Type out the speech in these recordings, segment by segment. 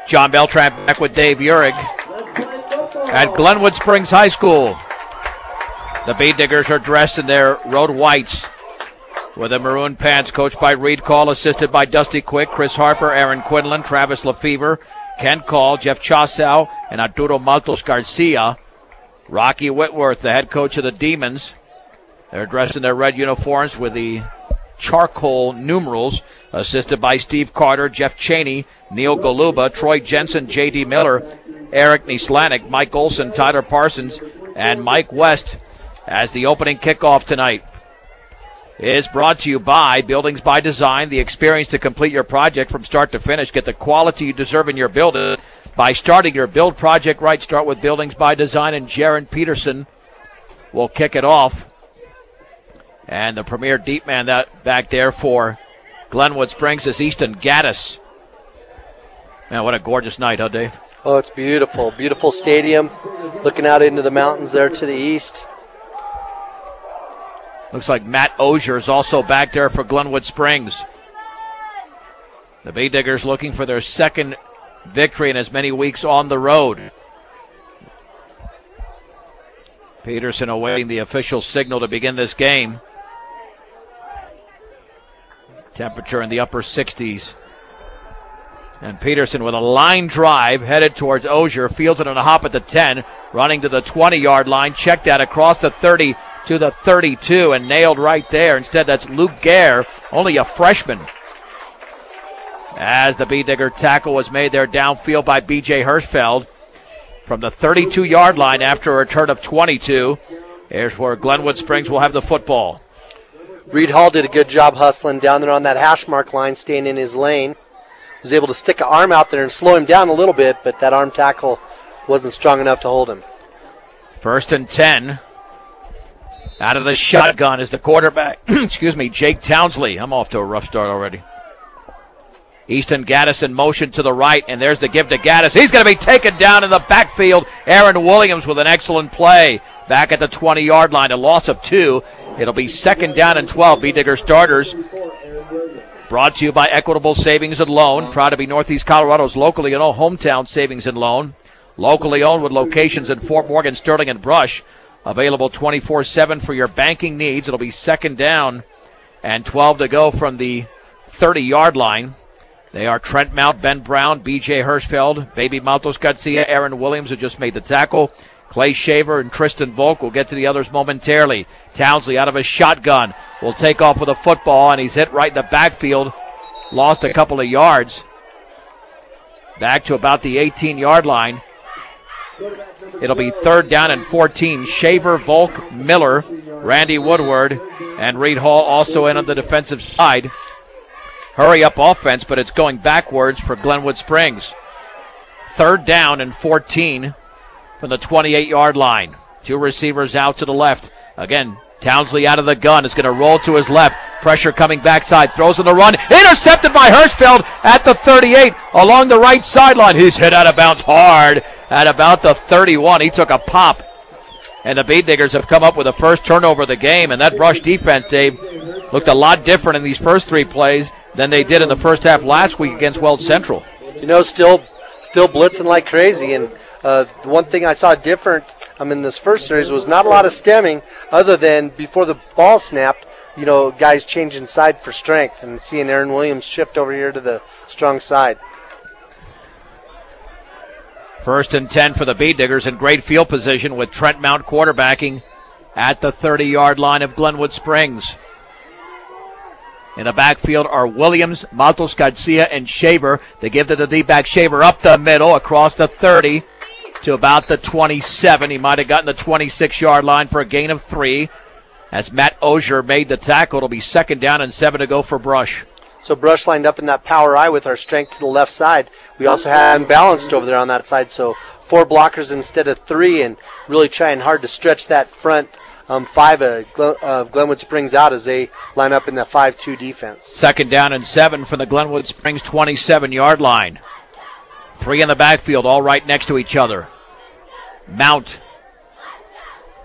John Beltran back with Dave Uhrig at Glenwood Springs High School. The Bee Diggers are dressed in their road whites with the maroon pants, coached by Reed Call, assisted by Dusty Quick, Chris Harper, Aaron Quinlan, Travis Lefevre, Ken Call, Jeff Chasau, and Arturo Maltos Garcia. Rocky Whitworth, the head coach of the Demons. They're dressed in their red uniforms with the charcoal numerals, assisted by Steve Carter, Jeff Cheney, Neil Goluba, Troy Jensen, J.D. Miller, Eric Nislanik, Mike Olson, Tyler Parsons, and Mike West, as the opening kickoff tonight is brought to you by Buildings by Design, the experience to complete your project from start to finish. Get the quality you deserve in your building by starting your build project right. Start with Buildings by Design, and Jaron Peterson will kick it off. And the premier deep man that back there for Glenwood Springs is Easton Gaddis. Man, what a gorgeous night, huh, Dave? Oh, it's beautiful. Beautiful stadium. Looking out into the mountains there to the east. Looks like Matt Osier is also back there for Glenwood Springs. The Bee Diggers looking for their second victory in as many weeks on the road. Peterson awaiting the official signal to begin this game. Temperature in the upper 60s. And Peterson with a line drive headed towards Osier. Fields it on a hop at the 10. Running to the 20-yard line. Checked that across the 30 to the 32 and nailed right there. Instead, that's Luke Gare, only a freshman. As the Bee Digger tackle was made there downfield by B.J. Hirschfeld from the 32-yard line after a return of 22. Here's where Glenwood Springs will have the football. Reed Hall did a good job hustling down there on that hash mark line, staying in his lane. Was able to stick an arm out there and slow him down a little bit, but that arm tackle wasn't strong enough to hold him. 1st and 10. Out of the shotgun is the quarterback, Jake Townsley. I'm off to a rough start already. Easton Gaddis in motion to the right, and there's the give to Gaddis. He's going to be taken down in the backfield. Aaron Williams with an excellent play. Back at the 20-yard line, a loss of 2. It'll be 2nd down and 12. Bee Digger starters. Brought to you by Equitable Savings and Loan. Proud to be Northeast Colorado's locally owned hometown savings and loan. Locally owned with locations in Fort Morgan, Sterling, and Brush. Available 24/7 for your banking needs. It'll be 2nd down and 12 to go from the 30-yard line. They are Trent Mount, Ben Brown, B.J. Hirschfeld, Baby Maltos Garcia, Aaron Williams, who just made the tackle, Clay Shaver, and Tristan Volk. We'll get to the others momentarily. Townsley out of his shotgun will take off with a football, and he's hit right in the backfield. Lost a couple of yards. Back to about the 18-yard line. It'll be 3rd down and 14. Shaver, Volk, Miller, Randy Woodward, and Reed Hall also in on the defensive side. Hurry up offense, but it's going backwards for Glenwood Springs. 3rd down and 14 from the 28-yard line. 2 receivers out to the left. Again, Townsley out of the gun is going to roll to his left. Pressure coming backside. Throws on the run. Intercepted by Hirschfeld at the 38 along the right sideline. He's hit out of bounds hard at about the 31. He took a pop. And the Bee Diggers have come up with the first turnover of the game. And that rush defense, Dave, looked a lot different in these first 3 plays than they did in the first half last week against Wells Central. You know, still blitzing like crazy. And the one thing I saw different in this first series was not a lot of stemming other than before the ball snapped, you know, guys changing side for strength and seeing Aaron Williams shift over here to the strong side. 1st and 10 for the Bee Diggers in great field position with Trent Mount quarterbacking at the 30-yard line of Glenwood Springs. In the backfield are Williams, Maltos Garcia, and Shaver. They give to the D-back. Shaver up the middle across the 30 to about the 27. He might have gotten the 26-yard line for a gain of 3. As Matt Osier made the tackle, it'll be 2nd down and 7 to go for Brush. So Brush lined up in that power I with our strength to the left side. We also had unbalanced over there on that side, so 4 blockers instead of 3, and really trying hard to stretch that front 5 of Glenwood Springs out as they line up in the 5-2 defense. 2nd down and 7 from the Glenwood Springs 27-yard line. 3 in the backfield, all right next to each other. Mount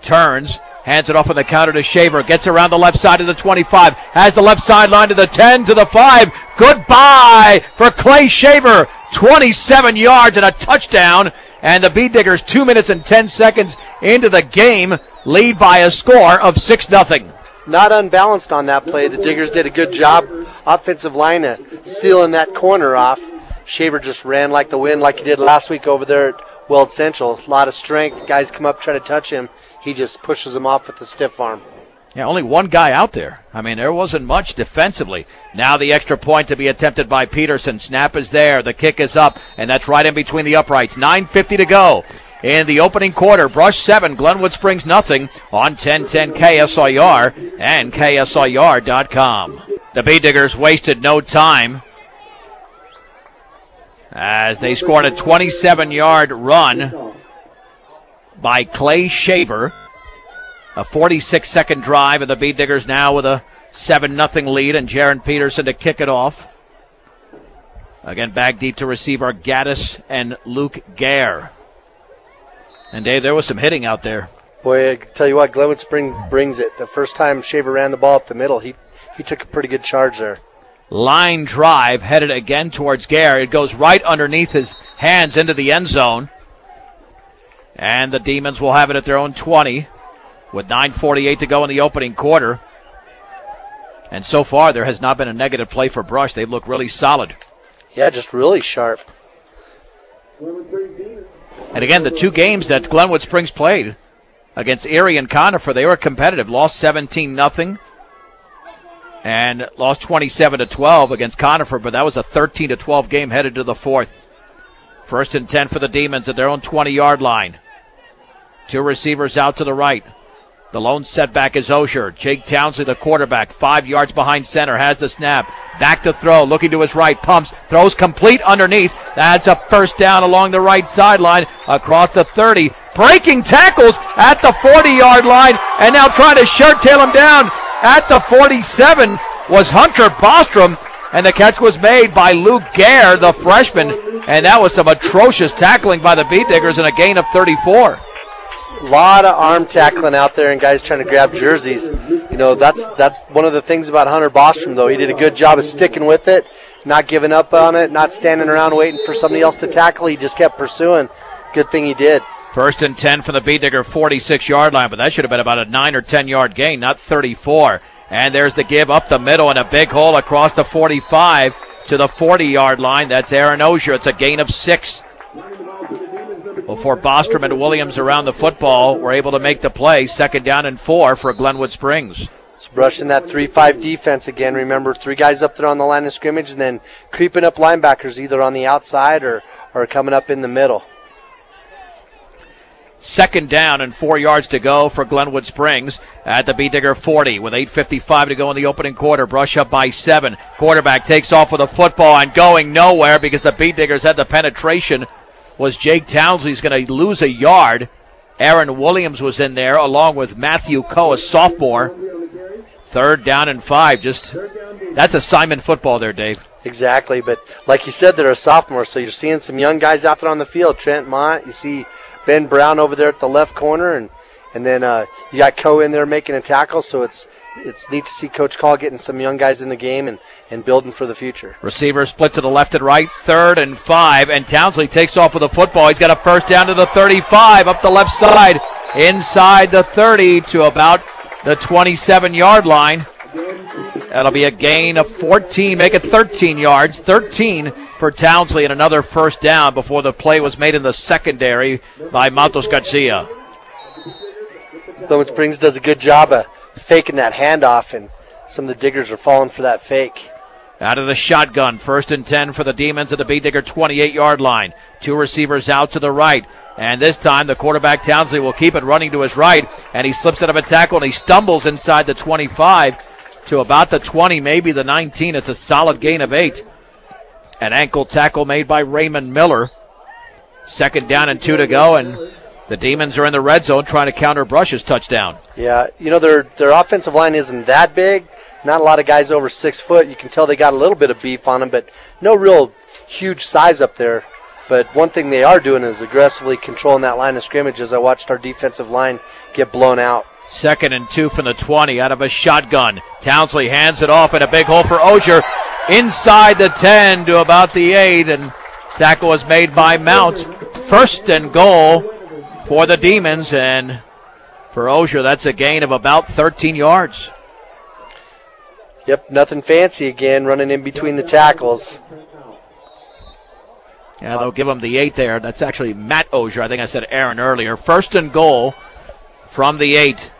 turns, hands it off on the counter to Shaver, gets around the left side of the 25, has the left sideline to the 10, to the 5. Goodbye for Clay Shaver. 27 yards and a touchdown. And the Beet Diggers 2 minutes and 10 seconds into the game lead by a score of 6-0. Not unbalanced on that play. The Diggers did a good job. Offensive line sealing that corner off. Shaver just ran like the wind like he did last week over there at Weld Central. A lot of strength. Guys come up, try to touch him. He just pushes them off with the stiff arm. Yeah, only one guy out there. I mean, there wasn't much defensively. Now the extra point to be attempted by Peterson. Snap is there. The kick is up, and that's right in between the uprights. 9:50 to go in the opening quarter. Brush 7, Glenwood Springs nothing on 1010 KSIR and KSIR.com. The Beet Diggers wasted no time as they scored a 27-yard run by Clay Shaver. A 46-second drive, and the Beet Diggers now with a 7-0 lead, and Jaron Peterson to kick it off. Again, back deep to receiver Gaddis and Luke Gare. And, Dave, there was some hitting out there. Boy, I tell you what, Glenwood Springs brings it. The first time Shaver ran the ball up the middle, he took a pretty good charge there. Line drive headed again towards Gare. It goes right underneath his hands into the end zone. And the Demons will have it at their own 20. With 9:48 to go in the opening quarter. And so far, there has not been a negative play for Brush. They've looked really solid. Yeah, just really sharp. And again, the two games that Glenwood Springs played against Erie and Conifer, they were competitive. Lost 17-0 and lost 27-12 against Conifer, but that was a 13-12 game headed to the fourth. 1st and 10 for the Demons at their own 20-yard line. Two receivers out to the right. The lone setback is Osher. Jake Townsley, the quarterback, 5 yards behind center, has the snap. Back to throw, looking to his right, pumps, throws complete underneath. That's a first down along the right sideline, across the 30. Breaking tackles at the 40-yard line, and now trying to shirt tail him down at the 47 was Hunter Bostrom, and the catch was made by Luke Gare, the freshman, and that was some atrocious tackling by the Beet Diggers and a gain of 34. A lot of arm tackling out there and guys trying to grab jerseys. You know, that's one of the things about Hunter Bostrom, though. He did a good job of sticking with it, not giving up on it, not standing around waiting for somebody else to tackle. He just kept pursuing. Good thing he did. 1st and 10 from the Beet Digger 46-yard line, but that should have been about a 9 or 10-yard gain, not 34. And there's the give up the middle and a big hole across the 45 to the 40-yard line. That's Aaron Osher. It's a gain of 6. Before Bostrom and Williams around the football were able to make the play. 2nd down and 4 for Glenwood Springs. It's brushing that 3-5 defense again. Remember, 3 guys up there on the line of scrimmage and then creeping up linebackers either on the outside or coming up in the middle. 2nd down and 4 yards to go for Glenwood Springs at the Beet Digger 40 with 8:55 to go in the opening quarter. Brush up by 7. Quarterback takes off with a football and going nowhere because the Beet Diggers had the penetration. Was Jake Townsley's going to lose a yard. Aaron Williams was in there along with Matthew Coe, a sophomore. 3rd down and 5. That's assignment football there, Dave. Exactly, but like you said, they're a sophomore, so you're seeing some young guys out there on the field. Trent Mott, you see Ben Brown over there at the left corner, and then you got Coe in there making a tackle, so it's neat to see Coach Call getting some young guys in the game and building for the future. Receiver split to the left and right, 3rd and 5, and Townsley takes off with the football. He's got a first down to the 35, up the left side, inside the 30 to about the 27-yard line. That'll be a gain of 14, make it 13 yards, 13 for Townsley, and another first down before the play was made in the secondary by Matos Garcia. Glenwood Springs does a good job of faking that handoff, and some of the Diggers are falling for that fake. Out of the shotgun, 1st and 10 for the Demons at the Beet Digger 28-yard line. 2 receivers out to the right, and this time the quarterback Townsley will keep it running to his right, and he slips out of a tackle and he stumbles inside the 25 to about the 20, maybe the 19. It's a solid gain of 8. An ankle tackle made by Raymond Miller. 2nd down and 2 to go, and the Demons are in the red zone trying to counter Brush's touchdown. Yeah, you know, their offensive line isn't that big. Not a lot of guys over 6 foot. You can tell they got a little bit of beef on them, but no real huge size up there. But one thing they are doing is aggressively controlling that line of scrimmage as I watched our defensive line get blown out. 2nd and 2 from the 20 out of a shotgun. Townsley hands it off, and a big hole for Osher inside the 10 to about the 8, and tackle was made by Mount. First and goal for the Demons, and for Osier, that's a gain of about 13 yards. Yep, nothing fancy again, running in between the tackles. Yeah, they'll give him the 8 there. That's actually Matt Osier. I think I said Aaron earlier. First and goal from the 8.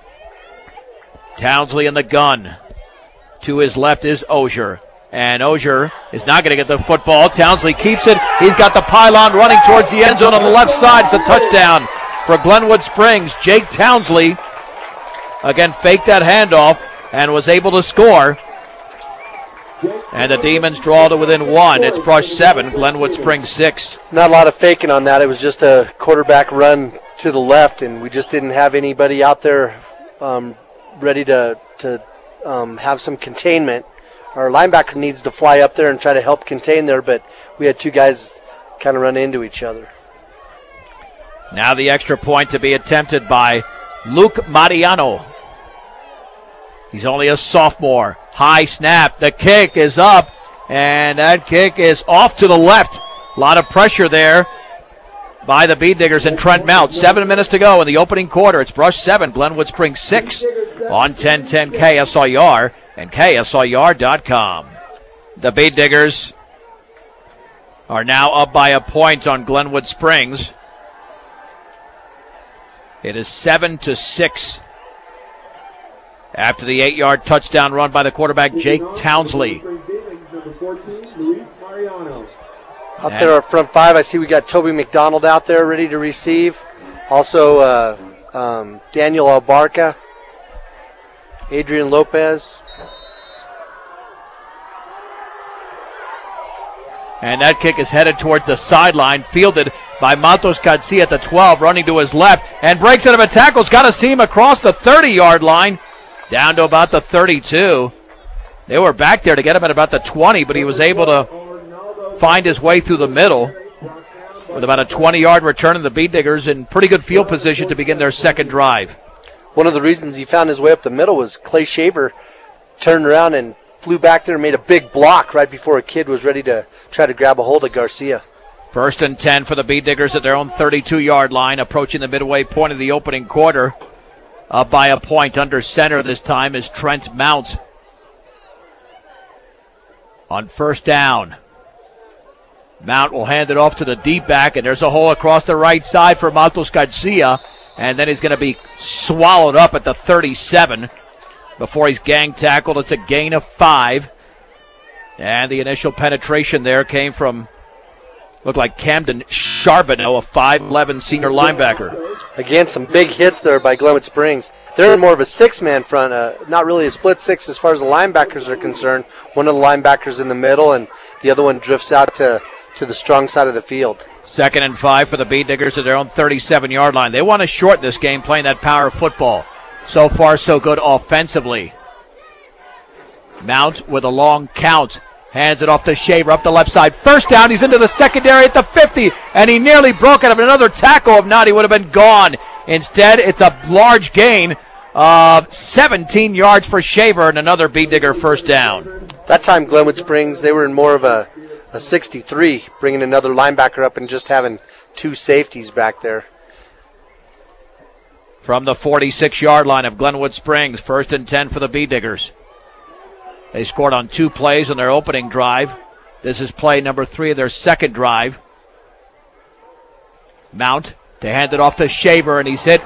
Townsley in the gun. To his left is Osier. And Osier is not going to get the football. Townsley keeps it. He's got the pylon running towards the end zone on the left side. It's a touchdown for Glenwood Springs. Jake Townsley, again, faked that handoff and was able to score. And the Demons draw to within 1. It's Brush 7, Glenwood Springs 6. Not a lot of faking on that. It was just a quarterback run to the left, and we just didn't have anybody out there ready to have some containment. Our linebacker needs to fly up there and try to help contain there, but we had two guys kind of run into each other. Now the extra point to be attempted by Luke Mariano. He's only a sophomore. High snap. The kick is up, and that kick is off to the left. A lot of pressure there by the Bead Diggers and Trent Mount. 7 minutes to go in the opening quarter. It's Brush 7, Glenwood Springs 6 on 1010 KSIR and KSIR.com. The Bead Diggers are now up by a point on Glenwood Springs. It is 7-6. After the 8-yard touchdown run by the quarterback, Jake Townsley. Out there, our front 5, I see we got Toby McDonald out there ready to receive. Also, Daniel Albarca, Adrian Lopez. And that kick is headed towards the sideline, fielded by Matos Garcia at the 12, running to his left, and breaks out of a tackle. It's got to see him across the 30-yard line, down to about the 32. They were back there to get him at about the 20, but he was able to find his way through the middle with about a 20-yard return, and the Bead Diggers in pretty good field position to begin their second drive. One of the reasons he found his way up the middle was Clay Shaver turned around and flew back there and made a big block right before a kid was ready to try to grab a hold of Garcia. First and 10 for the Bead Diggers at their own 32-yard line, approaching the midway point of the opening quarter. Up by a point under center this time is Trent Mount. On first down, Mount will hand it off to the deep back, and there's a hole across the right side for Matos Garcia, and then he's going to be swallowed up at the 37 before he's gang tackled. It's a gain of 5, and the initial penetration there came from, looked like Camden Charbonneau, a 5'11 senior linebacker. Again, some big hits there by Glenwood Springs. They're in more of a 6-man front, not really a split 6 as far as the linebackers are concerned. One of the linebackers in the middle, and the other one drifts out to the strong side of the field. 2nd and 5 for the Bead Diggers at their own 37-yard line. They want to shorten this game playing that power football. So far, so good offensively. Mount with a long count. Hands it off to Shaver up the left side. First down, he's into the secondary at the 50, and he nearly broke out of another tackle. If not, he would have been gone. Instead, it's a large gain of 17 yards for Shaver and another Bead Digger first down. That time, Glenwood Springs, they were in more of a 63, bringing another linebacker up and just having two safeties back there. From the 46-yard line of Glenwood Springs, 1st and 10 for the Bead Diggers. They scored on 2 plays on their opening drive. This is play number 3 of their second drive. Mount to hand it off to Shaver, and he's hit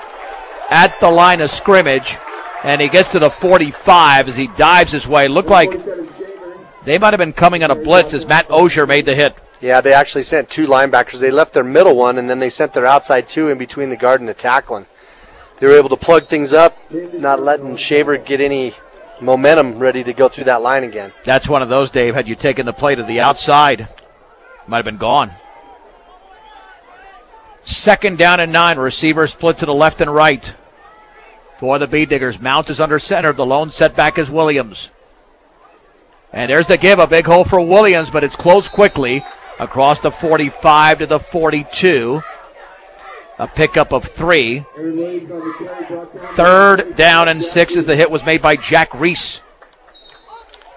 at the line of scrimmage, and he gets to the 45 as he dives his way. Looked like they might have been coming on a blitz as Matt Osier made the hit. Yeah, they actually sent 2 linebackers. They left their middle one, and then they sent their outside 2 in between the guard and the tackling. They were able to plug things up, not letting Shaver get any momentum ready to go through that line again. That's one of those, Dave. Had you taken the play to the outside, might have been gone. 2nd down and 9. Receiver split to the left and right for the Bead Diggers. Mount is under center. The lone setback is Williams. And there's the give, a big hole for Williams, but it's closed quickly across the 45 to the 42. A pickup of 3. 3rd down and 6 as the hit was made by Jack Reese.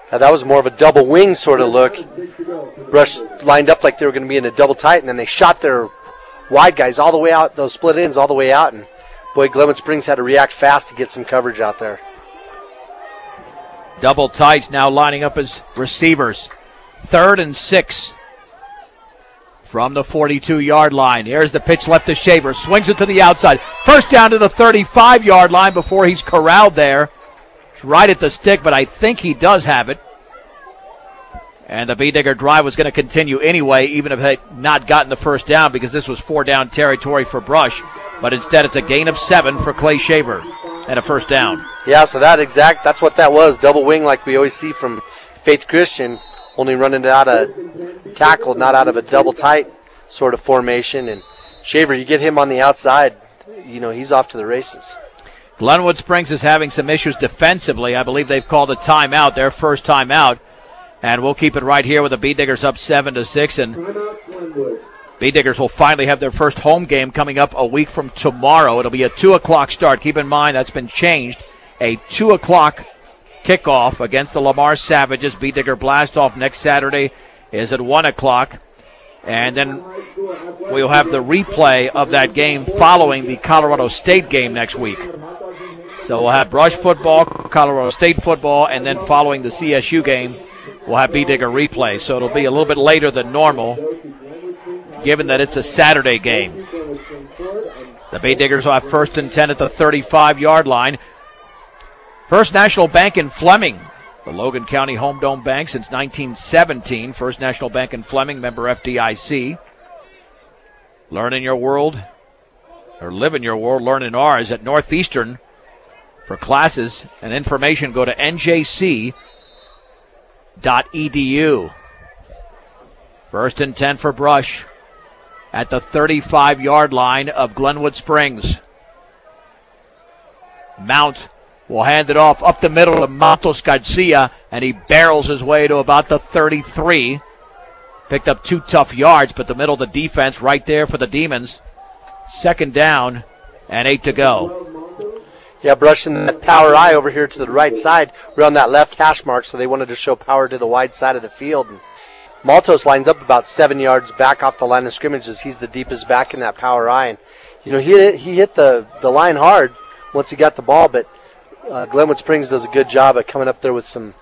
That was more of a double wing sort of look. Brush lined up like they were going to be in a double tight, and then they shot their wide guys all the way out, those split ends all the way out, and boy, Glenwood Springs had to react fast to get some coverage out there. Double tights now lining up as receivers. 3rd and 6 from the 42-yard line. Here's the pitch left to Shaver. Swings it to the outside. First down to the 35-yard line before he's corralled there. It's right at the stick, but I think he does have it. And the B-Digger drive was going to continue anyway, even if they had not gotten the first down, because this was 4-down territory for Brush. But instead, it's a gain of 7 for Clay Shaver and a first down. Yeah, so that's what that was. Double wing like we always see from Faith Christian, only running it out of tackle, not out of a double tight sort of formation. And Shaver, you get him on the outside, he's off to the races. Glenwood Springs is having some issues defensively. I believe they've called a timeout, their first timeout. And we'll keep it right here with the B-Diggers up 7-6. And B-Diggers will finally have their first home game coming up a week from tomorrow. It'll be a 2 o'clock start. Keep in mind that's been changed. A 2 o'clock kickoff against the Lamar Savages. B-Digger blast-off next Saturday is at 1 o'clock. And then we'll have the replay of that game following the Colorado State game next week. So we'll have Brush football, Colorado State football, and then following the CSU game, we'll have B-Digger replay. So it'll be a little bit later than normal, given that it's a Saturday game. The B-Diggers will have 1st and 10 at the 35-yard line. First National Bank in Fleming, the Logan County Home Dome Bank since 1917. First National Bank in Fleming, member FDIC. Learn in your world, or live in your world, learn in ours at Northeastern. For classes and information, go to njc.edu. 1st and 10 for Brush at the 35-yard line of Glenwood Springs. Mount will hand it off up the middle to Matos Garcia, and he barrels his way to about the 33. Picked up 2 tough yards, but the middle of the defense right there for the Demons. 2nd down and 8 to go. Yeah, brushing that power eye over here to the right side. We're on that left hash mark, so they wanted to show power to the wide side of the field. And Maltos lines up about 7 yards back off the line of scrimmage as he's the deepest back in that power eye. And, he hit the line hard once he got the ball, but Glenwood Springs does a good job at coming up there with some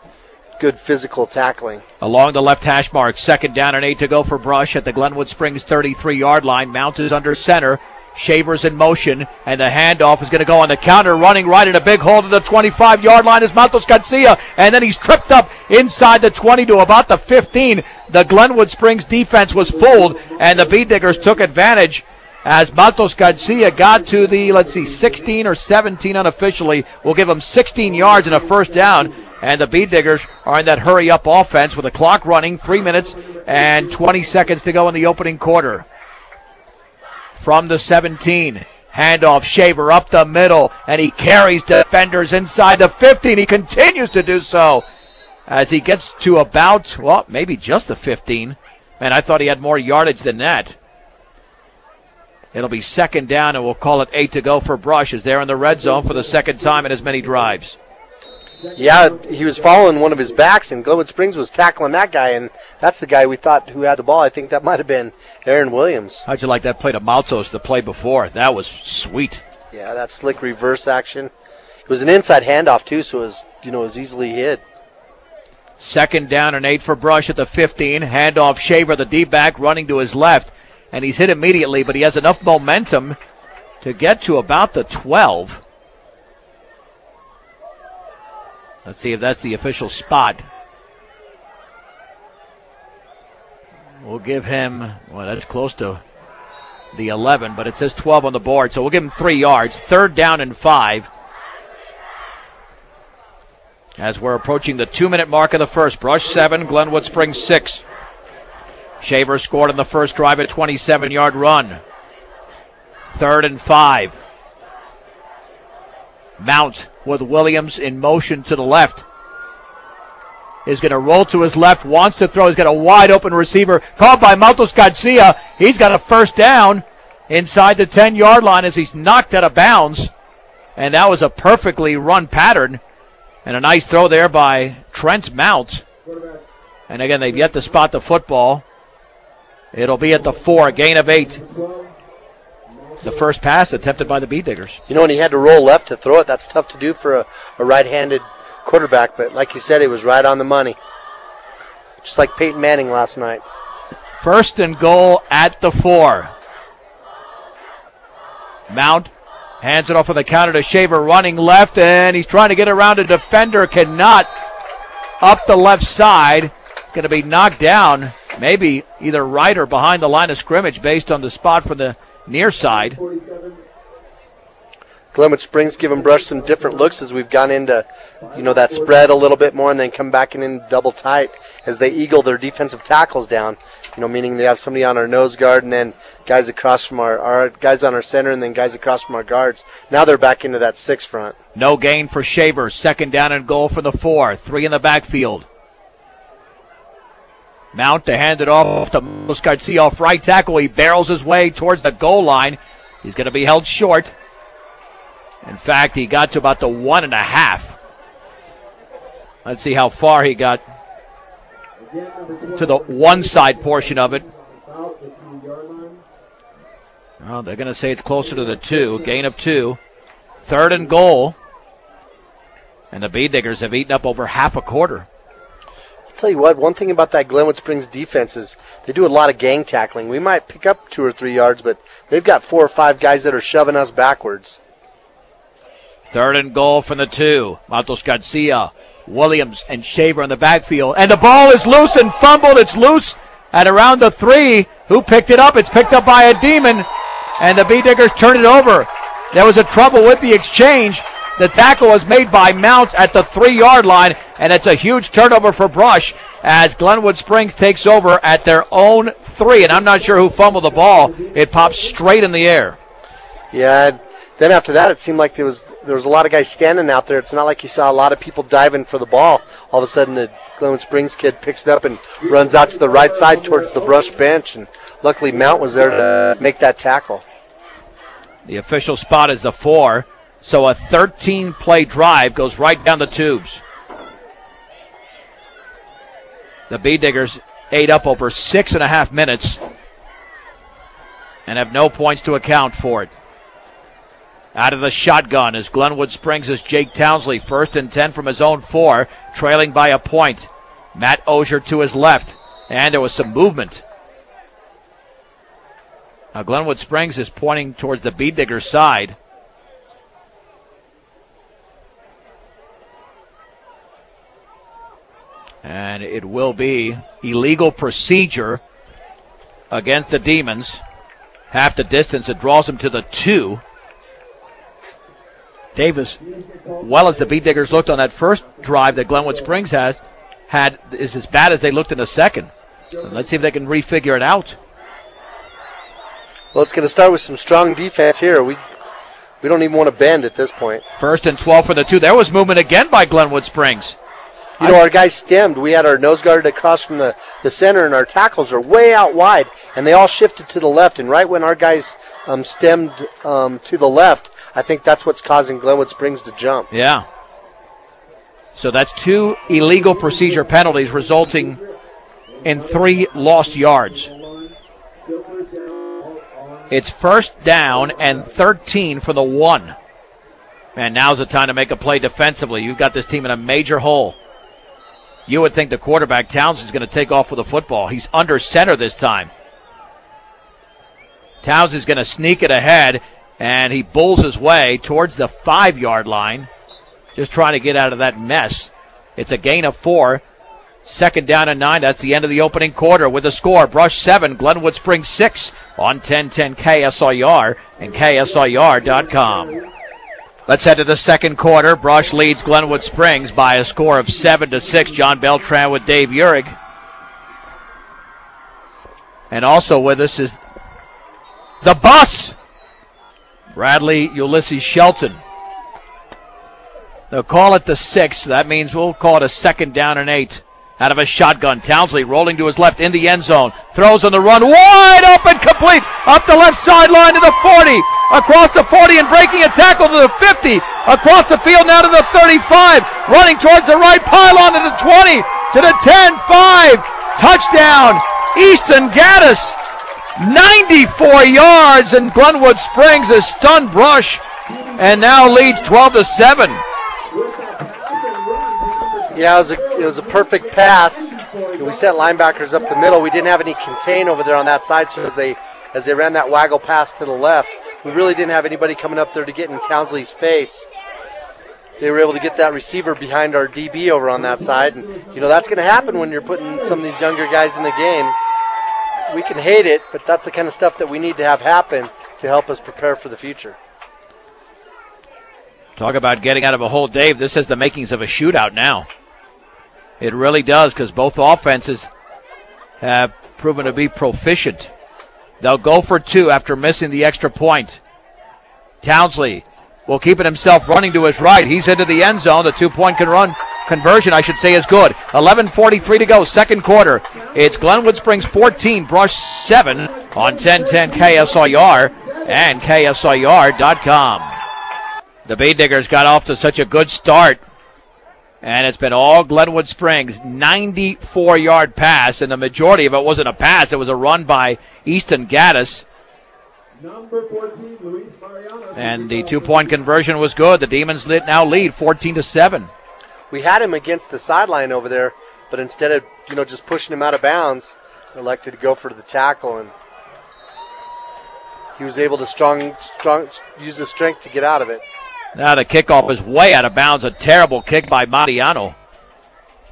good physical tackling. Along the left hash mark, 2nd down and 8 to go for Brush at the Glenwood Springs 33-yard line. Mount is under center. Shaver's in motion, and the handoff is going to go on the counter, running right in a big hole to the 25-yard line is Matos Garcia, and then he's tripped up inside the 20 to about the 15. The Glenwood Springs defense was fooled, and the B-Diggers took advantage as Matos Garcia got to the, 16 or 17 unofficially. We'll give him 16 yards and a first down, and the B-Diggers are in that hurry-up offense with the clock running, 3 minutes and 20 seconds to go in the opening quarter. From the 17, handoff, Shaver up the middle, and he carries defenders inside the 15. He continues to do so as he gets to about, maybe just the 15. Man, I thought he had more yardage than that. It'll be 2nd down, and we'll call it 8 to go for Brush as they're in the red zone for the 2nd time in as many drives. Yeah, he was following one of his backs, and Glenwood Springs was tackling that guy, and that's the guy we thought who had the ball. I think that might have been Aaron Williams. How'd you like that play to Maltos the play before? That was sweet. Yeah, that slick reverse action. It was an inside handoff, too, so it was easily hit. 2nd down and 8 for Brush at the 15. Handoff, Shaver, the D-back, running to his left, and he's hit immediately, but he has enough momentum to get to about the 12. Let's see if that's the official spot. We'll give him, that's close to the 11, but it says 12 on the board, so we'll give him 3 yards. 3rd down and 5. As we're approaching the 2-minute mark of the first. Brush 7, Glenwood Springs 6. Shaver scored on the first drive, a 27-yard run. 3rd and 5. Mount with Williams in motion to the left. Is going to roll to his left, wants to throw. He's got a wide open receiver caught by Matos Garcia. He's got a first down inside the 10-yard line as he's knocked out of bounds. And that was a perfectly run pattern. And a nice throw there by Trent Mount. And again, they've yet to spot the football. It'll be at the 4, gain of 8. The first pass attempted by the Bee Diggers. You know, when he had to roll left to throw it, that's tough to do for a right-handed quarterback. But like you said, it was right on the money. Just like Peyton Manning last night. First and goal at the 4. Mount hands it off for the counter to Shaver, running left, and he's trying to get around a defender, cannot. Up the left side, going to be knocked down, maybe either right or behind the line of scrimmage based on the spot from the near side. Glenwood Springs giving Brush some different looks as we've gone into, that spread a little bit more and then come back in double tight as they eagle their defensive tackles down. Meaning they have somebody on our nose guard and then guys across from our guys on our center and then guys across from our guards. Now they're back into that 6 front. No gain for Shaver. Second down and goal for the 4. 3 in the backfield. Mount to hand it off to Garcia off right tackle. He barrels his way towards the goal line. He's going to be held short. In fact, he got to about the 1.5. Let's see how far he got to the one side portion of it. Oh, they're going to say it's closer to the 2. Gain of 2. Third and goal. And the Bee Diggers have eaten up over half a quarter. I'll tell you what, one thing about that Glenwood Springs defense is they do a lot of gang tackling. We might pick up 2 or 3 yards, but they've got 4 or 5 guys that are shoving us backwards. Third and goal from the 2. Matos Garcia, Williams, and Shaver in the backfield. And the ball is loose and fumbled. It's loose at around the 3. Who picked it up? It's picked up by a Demon. And the Bee Diggers turn it over. There was a trouble with the exchange. The tackle was made by Mount at the 3-yard line. And it's a huge turnover for Brush as Glenwood Springs takes over at their own 3. And I'm not sure who fumbled the ball. It popped straight in the air. Yeah, then after that, it seemed like there was a lot of guys standing out there. It's not like you saw a lot of people diving for the ball. All of a sudden, the Glenwood Springs kid picks it up and runs out to the right side towards the Brush bench. And luckily, Mount was there to make that tackle. The official spot is the 4. So a 13-play drive goes right down the tubes. The Bee Diggers ate up over 6.5 minutes and have no points to account for it. Out of the shotgun is Glenwood Springs' Jake Townsley. First and 10 from his own 4, trailing by a point. Matt Osier to his left, and there was some movement. Now Glenwood Springs is pointing towards the Bee Diggers' side. And it will be illegal procedure against the Demons. Half the distance, it draws them to the 2. Davis, well as the Bee Diggers looked on that first drive that Glenwood Springs had is as bad as they looked in the second. And let's see if they can refigure it out. Well, it's going to start with some strong defense here. We don't even want to bend at this point. First and 12 for the 2. There was movement again by Glenwood Springs. Our guys stemmed. We had our nose guard across from the center, and our tackles are way out wide, and they all shifted to the left. And right when our guys stemmed to the left, I think that's what's causing Glenwood Springs to jump. Yeah. So that's 2 illegal procedure penalties resulting in 3 lost yards. It's first down and 13 for the 1. And now's the time to make a play defensively. You've got this team in a major hole. You would think the quarterback, Townsend's going to take off with the football. He's under center this time. Townsend's going to sneak it ahead, and he bulls his way towards the 5-yard line, just trying to get out of that mess. It's a gain of 4. Second down and 9. That's the end of the opening quarter with a score. Brush 7, Glenwood Springs 6 on 1010 KSIR and KSIR.com. Let's head to the second quarter. Brush leads Glenwood Springs by a score of 7-6. John Beltran with Dave Uhrig. And also with us is the bus, Bradley Ulysses Shelton. They'll call it the 6. That means we'll call it a second down and 8. Out of a shotgun, Townsley rolling to his left in the end zone. Throws on the run, wide open, complete. Up the left sideline to the 40. Across the 40 and breaking a tackle to the 50. Across the field now to the 35. Running towards the right pylon to the 20. to the 10-5. Touchdown, Easton Gaddis. 94 yards, and Glenwood Springs has stunned Brush and now leads 12-7. Yeah, it was a perfect pass. We sent linebackers up the middle. We didn't have any contain over there on that side, so as they ran that waggle pass to the left, we really didn't have anybody coming up there to get in Townsley's face. They were able to get that receiver behind our DB over on that side, and that's going to happen when you're putting some of these younger guys in the game. We can hate it, but that's the kind of stuff that we need to have happen to help us prepare for the future. Talk about getting out of a hole, Dave. This has the makings of a shootout now. It really does, because both offenses have proven to be proficient. They'll go for two after missing the extra point. Townsley will keep it himself running to his right. He's into the end zone. The two-point conversion, I should say, is good. 11:43 to go, second quarter. It's Glenwood Springs 14, Brush 7 on 1010 KSIR and KSIR.com. The Bay Diggers got off to such a good start, and it's been all Glenwood Springs. 94-yard pass, and the majority of it wasn't a pass. It was a run by Easton Gaddis. And the two-point conversion was good. The Demons now lead 14-7. We had him against the sideline over there, but instead of just pushing him out of bounds, elected to go for the tackle, and he was able to use his strength to get out of it. Now the kickoff was way out of bounds. A terrible kick by Mariano.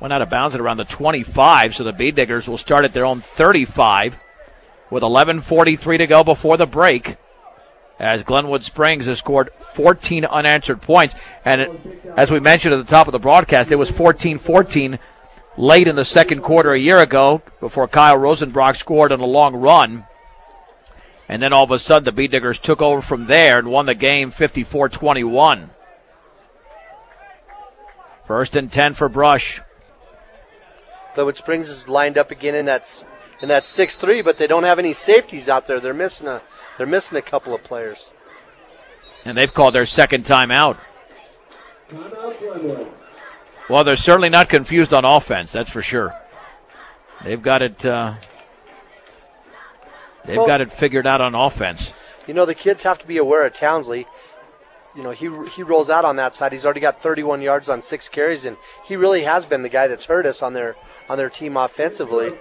Went out of bounds at around the 25, so the Bee Diggers will start at their own 35 with 11:43 to go before the break, as Glenwood Springs has scored 14 unanswered points. And as we mentioned at the top of the broadcast, it was 14-14 late in the second quarter a year ago before Kyle Rosenbrock scored on a long run. And then all of a sudden the Bee Diggers took over from there and won the game 54-21. First and 10 for Brush. Glenwood Springs is lined up again in that 6-3, but they don't have any safeties out there. They're missing a couple of players. And they've called their second timeout. Well, they're certainly not confused on offense, that's for sure. They've got it got it figured out on offense. The kids have to be aware of Townsley. He rolls out on that side. He's already got 31 yards on 6 carries, and he really has been the guy that's hurt us on their team offensively.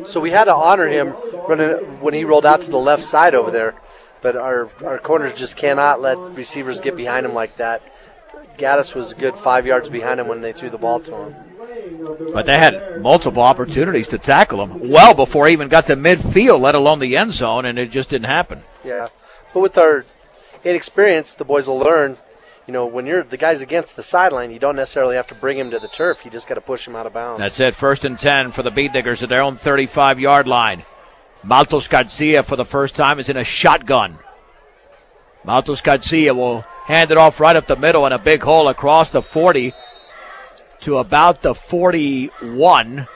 So we had to honor him when he rolled out to the left side over there. But our corners just cannot let receivers get behind him like that. Gaddis was a good 5 yards behind him when they threw the ball to him. But they had multiple opportunities to tackle him well before he even got to midfield, let alone the end zone, and it just didn't happen. Yeah. But with our inexperience, the boys will learn, when the guy's against the sideline, you don't necessarily have to bring him to the turf. You just got to push him out of bounds. That's it. First and 10 for the Bee Diggers at their own 35-yard line. Maltos Garcia for the first time is in a shotgun. Maltos Garcia will hand it off right up the middle in a big hole across the 40 to about the 41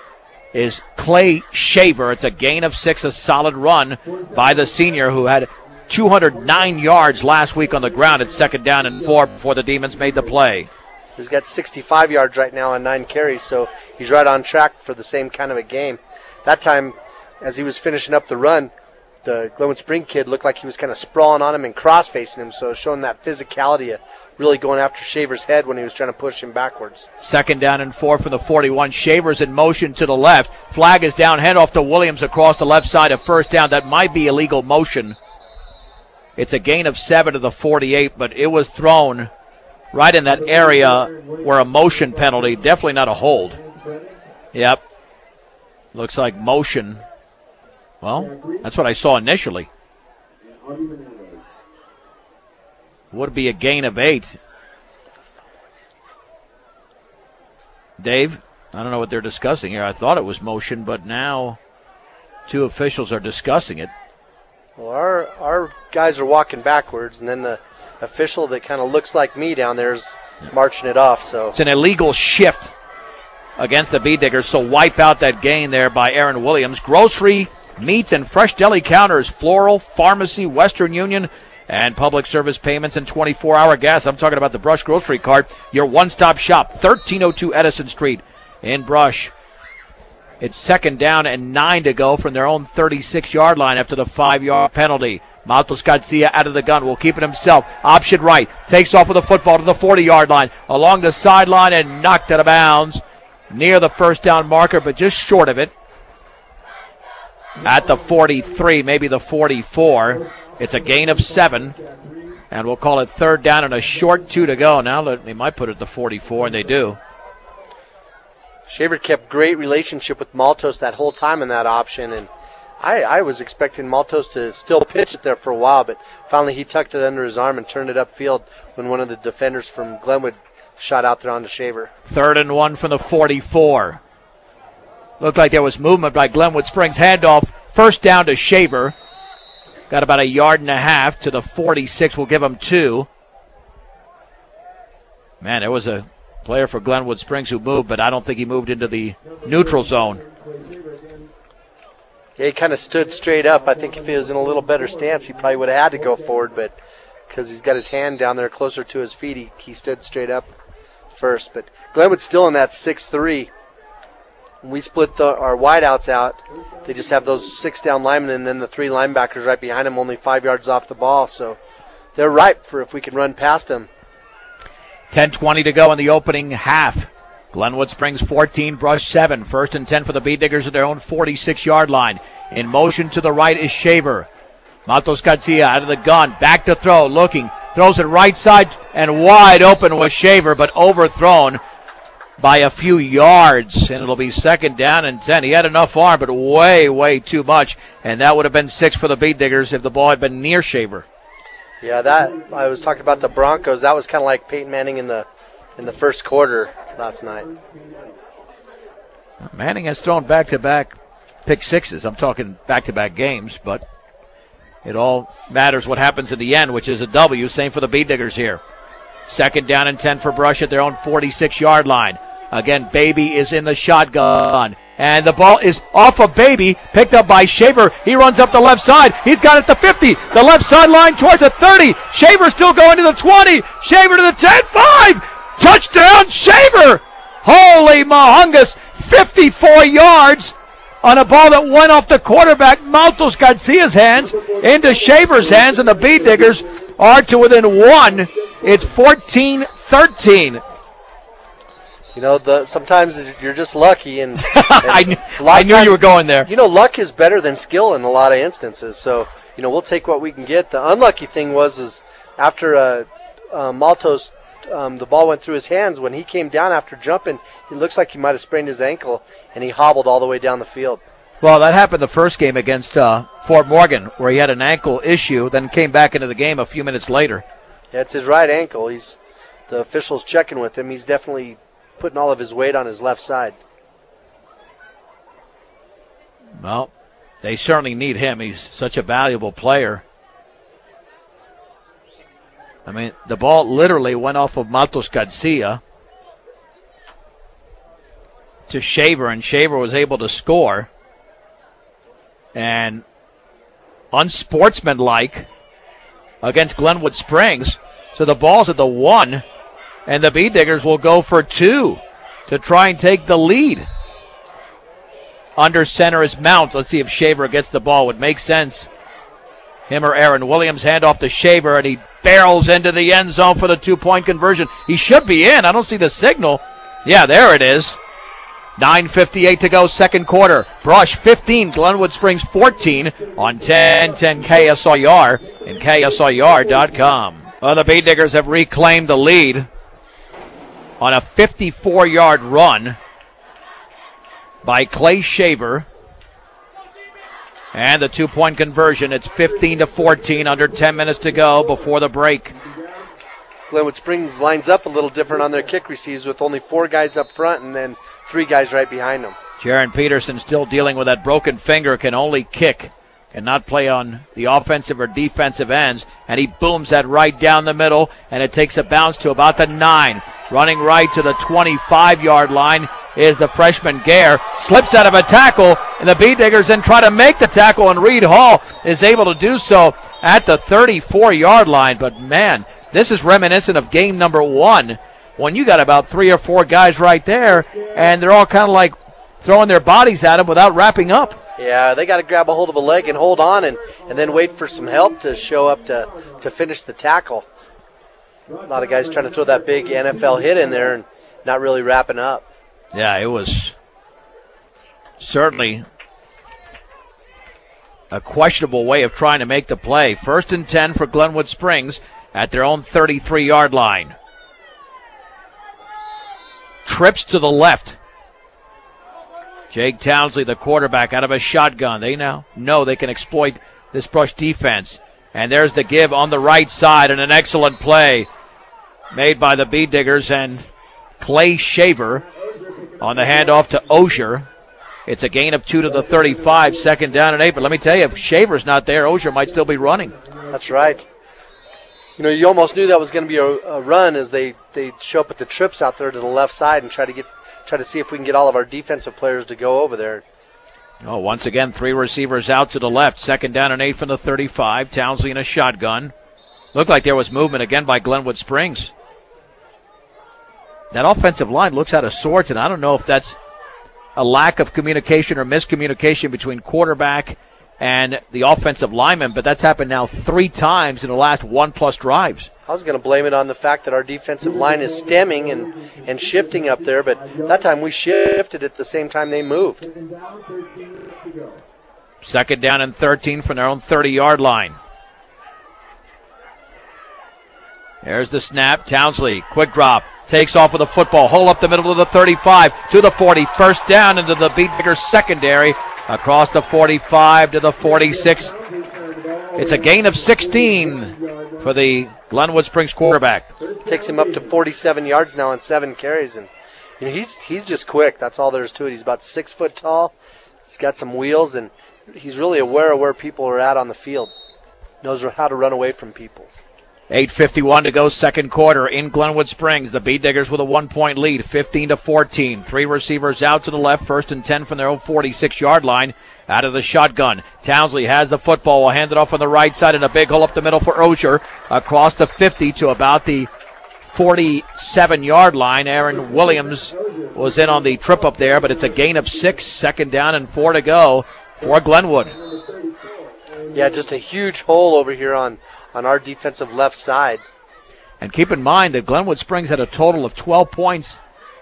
is Clay Shaver. It's a gain of 6, a solid run by the senior who had 209 yards last week on the ground at second down and 4 before the Demons made the play. He's got 65 yards right now on 9 carries, so he's right on track for the same kind of a game. That time, as he was finishing up the run, the Glenwood Spring kid looked like he was kind of sprawling on him and cross-facing him, so showing that physicality of really going after Shaver's head when he was trying to push him backwards. Second down and 4 from the 41. Shaver's in motion to the left. Flag is down, handoff to Williams across the left side of first down. That might be illegal motion. It's a gain of 7 to the 48, but it was thrown right in that area where a motion penalty, definitely not a hold. Yep. Looks like motion. Well, that's what I saw initially. Would be a gain of 8. Dave, I don't know what they're discussing here. I thought it was motion, but now 2 officials are discussing it. Well, our guys are walking backwards, and then the official that kind of looks like me down there is marching it off. So it's an illegal shift against the Bee Diggers, so wipe out that gain there by Aaron Williams. Grocery, meats, and fresh deli counters, floral, pharmacy, Western Union, and public service payments and 24-hour gas. I'm talking about the Brush Grocery Cart, your one-stop shop, 1302 Edison Street in Brush. It's 2nd down and 9 to go from their own 36-yard line after the 5-yard penalty. Matos Garcia out of the gun, will keep it himself. Option right, takes off with the football to the 40-yard line, along the sideline and knocked out of bounds near the first down marker, but just short of it. At the 43, maybe the 44. It's a gain of 7, and we'll call it 3rd down and a short 2 to go. Now they might put it at the 44, and they do. Shaver kept great relationship with Maltos that whole time in that option, and I was expecting Maltos to still pitch it there for a while, but finally he tucked it under his arm and turned it upfield when one of the defenders from Glenwood shot out there onto Shaver. 3rd and 1 from the 44. Looked like there was movement by Glenwood Springs. Handoff, 1st down to Shaver. Got about 1.5 yards to the 46. We'll give him 2. Man, there was a player for Glenwood Springs who moved, but I don't think he moved into the neutral zone. Yeah, he kind of stood straight up. I think if he was in a little better stance, he probably would have had to go forward, but because he's got his hand down there closer to his feet, he stood straight up first. But Glenwood's still in that 6-3. We split our wideouts out. They just have those 6 down linemen and then the 3 linebackers right behind them, only 5 yards off the ball. So they're ripe for if we can run past them. 10:20 to go in the opening half. Glenwood Springs 14, Brush 7. 1st and 10 for the Bee Diggers at their own 46-yard line. In motion to the right is Shaver. Matos Garcia out of the gun, back to throw, looking, throws it right side, and wide open was Shaver, but overthrown by a few yards, and it'll be 2nd down and 10. He had enough arm, but way, way too much, and that would have been 6 for the Bee Diggers if the ball had been near Shaver. Yeah, that I was talking about the Broncos. That was kind of like Peyton Manning in the first quarter last night. Manning has thrown back-to-back pick sixes. I'm talking back-to-back games, but it all matters what happens in the end, which is a W. Same for the Bee Diggers here. 2nd down and 10 for Brush at their own 46-yard line. Again, Baby is in the shotgun. And the ball is off of Baby, picked up by Shaver. He runs up the left side. He's got it to 50. The left sideline towards the 30. Shaver still going to the 20. Shaver to the 10. 5. Touchdown, Shaver. Holy mahungus. 54 yards on a ball that went off the quarterback, Maltos Garcia's hands, into Shaver's hands, and the Bee Diggers are to within 1. It's 14-13. You know, sometimes you're just lucky, and I knew you were going there. You know, luck is better than skill in a lot of instances. So, you know, we'll take what we can get. The unlucky thing was after Maltos, the ball went through his hands. When he came down after jumping, it looks like he might have sprained his ankle, and he hobbled all the way down the field. Well, that happened the first game against Fort Morgan, where he had an ankle issue, then came back into the game a few minutes later. Yeah, it's his right ankle. The official's checking with him. He's definitely putting all of his weight on his left side. Well, they certainly need him. He's such a valuable player. I mean, the ball literally went off of Matos Garcia to Shaver, and Shaver was able to score. And unsportsmanlike against Glenwood Springs. So the ball's at the 1, and the Bee Diggers will go for 2 to try and take the lead. Under center is Mount. Let's see if Shaver gets the ball. Would make sense. Him or Aaron Williams, hand off to Shaver, and he barrels into the end zone for the 2-point conversion. He should be in. I don't see the signal. Yeah, there it is. 9:58 to go, second quarter. Brush 15, Glenwood Springs 14 on 1010 KSIR and KSIR.com. Well, the Bee Diggers have reclaimed the lead on a 54-yard run by Clay Shaver. And the 2-point conversion, it's 15-14, under 10 minutes to go before the break. Glenwood Springs lines up a little different on their kick receives with only 4 guys up front and then 3 guys right behind them. Jaron Peterson still dealing with that broken finger, can only kick, cannot play on the offensive or defensive ends, and he booms that right down the middle, and it takes a bounce to about the 9. Running right to the 25-yard line is the freshman Gare, slips out of a tackle, and the Bee Diggers then try to make the tackle, and Reed Hall is able to do so at the 34-yard line. But man, this is reminiscent of game number 1 when you got about 3 or 4 guys right there, and they're all kind of like throwing their bodies at him without wrapping up. Yeah, they got to grab a hold of a leg and hold on and then wait for some help to show up to finish the tackle. A lot of guys trying to throw that big NFL hit in there and not really wrapping up. Yeah, it was certainly a questionable way of trying to make the play. 1st and 10 for Glenwood Springs at their own 33-yard line. Trips to the left. Jake Townsley, the quarterback, out of a shotgun. They now know they can exploit this brush defense. And there's the give on the right side, and an excellent play made by the Bee Diggers and Clay Shaver on the handoff to Osier. It's a gain of 2 to the 35, 2nd down and 8. But let me tell you, if Shaver's not there, Osier might still be running. That's right. You know, you almost knew that was going to be a run as they show up with the trips out there to the left side and try to see if we can get all of our defensive players to go over there. Oh, once again, 3 receivers out to the left. 2nd down and 8 from the 35. Townsley in a shotgun. Looked like there was movement again by Glenwood Springs. That offensive line looks out of sorts, and I don't know if that's a lack of communication or miscommunication between quarterback and the offensive lineman, but that's happened now 3 times in the last 1+ drives. I was going to blame it on the fact that our defensive line is stemming and shifting up there, but that time we shifted at the same time they moved. 2nd down and 13 from their own 30-yard line. There's the snap. Townsley, quick drop, takes off with the football, hole up the middle of the 35 to the 40. 1st down into the Bee Diggers secondary, across the 45 to the 46. It's a gain of 16 for the Glenwood Springs quarterback. Takes him up to 47 yards now on 7 carries, and you know, he's just quick. That's all there is to it. He's about 6 foot tall. He's got some wheels, and he's really aware of where people are at on the field. Knows how to run away from people. 8:51 to go, 2nd quarter in Glenwood Springs. The Bee Diggers with a 1-point lead, 15-14. 3 receivers out to the left, 1st and 10 from their own 46-yard line. Out of the shotgun, Townsley has the football. Will hand it off on the right side, and a big hole up the middle for Osier. Across the 50 to about the 47-yard line. Aaron Williams was in on the trip up there, but it's a gain of 6. 2nd down and 4 to go for Glenwood. Yeah, just a huge hole over here on our defensive left side. And keep in mind that Glenwood Springs had a total of 12 points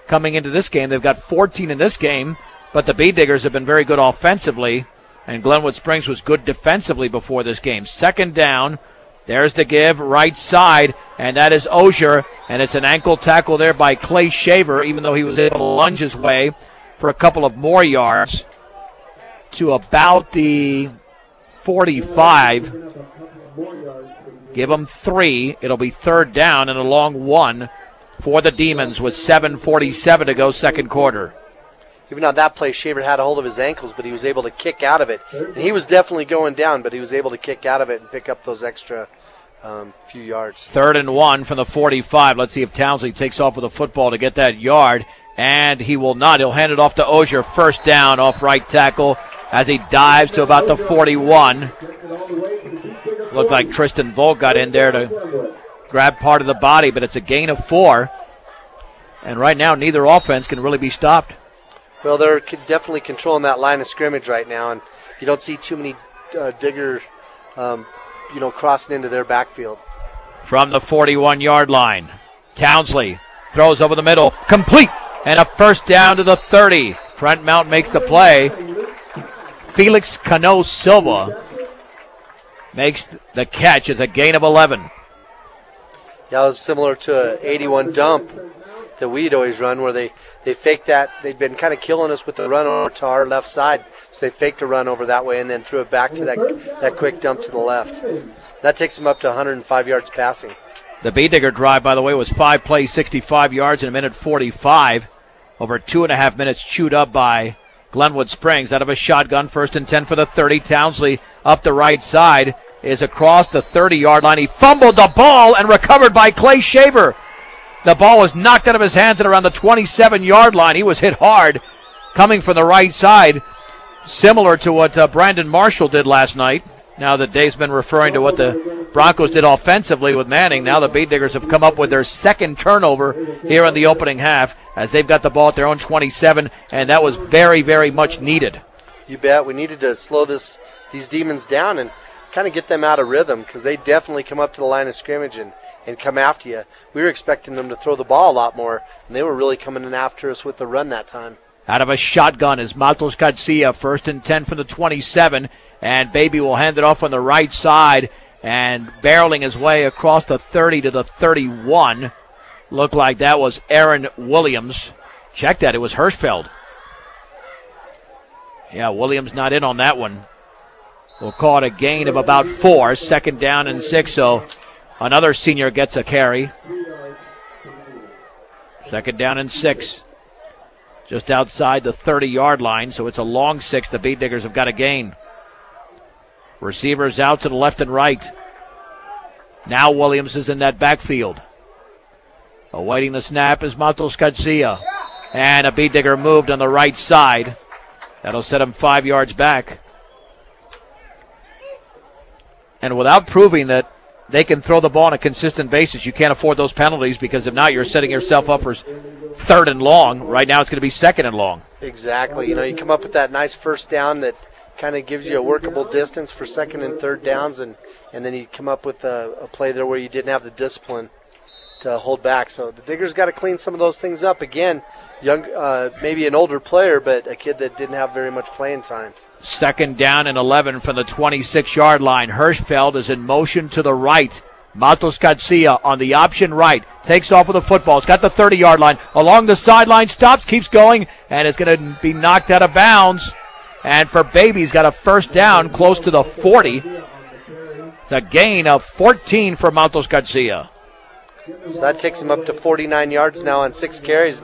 coming into this game. They've got 14 in this game, but the Bee Diggers have been very good offensively, and Glenwood Springs was good defensively before this game. 2nd down. There's the give, right side, and that is Osier, and it's an ankle tackle there by Clay Shaver, even though he was able to lunge his way for a couple of more yards to about the 45. Give them 3. It'll be 3rd down and a long 1 for the Demons with 7:47 to go, 2nd quarter. Even on that play, Shaver had a hold of his ankles, but he was able to kick out of it. And he was definitely going down, but he was able to kick out of it and pick up those extra few yards. 3rd and 1 from the 45. Let's see if Townsley takes off with the football to get that yard, and he will not. He'll hand it off to Osier. 1st down off right tackle as he dives to about the 41. Looked like Tristan Volk got in there to grab part of the body, but it's a gain of 4. And right now, neither offense can really be stopped. Well, they're definitely controlling that line of scrimmage right now, and you don't see too many Diggers, crossing into their backfield. From the 41-yard line, Townsley throws over the middle, complete, and a 1st down to the 30. Trent Mount makes the play. Felix Cano Silva makes the catch. It's a gain of 11. That was similar to an 81 dump that we'd always run, where they faked that. They'd been kind of killing us with the run over to our left side, so they faked a run over that way and then threw it back to that quick dump to the left. That takes them up to 105 yards passing. The Bee Digger drive, by the way, was 5 plays, 65 yards in a minute 45. Over 2.5 minutes chewed up by Glenwood Springs. Out of a shotgun, 1st and 10 for the 30. Townsley up the right side is across the 30-yard line. He fumbled the ball and recovered by Clay Shaver. The ball was knocked out of his hands at around the 27-yard line. He was hit hard coming from the right side, similar to what Brandon Marshall did last night Now that Dave's been referring to what the Broncos did offensively with Manning, now the Beet Diggers have come up with their second turnover here in the opening half as they've got the ball at their own 27, and that was very, very much needed. You bet. We needed to slow these demons down and kind of get them out of rhythm because they definitely come up to the line of scrimmage and come after you. We were expecting them to throw the ball a lot more, and they were really coming in after us with the run that time. Out of a shotgun is Matos Garcia, 1st and 10 from the 27, and Baby will hand it off on the right side and barreling his way across the 30 to the 31. Looked like that was Aaron Williams. Check that, it was Hirschfeld. Yeah, Williams not in on that one. We'll call it a gain of about 4, 2nd down and 6, so another senior gets a carry. 2nd down and 6. Just outside the 30-yard line, so it's a long 6 the Beet Diggers have got to gain. Receivers out to the left and right. Now Williams is in that backfield. Awaiting the snap is Matos Garcia. And a Beet Digger moved on the right side. That'll set him 5 yards back. And without proving that they can throw the ball on a consistent basis, you can't afford those penalties because if not, you're setting yourself up for 3rd and long. Right now it's going to be 2nd and long. Exactly. You know, you come up with that nice first down that kind of gives you a workable distance for 2nd and 3rd downs, and then you come up with a play there where you didn't have the discipline to hold back. So the Diggers got to clean some of those things up. Again, young, maybe an older player, but a kid that didn't have very much playing time. 2nd down and 11 from the 26-yard line. Hirschfeld is in motion to the right. Matos Garcia on the option right. Takes off with the football. It's got the 30-yard line. Along the sideline, stops, keeps going, and it's going to be knocked out of bounds. And for Baby, he's got a 1st down close to the 40. It's a gain of 14 for Matos Garcia. So that takes him up to 49 yards now on 6 carries.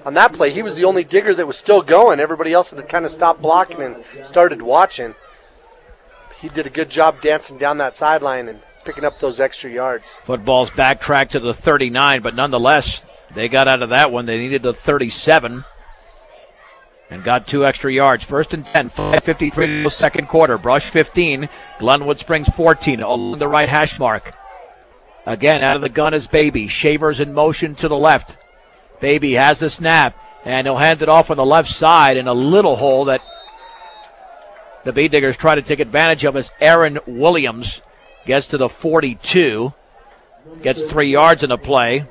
On that play, he was the only Digger that was still going. Everybody else had kind of stopped blocking and started watching. He did a good job dancing down that sideline and picking up those extra yards. Football's backtracked to the 39, but nonetheless, they got out of that one. They needed the 37 and got 2 extra yards. 1st and 10, 5:53 to second quarter. Brush 15, Glenwood Springs 14 along the right hash mark. Again, out of the gun is Baby. Shavers in motion to the left. Baby has the snap, and he'll hand it off on the left side in a little hole that the Beet Diggers try to take advantage of as Aaron Williams gets to the 42, gets 3 yards in the play.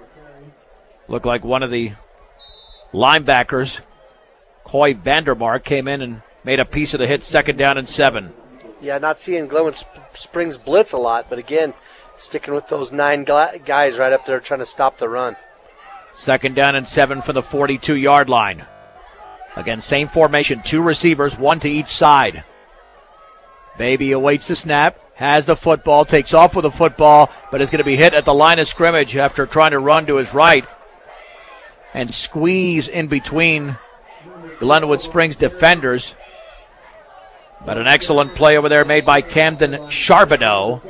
Looked like one of the linebackers, Coy Vandermark, came in and made a piece of the hit. 2nd down and 7. Yeah, not seeing Glenwood Springs blitz a lot, but again, sticking with those 9 guys right up there trying to stop the run. 2nd down and 7 from the 42-yard line. Again, same formation, 2 receivers, 1 to each side. Baby awaits the snap, has the football, takes off with the football, but is going to be hit at the line of scrimmage after trying to run to his right and squeeze in between Glenwood Springs defenders. But an excellent play over there made by Camden Charbonneau.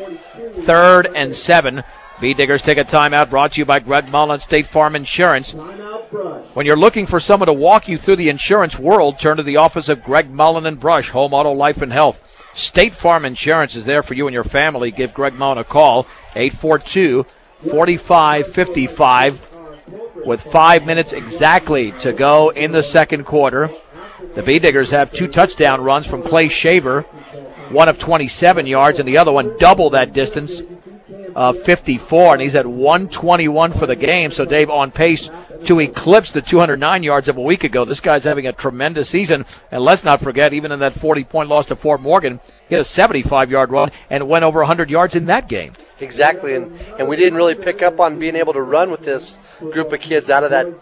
3rd and 7. Beet Diggers take a timeout, brought to you by Greg Mullen, State Farm Insurance. When you're looking for someone to walk you through the insurance world, turn to the office of Greg Mullen and Brush, Home, Auto, Life, and Health. State Farm Insurance is there for you and your family. Give Greg Mullen a call, 842-4555. With 5 minutes exactly to go in the second quarter, the Beet Diggers have 2 touchdown runs from Clay Shaver, one of 27 yards, and the other one double that distance of 54, and he's at 121 for the game. So, Dave, on pace to eclipse the 209 yards of a week ago. This guy's having a tremendous season, and let's not forget, even in that 40-point loss to Fort Morgan, he had a 75-yard run and went over 100 yards in that game. Exactly, and we didn't really pick up on being able to run with this group of kids out of that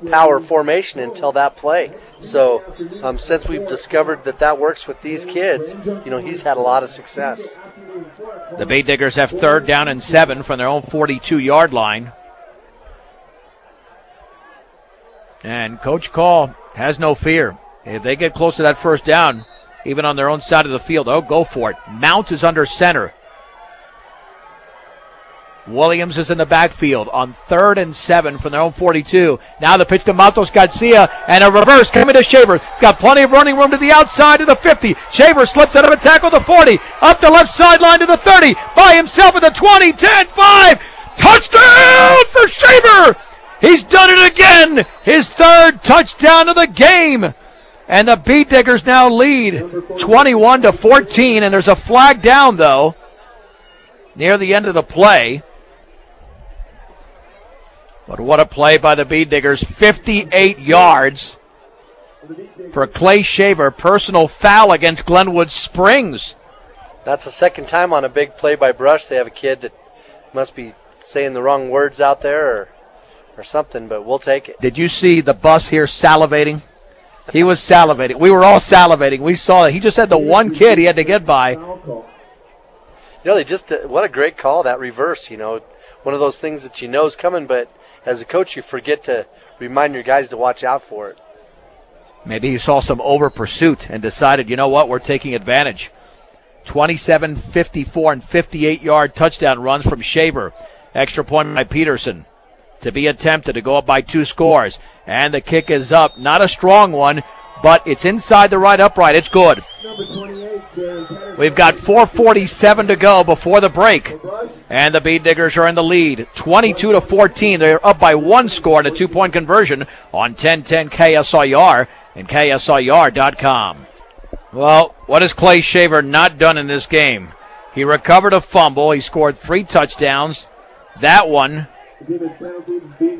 power formation until that play. So since we've discovered that works with these kids, he's had a lot of success. The Beet Diggers have 3rd down and 7 from their own 42-yard line. And Coach Call has no fear. If they get close to that 1st down, even on their own side of the field, they'll go for it. Mount is under center. Williams is in the backfield on 3rd and 7 from their own 42. Now the pitch to Matos Garcia, and a reverse coming to Shaver. He's got plenty of running room to the outside to the 50. Shaver slips out of a tackle to 40. Up the left sideline to the 30. By himself at the 20, 10, 5. Touchdown for Shaver! He's done it again! His 3rd touchdown of the game! And the Beat Diggers now lead 21-14, and there's a flag down, though, near the end of the play. But what a play by the Beat Diggers. 58 yards for Clay Shaver. Personal foul against Glenwood Springs. That's the second time on a big play by Brush. They have a kid that must be saying the wrong words out there or something, but we'll take it. Did you see the bus here salivating? He was salivating. We were all salivating. We saw it. He just had the one kid he had to get by. You know, what a great call, that reverse, one of those things that you know is coming, but as a coach, you forget to remind your guys to watch out for it. Maybe he saw some over pursuit and decided, you know what, we're taking advantage. 27, 54, and 58-yard touchdown runs from Shaver. Extra point by Peterson to be attempted to go up by 2 scores. And the kick is up. Not a strong one, but it's inside the right upright. It's good. We've got 4:47 to go before the break. And the Beat Diggers are in the lead, 22-14. They're up by 1 score and a 2-point conversion on 1010 KSIR and KSIR.com. Well, what has Clay Shaver not done in this game? He recovered a fumble. He scored 3 touchdowns. That one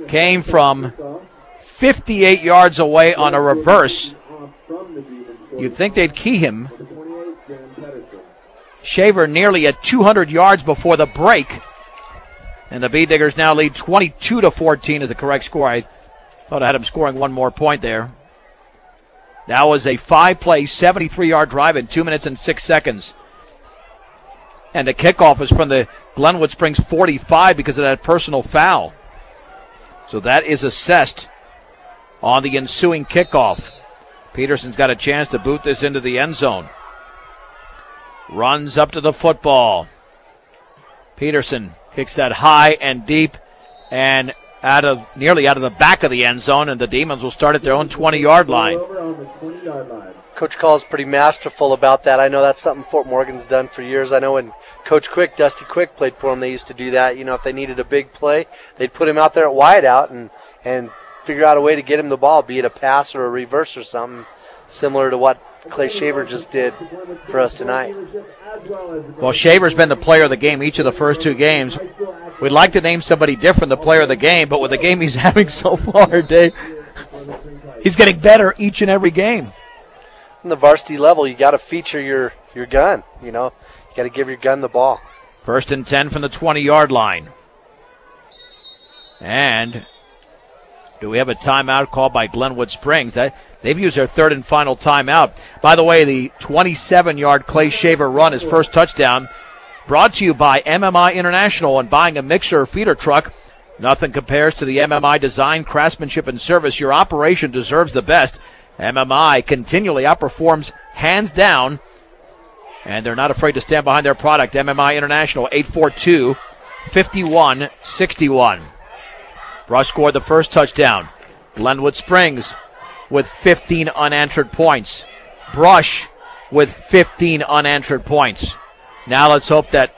came from 58 yards away on a reverse. You'd think they'd key him. Shaver nearly at 200 yards before the break. And the Beat Diggers now lead 22-14 is the correct score. I thought I had him scoring 1 more point there. That was a 5-play, 73-yard drive in 2 minutes and 6 seconds. And the kickoff is from the Glenwood Springs 45 because of that personal foul. So that is assessed on the ensuing kickoff. Peterson's got a chance to boot this into the end zone. Runs up to the football. Peterson kicks that high and deep and nearly out of the back of the end zone, and the Demons will start at their own 20-yard line. Coach Call's pretty masterful about that. I know that's something Fort Morgan's done for years. I know when Coach Quick, Dusty Quick, played for them, they used to do that. If they needed a big play, they'd put him out there at wideout and figure out a way to get him the ball, be it a pass or a reverse or something, similar to what Clay Shaver just did for us tonight. Well, Shaver's been the player of the game each of the first 2 games. We'd like to name somebody different the player of the game, but with the game he's having so far, Dave, he's getting better each and every game. On the varsity level, you got to feature your gun. You got to give your gun the ball. 1st and 10 from the 20-yard line. And do we have a timeout called by Glenwood Springs? They've used their 3rd and final timeout. By the way, the 27-yard Clay Shaver run, his first touchdown, brought to you by MMI International. And buying a mixer or feeder truck, nothing compares to the MMI design, craftsmanship, and service. Your operation deserves the best. MMI continually outperforms hands down, and they're not afraid to stand behind their product. MMI International, 842-5161. Brush scored the first touchdown. Glenwood Springs with 15 unanswered points. Brush with 15 unanswered points. Now let's hope that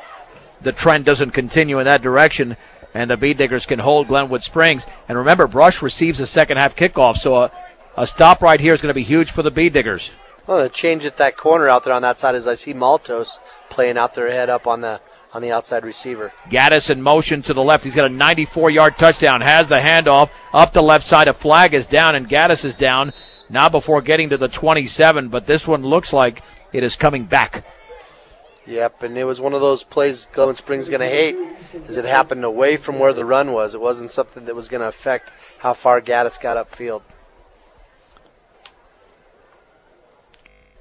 the trend doesn't continue in that direction and the Beat Diggers can hold Glenwood Springs. And remember, Brush receives a second-half kickoff, so a stop right here is going to be huge for the Beat Diggers. Well, the change at that corner out there on that side is I see Maltos playing out there head up on the outside receiver. Gaddis in motion to the left. He's got a 94-yard touchdown. Has the handoff up the left side. A flag is down, and Gaddis is down now before getting to the 27, but this one looks like it is coming back. Yep, and it was one of those plays Glenwood Springs is going to hate, as it happened away from where the run was. It wasn't something that was going to affect how far Gaddis got upfield.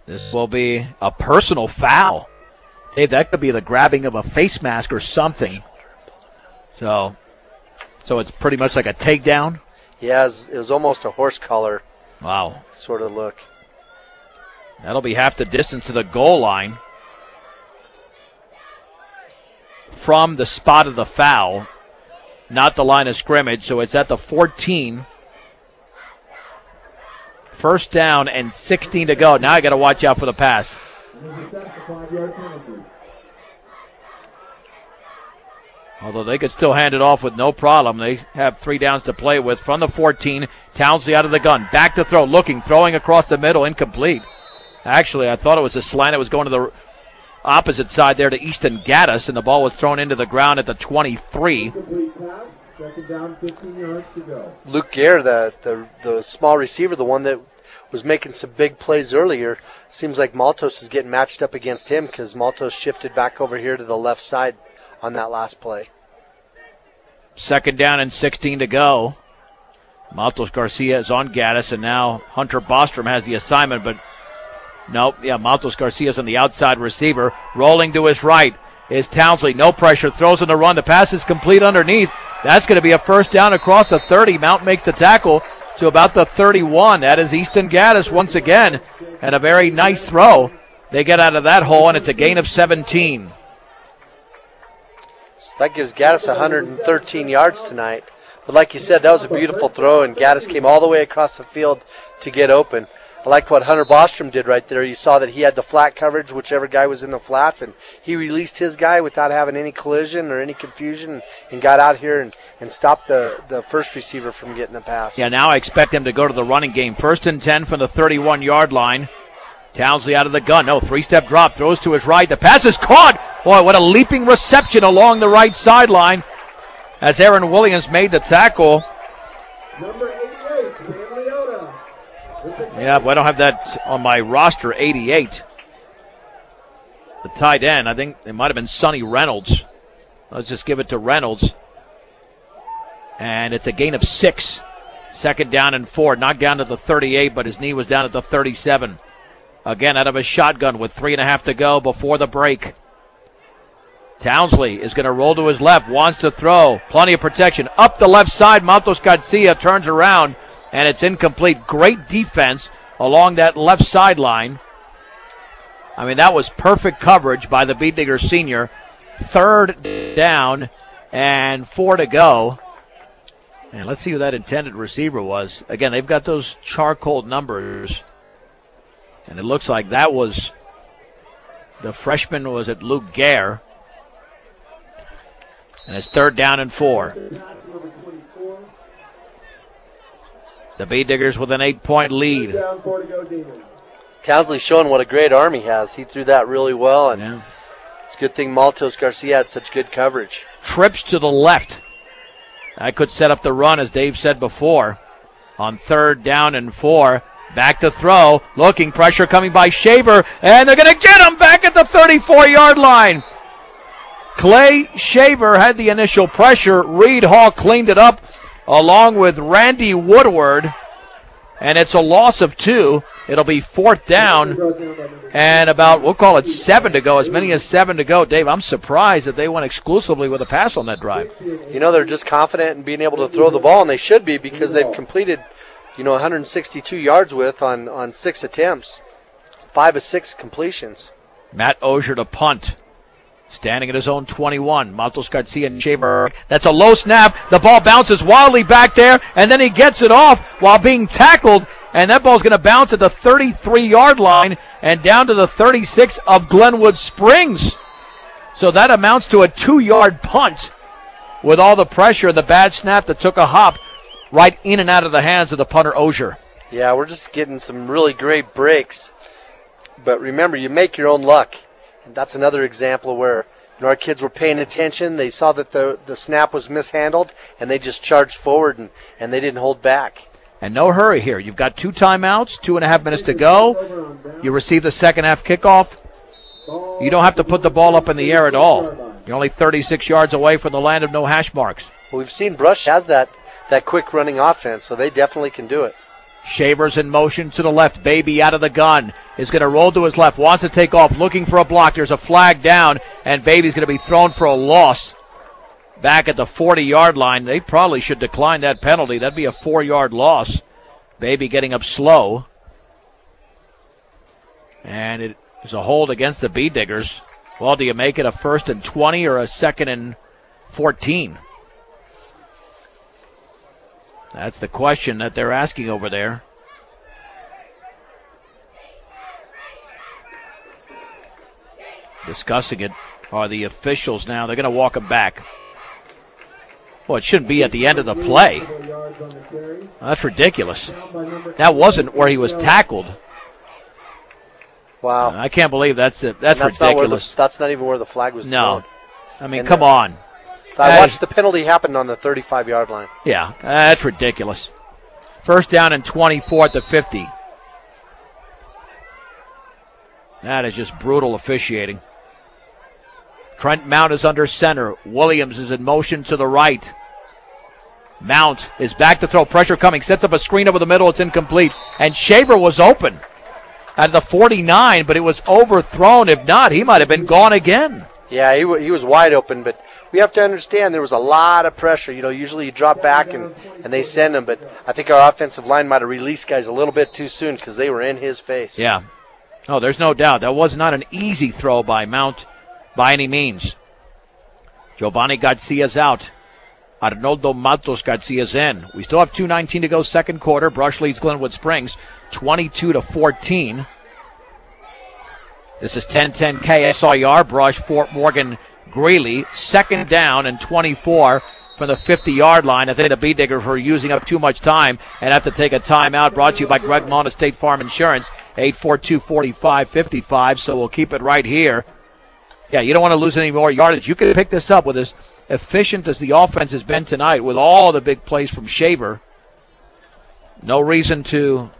This will be a personal foul. Dave, that could be the grabbing of a face mask or something. So it's pretty much like a takedown? Yeah, it was almost a horse collar. Wow. Sort of look. That'll be half the distance to the goal line. from the spot of the foul, not the line of scrimmage, so it's at the 14. First down and 16 to go. Now I got to watch out for the pass. Although they could still hand it off with no problem. They have 3 downs to play with. From the 14, Townsley out of the gun. Back to throw, looking, throwing across the middle, incomplete. Actually, I thought it was a slant. It was going to the opposite side there to Easton Gaddis, and the ball was thrown into the ground at the 23. Luke Gare, the small receiver, the one that was making some big plays earlier, seems like Maltos is getting matched up against him because Maltos shifted back over here to the left side on that last play. Second down and 16 to go. Maltos Garcia is on Gaddis, and now Hunter Bostrom has the assignment, but Maltos Garcia's on the outside receiver. Rolling to his right is Townsley. No pressure, throws on the run. The pass is complete underneath. That's going to be a first down across the 30. Mount makes the tackle to about the 31. That is Easton Gaddis once again, and a very nice throw. They get out of that hole, and it's a gain of 17. So that gives Gaddis 113 yards tonight. But like you said, that was a beautiful throw, and Gaddis came all the way across the field to get open. I like what Hunter Bostrom did right there. You saw that he had the flat coverage, whichever guy was in the flats, and he released his guy without having any collision or any confusion and got out here and stopped the first receiver from getting the pass. Yeah, now I expect them to go to the running game. First and 10 from the 31-yard line. Townsley out of the gun. No, 3-step drop. Throws to his right. The pass is caught. Boy, what a leaping reception along the right sideline as Aaron Williams made the tackle. Number 88, Sam Leota. Yeah, but I don't have that on my roster, 88. The tight end, I think it might have been Sonny Reynolds. Let's just give it to Reynolds. And it's a gain of 6. Second down and 4. Knocked down to the 38, but his knee was down at the 37. Again, out of a shotgun with 3.5 to go before the break. Townsley is going to roll to his left, wants to throw. Plenty of protection. Up the left side, Maltos Garcia turns around, and it's incomplete. Great defense along that left sideline. I mean, that was perfect coverage by the Beat Digger senior. Third down and 4 to go. And let's see who that intended receiver was. Again, they've got those charcoal numbers. And it looks like that was the freshman, was it Luke Gare? And it's third down and 4. The Beat Diggers with an 8-point lead. Townsley showing what a great arm he has. He threw that really well, and it's a good thing Maltos Garcia had such good coverage. Trips to the left. That could set up the run, as Dave said before. On third down and 4. Back to throw. Looking, pressure coming by Shaver, and they're going to get him back at the 34-yard line. Clay Shaver had the initial pressure. Reed Hall cleaned it up along with Randy Woodward, and it's a loss of 2. It'll be fourth down and about, we'll call it 7 to go, as many as 7 to go. Dave, I'm surprised that they went exclusively with a pass on that drive. You know, they're just confident in being able to throw the ball, and they should be, because they've completed, 162 yards on 6 attempts. 5 of 6 completions. Matt Osier to punt. Standing at his own 21. Maltos Garcia and Shaver. That's a low snap. The ball bounces wildly back there, and then he gets it off while being tackled, and that ball's going to bounce at the 33-yard line and down to the 36 of Glenwood Springs. So that amounts to a 2-yard punt with all the pressure and the bad snap that took a hop right in and out of the hands of the punter Osier. Yeah, we're just getting some really great breaks. But remember, you make your own luck. And that's another example where our kids were paying attention. They saw that the snap was mishandled, and they just charged forward, and they didn't hold back. And no hurry here. You've got 2 timeouts, 2.5 minutes to go. You receive the second half kickoff. You don't have to put the ball up in the air at all. You're only 36 yards away from the land of no hash marks. Well, we've seen Brush has that quick running offense, so they definitely can do it. Shaver's in motion to the left. Baby out of the gun. Is going to roll to his left. Wants to take off. Looking for a block. There's a flag down. And Baby's going to be thrown for a loss. Back at the 40-yard line. They probably should decline that penalty. That'd be a 4-yard loss. Baby getting up slow. And it is a hold against the Bee Diggers. Well, do you make it a 1st and 20 or a 2nd and 14? That's the question that they're asking over there. Discussing it are the officials now. They're going to walk him back. Well, it shouldn't be at the end of the play. Well, that's ridiculous. That wasn't where he was tackled. Wow. I can't believe that's ridiculous. That's not even where the flag was No. thrown. I mean, come on. I watched the penalty happen on the 35-yard line. Yeah, that's ridiculous. 1st down and 24 at the 50. That is just brutal officiating. Trent Mount is under center. Williams is in motion to the right. Mount is back to throw. Pressure coming. Sets up a screen over the middle. It's incomplete. And Shaver was open at the 49, but it was overthrown. If not, he might have been gone again. Yeah, he was wide open, but we have to understand there was a lot of pressure. You know, usually you drop back and they send him, but I think our offensive line might have released guys a little bit too soon because they were in his face. Yeah. Oh, there's no doubt. That was not an easy throw by Mount by any means. Giovanni Garcia's out. Arnoldo Matos Garcia's in. We still have 2:19 to go, second quarter. Brush leads Glenwood Springs 22-14. This is 10-10 KSIR. Brush, Fort Morgan, Greeley. 2nd down and 24 from the 50-yard line. I think the Bee Diggers were using up too much time and have to take a timeout. Brought to you by Greg Mon of State Farm Insurance. 842-4555. So we'll keep it right here. Yeah, you don't want to lose any more yardage. You can pick this up with as efficient as the offense has been tonight with all the big plays from Shaver. No reason to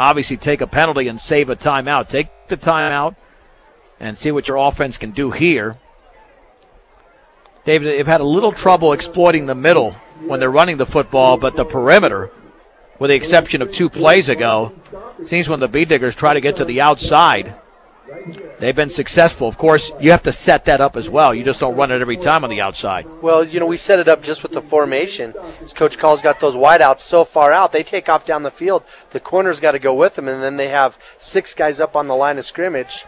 obviously take a penalty and save a timeout. Take the timeout and see what your offense can do here. David, they've had a little trouble exploiting the middle when they're running the football, but the perimeter, with the exception of 2 plays ago, seems when the Bee Diggers try to get to the outside, they've been successful. Of course, you have to set that up as well. You just don't run it every time on the outside. Well, you know, we set it up just with the formation. As Coach Call's got those wideouts so far out, they take off down the field. The corner's got to go with them, and then they have 6 guys up on the line of scrimmage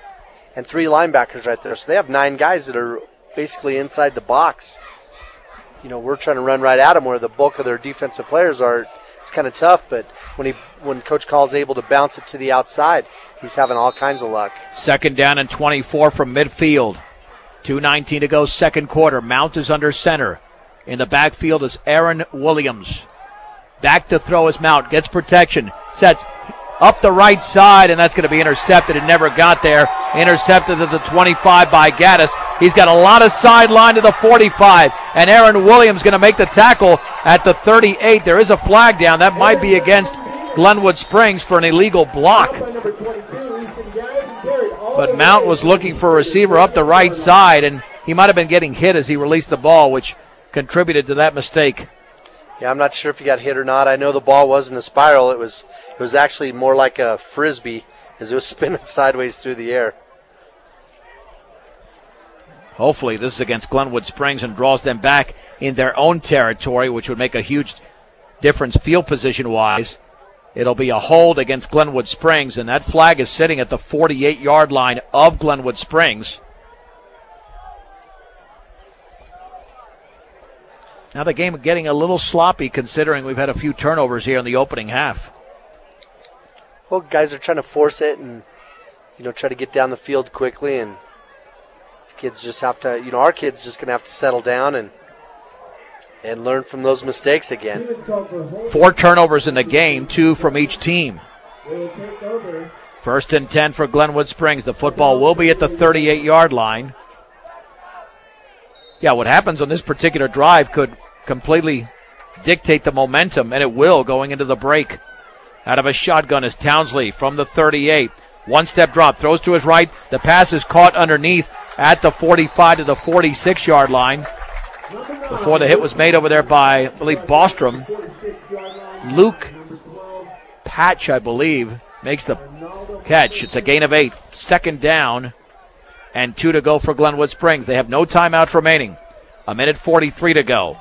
and 3 linebackers right there. So they have 9 guys that are basically inside the box. You know, we're trying to run right at them where the bulk of their defensive players are. It's kind of tough, but when Coach Call's able to bounce it to the outside, he's having all kinds of luck. 2nd down and 24 from midfield. 2:19 to go, second quarter. Mount is under center. In the backfield is Aaron Williams. Back to throw is Mount. Gets protection. Sets up the right side, and that's going to be intercepted. It never got there. Intercepted at the 25 by Gaddis. He's got a lot of sideline to the 45, and Aaron Williams going to make the tackle at the 38. There is a flag down. That might be against Glenwood Springs for an illegal block. But Mount was looking for a receiver up the right side, and he might have been getting hit as he released the ball, which contributed to that mistake. Yeah, I'm not sure if he got hit or not. I know the ball wasn't a spiral. It was actually more like a frisbee as it was spinning sideways through the air. Hopefully this is against Glenwood Springs and draws them back in their own territory, which would make a huge difference field position-wise. It'll be a hold against Glenwood Springs, and that flag is sitting at the 48-yard line of Glenwood Springs. Now the game getting a little sloppy considering we've had a few turnovers here in the opening half. Well, guys are trying to force it and, try to get down the field quickly, and the kids just have to, our kids just going to have to settle down and learn from those mistakes again. 4 turnovers in the game, 2 from each team. 1st and 10 for Glenwood Springs. The football will be at the 38-yard line. Yeah, what happens on this particular drive could completely dictate the momentum, and it will going into the break. Out of a shotgun is Townsley from the 38. 1-step drop, throws to his right. The pass is caught underneath at the 45 to the 46-yard line. Before the hit was made over there by, I believe, Bostrom. Luke Patch, I believe, makes the catch. It's a gain of 8. 2nd down and 2 to go for Glenwood Springs. They have no timeouts remaining. 1:43 to go.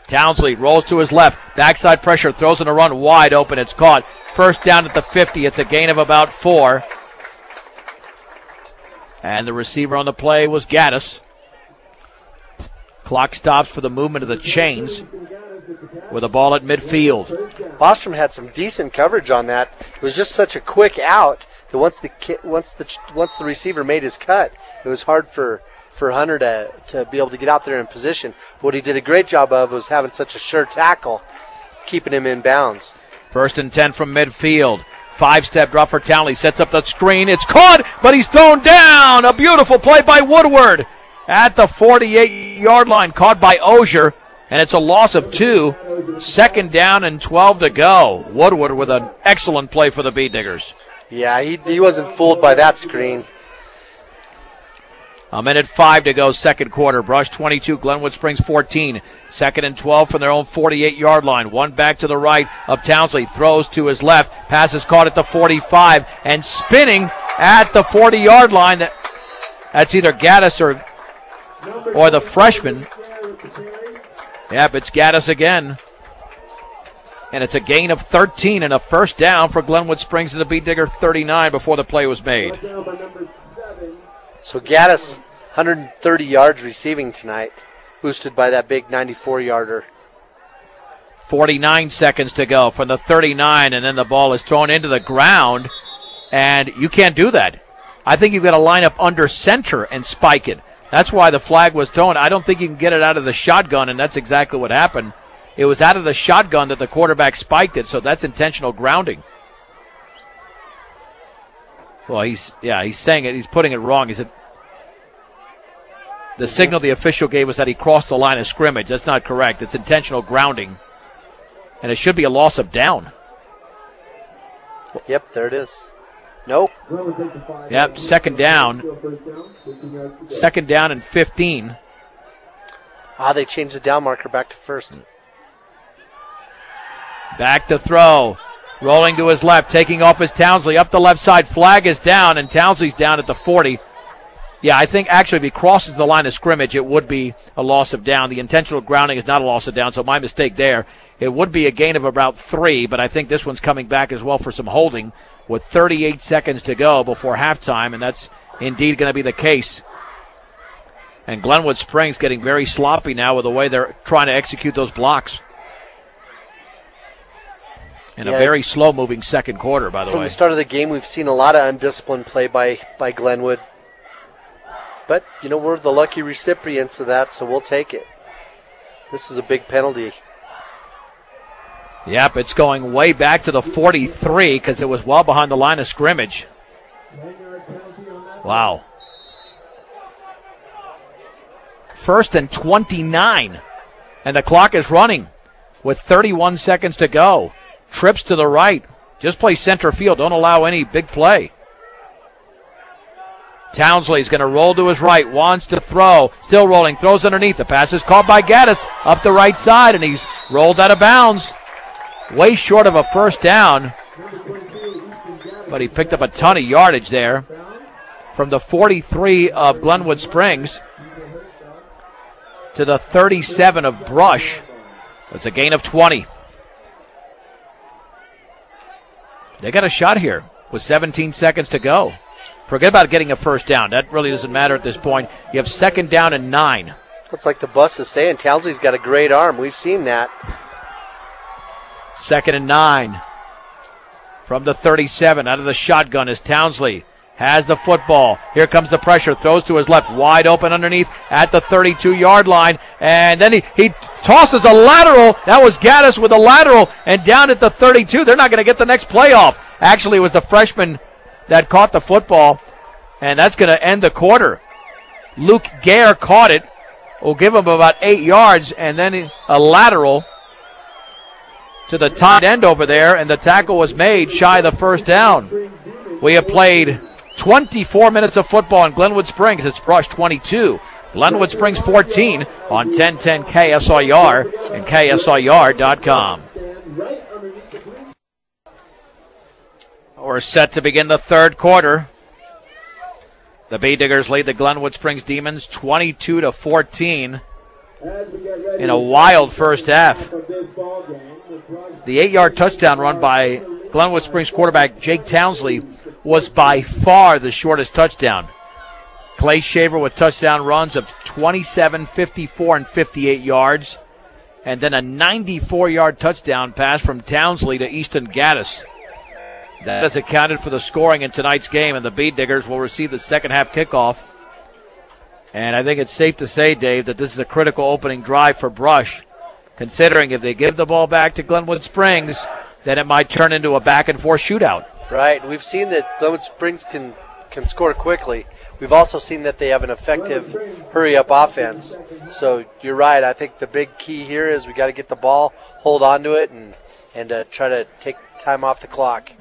Townsley rolls to his left. Backside pressure, throws in a run wide open. It's caught. 1st down at the 50. It's a gain of about 4. And the receiver on the play was Gaddis. Clock stops for the movement of the chains with a ball at midfield. Bostrom had some decent coverage on that. It was just such a quick out that once the receiver made his cut, it was hard for Hunter to be able to get out there in position. What he did a great job of was having such a sure tackle, keeping him in bounds. 1st and 10 from midfield. 5-step drop for Townley. Sets up the screen. It's caught, but he's thrown down. A beautiful play by Woodward at the 48-yard line. Caught by Osier, and it's a loss of 2. 2nd down and 12 to go. Woodward with an excellent play for the Bee Diggers. Yeah, he wasn't fooled by that screen. 1:05 to go, 2nd quarter. Brush 22, Glenwood Springs 14. 2nd and 12 from their own 48-yard line. One back to the right of Townsley. Throws to his left. Pass is caught at the 45 and spinning at the 40-yard line. That's either Gaddis or the freshman. Yep, it's Gaddis again. And it's a gain of 13 and a 1st down for Glenwood Springs to the Bee Digger 39 before the play was made. So Gaddis, 130 yards receiving tonight, boosted by that big 94-yarder. 49 seconds to go from the 39, and then the ball is thrown into the ground, and you can't do that. I think you've got to line up under center and spike it. That's why the flag was thrown. I don't think you can get it out of the shotgun, and that's exactly what happened. It was out of the shotgun that the quarterback spiked it, so that's intentional grounding. Well, he's saying it. He's putting it wrong. He said the signal the official gave was that he crossed the line of scrimmage. That's not correct. It's intentional grounding, and it should be a loss of down. Yep, there it is. Nope. Yep, 2nd down. 2nd down and 15. They changed the down marker back to 1st. Back to throw. Rolling to his left, taking off his Townsley. Up the left side, flag is down, and Townsley's down at the 40. Yeah, I think actually if he crosses the line of scrimmage, it would be a loss of down. The intentional grounding is not a loss of down, so my mistake there. It would be a gain of about 3, but I think this one's coming back as well for some holding with 38 seconds to go before halftime, and that's indeed going to be the case. And Glenwood Springs getting very sloppy now with the way they're trying to execute those blocks. In a very slow-moving 2nd quarter, by the way. From the start of the game, we've seen a lot of undisciplined play by Glenwood. But, we're the lucky recipients of that, so we'll take it. This is a big penalty. Yep, it's going way back to the 43 because it was well behind the line of scrimmage. Wow. 1st and 29. And the clock is running with 31 seconds to go. Trips to the right. Just play center field. Don't allow any big play. Townsley's going to roll to his right. Wants to throw. Still rolling. Throws underneath. The pass is caught by Gaddis up the right side, and he's rolled out of bounds. Way short of a 1st down. But he picked up a ton of yardage there from the 43 of Glenwood Springs to the 37 of Brush. It's a gain of 20. They got a shot here with 17 seconds to go. Forget about getting a 1st down. That really doesn't matter at this point. You have 2nd down and 9. Looks like the bus is saying Townsley's got a great arm. We've seen that. 2nd and 9. From the 37, out of the shotgun is Townsley. Has the football. Here comes the pressure. Throws to his left. Wide open underneath at the 32-yard line. And then he tosses a lateral. That was Gaddis with a lateral. And down at the 32. They're not going to get the next playoff. Actually, it was the freshman that caught the football. And that's going to end the quarter. Luke Gare caught it. Will give him about 8 yards. And then a lateral to the tight end over there. And the tackle was made shy of the 1st down. We have played 24 minutes of football in Glenwood Springs. It's Brush 22. Glenwood Springs 14 on 1010 KSIR and KSIR.com. We're set to begin the 3rd quarter. The Bee Diggers lead the Glenwood Springs Demons 22-14 in a wild 1st half. The 8-yard touchdown run by Glenwood Springs quarterback Jake Townsley was by far the shortest touchdown. Clay Shaver with touchdown runs of 27, 54, and 58 yards. And then a 94-yard touchdown pass from Townsley to Easton Gaddis. That has accounted for the scoring in tonight's game, and the Bead Diggers will receive the second half kickoff. And I think it's safe to say, Dave, that this is a critical opening drive for Brush, considering if they give the ball back to Glenwood Springs, then it might turn into a back-and-forth shootout. Right. We've seen that Glenwood Springs can score quickly. We've also seen that they have an effective hurry-up offense. So you're right. I think the big key here is we got to get the ball, hold on to it, and try to take time off the clock.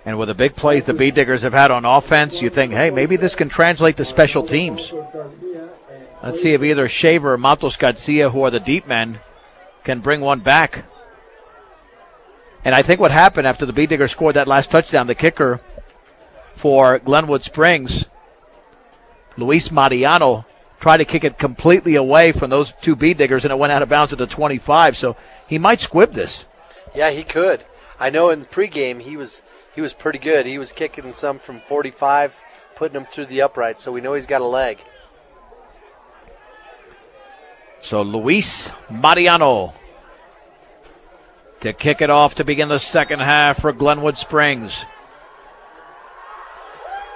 And with the big plays the Bead Diggers have had on offense, you think, hey, maybe this can translate to special teams. Let's see if either Shaver or Matos Garcia, who are the deep men, can bring one back. And I think what happened after the Bead Diggers scored that last touchdown, the kicker for Glenwood Springs, Luis Mariano, tried to kick it completely away from those two Bead Diggers, and it went out of bounds at the 25. So he might squib this. Yeah, he could. I know in pregame he was pretty good. He was kicking some from 45, putting them through the uprights, so we know he's got a leg. So Luis Mariano to kick it off to begin the second half for Glenwood Springs.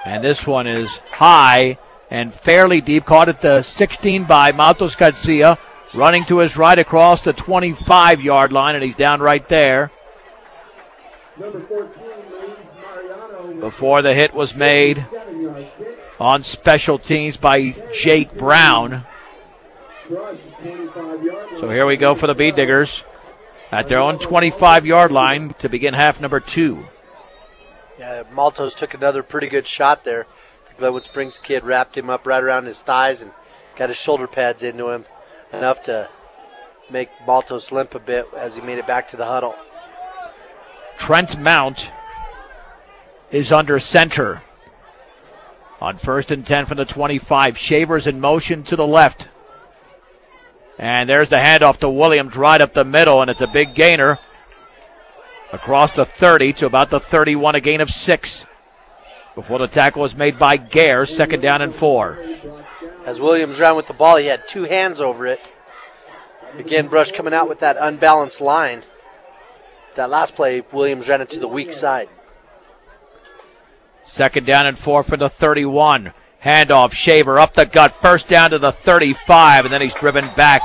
And this one is high and fairly deep. Caught at the 16 by Matos Garcia. Running to his right across the 25-yard line, and he's down right there. Number 14, Mariano. Before the hit was made on special teams by Jake Brown. So here we go for the Bead Diggers at their own 25-yard line to begin half number 2. Yeah, Maltos took another pretty good shot there. The Glenwood Springs kid wrapped him up right around his thighs and got his shoulder pads into him, enough to make Maltos limp a bit as he made it back to the huddle. Trent Mount is under center. On 1st and 10 from the 25. Shavers in motion to the left. And there's the handoff to Williams right up the middle, and it's a big gainer. Across the 30 to about the 31, a gain of 6. Before the tackle was made by Gare, 2nd down and 4. As Williams ran with the ball, he had 2 hands over it. Again, Brush coming out with that unbalanced line. That last play, Williams ran it to the weak side. 2nd down and 4 for the 31. Handoff, Shaver up the gut, 1st down to the 35, and then he's driven back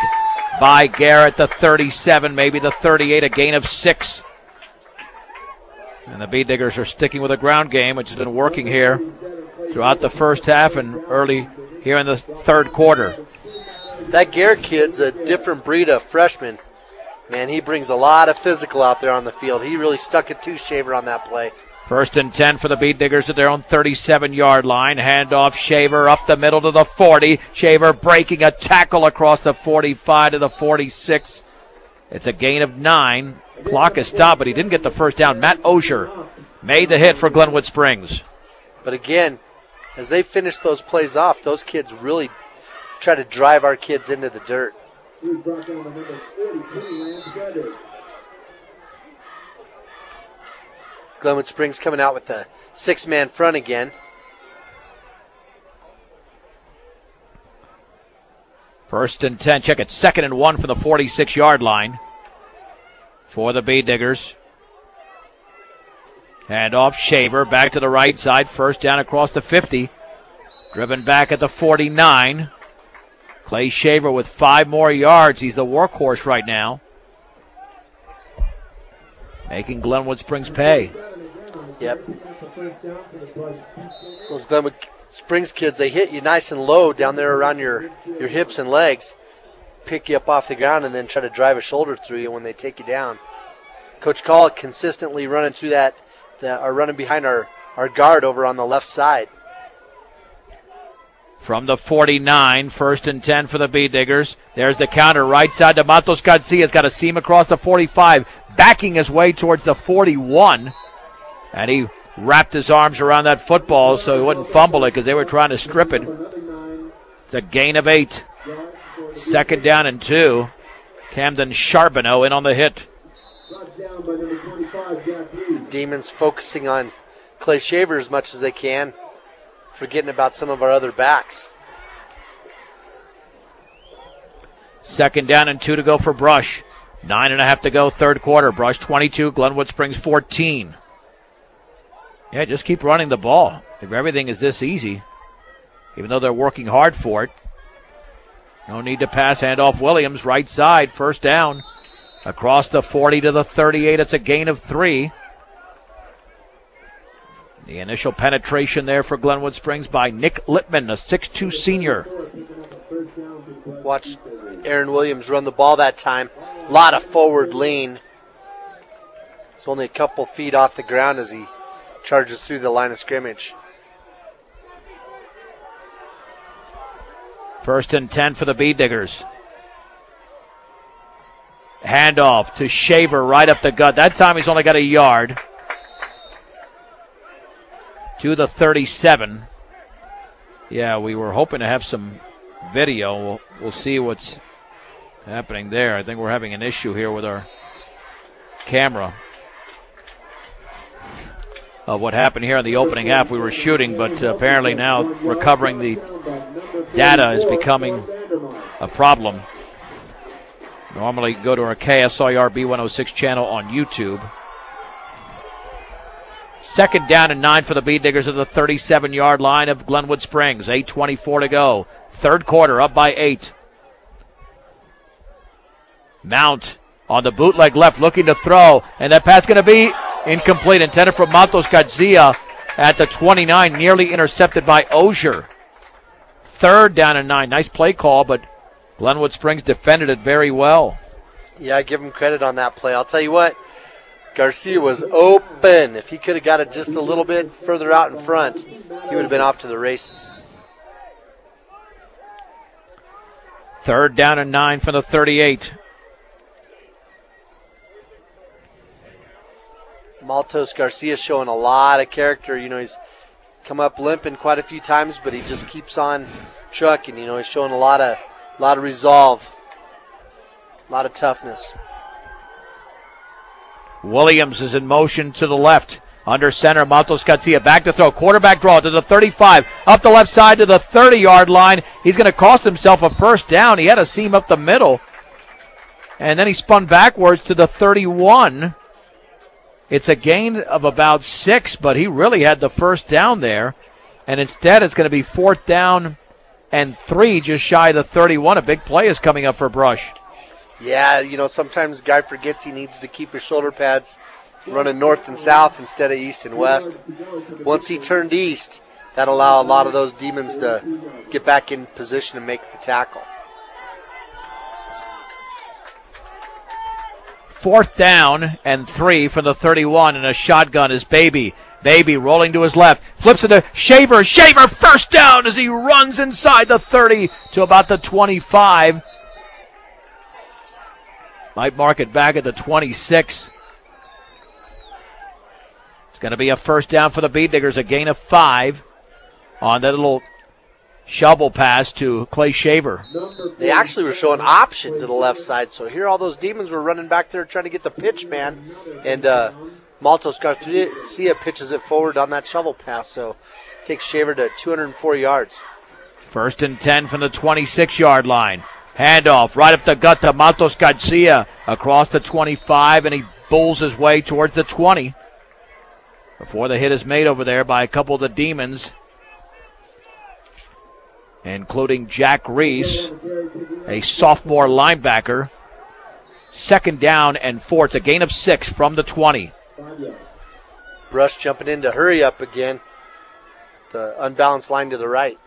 by Garrett, the 37, maybe the 38, a gain of 6. And the Bead Diggers are sticking with a ground game, which has been working here throughout the first half and early here in the third quarter. That Garrett kid's a different breed of freshman. Man, he brings a lot of physical out there on the field. He really stuck it to Shaver on that play. 1st and 10 for the Bead Diggers at their own 37-yard line. Handoff, Shaver up the middle to the 40. Shaver breaking a tackle across the 45 to the 46. It's a gain of 9. Clock is stopped, but he didn't get the first down. Matt Osher made the hit for Glenwood Springs. But again, as they finish those plays off, those kids really try to drive our kids into the dirt. Glenwood Springs coming out with the 6-man front again. 1st and 10. Check it. 2nd and 1 from the 46-yard line for the Bead Diggers. Handoff, Shaver back to the right side. 1st down across the 50. Driven back at the 49. Clay Shaver with 5 more yards. He's the workhorse right now, making Glenwood Springs pay. Yep. Those Glenwood Springs kids, they hit you nice and low down there around your hips and legs, pick you up off the ground, and then try to drive a shoulder through you when they take you down. Coach Call consistently running through running behind our guard over on the left side. From the 49, 1st and 10 for the Bead Diggers. There's the counter, right side to Matos Garcia's got a seam across the 45, backing his way towards the 41. And he wrapped his arms around that football so he wouldn't fumble it because they were trying to strip it. It's a gain of 8. 2nd down and 2. Camden Charbonneau in on the hit. The Demons focusing on Clay Shaver as much as they can. forgetting about some of our other backs. 2nd down and 2 to go for Brush. 9.5 to go, third quarter. Brush 22, Glenwood Springs 14. Yeah, just keep running the ball. If everything is this easy, even though they're working hard for it. No need to pass. Handoff Williams, right side, first down. Across the 40 to the 38, it's a gain of 3. The initial penetration there for Glenwood Springs by Nick Lippman, a 6'2 senior. Watch Aaron Williams run the ball that time. A lot of forward lean. It's only a couple feet off the ground as he charges through the line of scrimmage. 1st and 10 for the Bee Diggers. Handoff to Shaver right up the gut. That time he's only got a yard. To the 37. Yeah, we were hoping to have some video. We'll see what's happening there. I think we're having an issue here with our camera of what happened here in the opening half. We were shooting, but apparently now recovering the data is becoming a problem. Normally go to our KSIR B106 channel on YouTube. 2nd down and 9 for the Bee Diggers at the 37-yard line of Glenwood Springs. 8:24 to go. Third quarter, up by 8. Mount on the bootleg left, looking to throw, and that pass going to be incomplete. Intended for Matos Garcia at the 29, nearly intercepted by Ozier. 3rd down and 9. Nice play call, but Glenwood Springs defended it very well. Yeah, I give him credit on that play. I'll tell you what, Garcia was open. If he could have got it just a little bit further out in front, he would have been off to the races. 3rd down and 9 from the 38. Maltos Garcia showing a lot of character. You know, he's come up limping quite a few times, but he just keeps on trucking. You know, he's showing a lot of resolve, a lot of toughness. Williams is in motion to the left. Under center, Maltos Garcia back to throw. Quarterback draw to the 35. Up the left side to the 30-yard line. He's going to cost himself a first down. He had a seam up the middle. And then he spun backwards to the 31. It's a gain of about 6, but he really had the first down there. And instead, it's going to be 4th down and 3, just shy of the 31. A big play is coming up for Brush. Yeah, you know, sometimes a guy forgets he needs to keep his shoulder pads running north and south instead of east and west. Once he turned east, that allowed a lot of those demons to get back in position and make the tackle. 4th down and 3 from the 31, and a shotgun is Baby. Baby rolling to his left, flips it to Shaver. Shaver, first down as he runs inside the 30 to about the 25. Might mark it back at the 26. It's going to be a first down for the Bee Diggers, a gain of 5 on that little shovel pass to Clay Shaver. They actually were showing option to the left side, so here all those demons were running back there trying to get the pitch, man. And Maltos Garcia pitches it forward on that shovel pass, so takes Shaver to 204 yards. 1st and 10 from the 26-yard line. Handoff right up the gut to Maltos Garcia across the 25, and he bulls his way towards the 20 before the hit is made over there by a couple of the demons, including Jack Reese, a sophomore linebacker. 2nd down and 4. It's a gain of 6 from the 20. Brush jumping in to hurry up again. The unbalanced line to the right.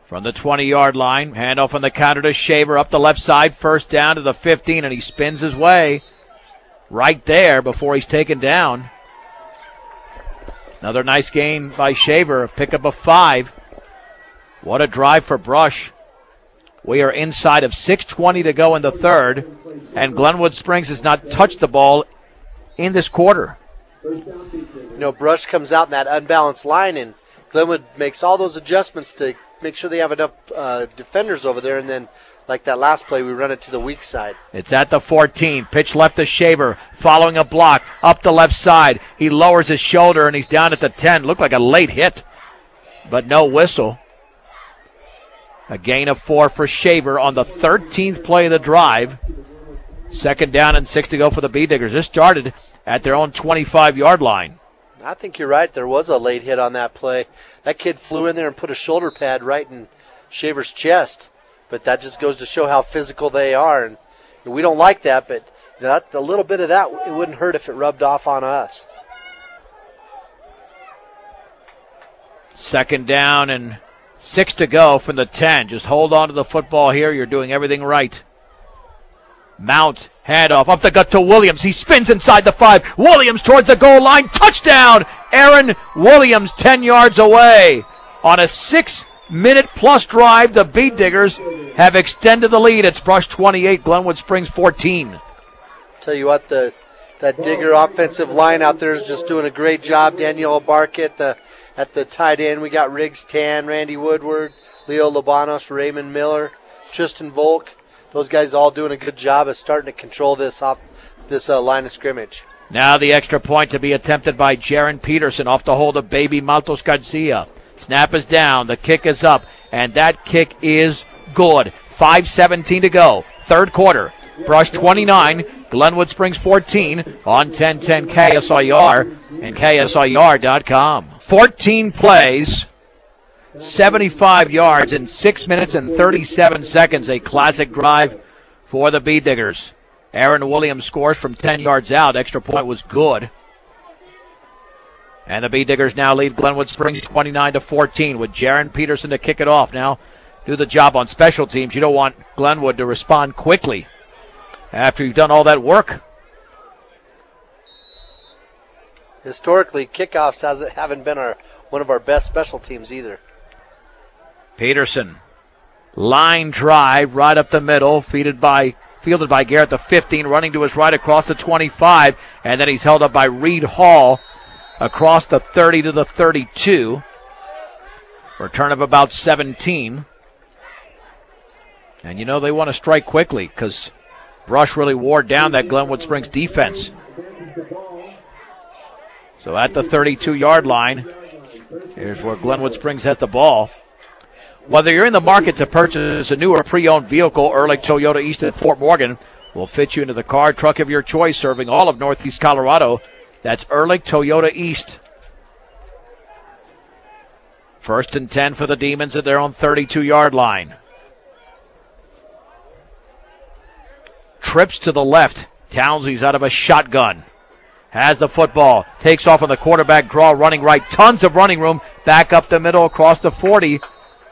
From the 20-yard line, handoff on the counter to Shaver up the left side, first down to the 15, and he spins his way right there before he's taken down. Another nice gain by Shaver, a pickup of 5. What a drive for Brush. We are inside of 6:20 to go in the third, and Glenwood Springs has not touched the ball in this quarter. You know, Brush comes out in that unbalanced line, and Glenwood makes all those adjustments to make sure they have enough defenders over there, and then, like that last play, we run it to the weak side. It's at the 14. Pitch left to Shaver, following a block up the left side. He lowers his shoulder, and he's down at the 10. Looked like a late hit. but no whistle. A gain of 4 for Shaver on the 13th play of the drive. 2nd down and 6 to go for the Bee Diggers. This started at their own 25-yard line. I think you're right. There was a late hit on that play. That kid flew in there and put a shoulder pad right in Shaver's chest. But that just goes to show how physical they are. And we don't like that, but a little bit of that, it wouldn't hurt if it rubbed off on us. 2nd down and 6 to go from the 10. Just hold on to the football here. You're doing everything right. Mount, handoff, up the gut to Williams. He spins inside the 5. Williams towards the goal line. Touchdown! Aaron Williams 10 yards away. On a 6-minute-plus drive, the Bee Diggers have extended the lead. It's Brush 28, Glenwood Springs 14. Tell you what, that Digger offensive line out there is just doing a great job. Daniel Bark at the tight end. We got Riggs Tan, Randy Woodward, Leo Labanos, Raymond Miller, Tristan Volk. Those guys all doing a good job of starting to control this line of scrimmage. Now the extra point to be attempted by Jaron Peterson off the hold of Baby Maltos Garcia. Snap is down, the kick is up, and that kick is good. 5:17 to go, 3rd quarter. Brush 29, Glenwood Springs 14 on 1010 KSIR and KSIR.com. 14 plays, 75 yards in 6 minutes and 37 seconds. A classic drive for the Bee Diggers. Aaron Williams scores from 10 yards out. Extra point was good. And the Bee Diggers now lead Glenwood Springs 29-14 with Jaron Peterson to kick it off. Now do the job on special teams. You don't want Glenwood to respond quickly after you've done all that work. Historically, kickoffs haven't been one of our best special teams either. Peterson, line drive right up the middle, fielded by Garrett, the 15, running to his right across the 25, and then he's held up by Reed Hall across the 30 to the 32. Return of about 17. And you know they want to strike quickly because Brush really wore down that Glenwood Springs defense. So at the 32-yard line, here's where Glenwood Springs has the ball. Whether you're in the market to purchase a new or pre-owned vehicle, Ehrlich Toyota East at Fort Morgan will fit you into the car, truck of your choice, serving all of Northeast Colorado. That's Ehrlich Toyota East. 1st and 10 for the Demons at their own 32-yard line. Trips to the left. Townsley's out of a shotgun. Has the football. Takes off on the quarterback draw, running right. Tons of running room. Back up the middle across the 40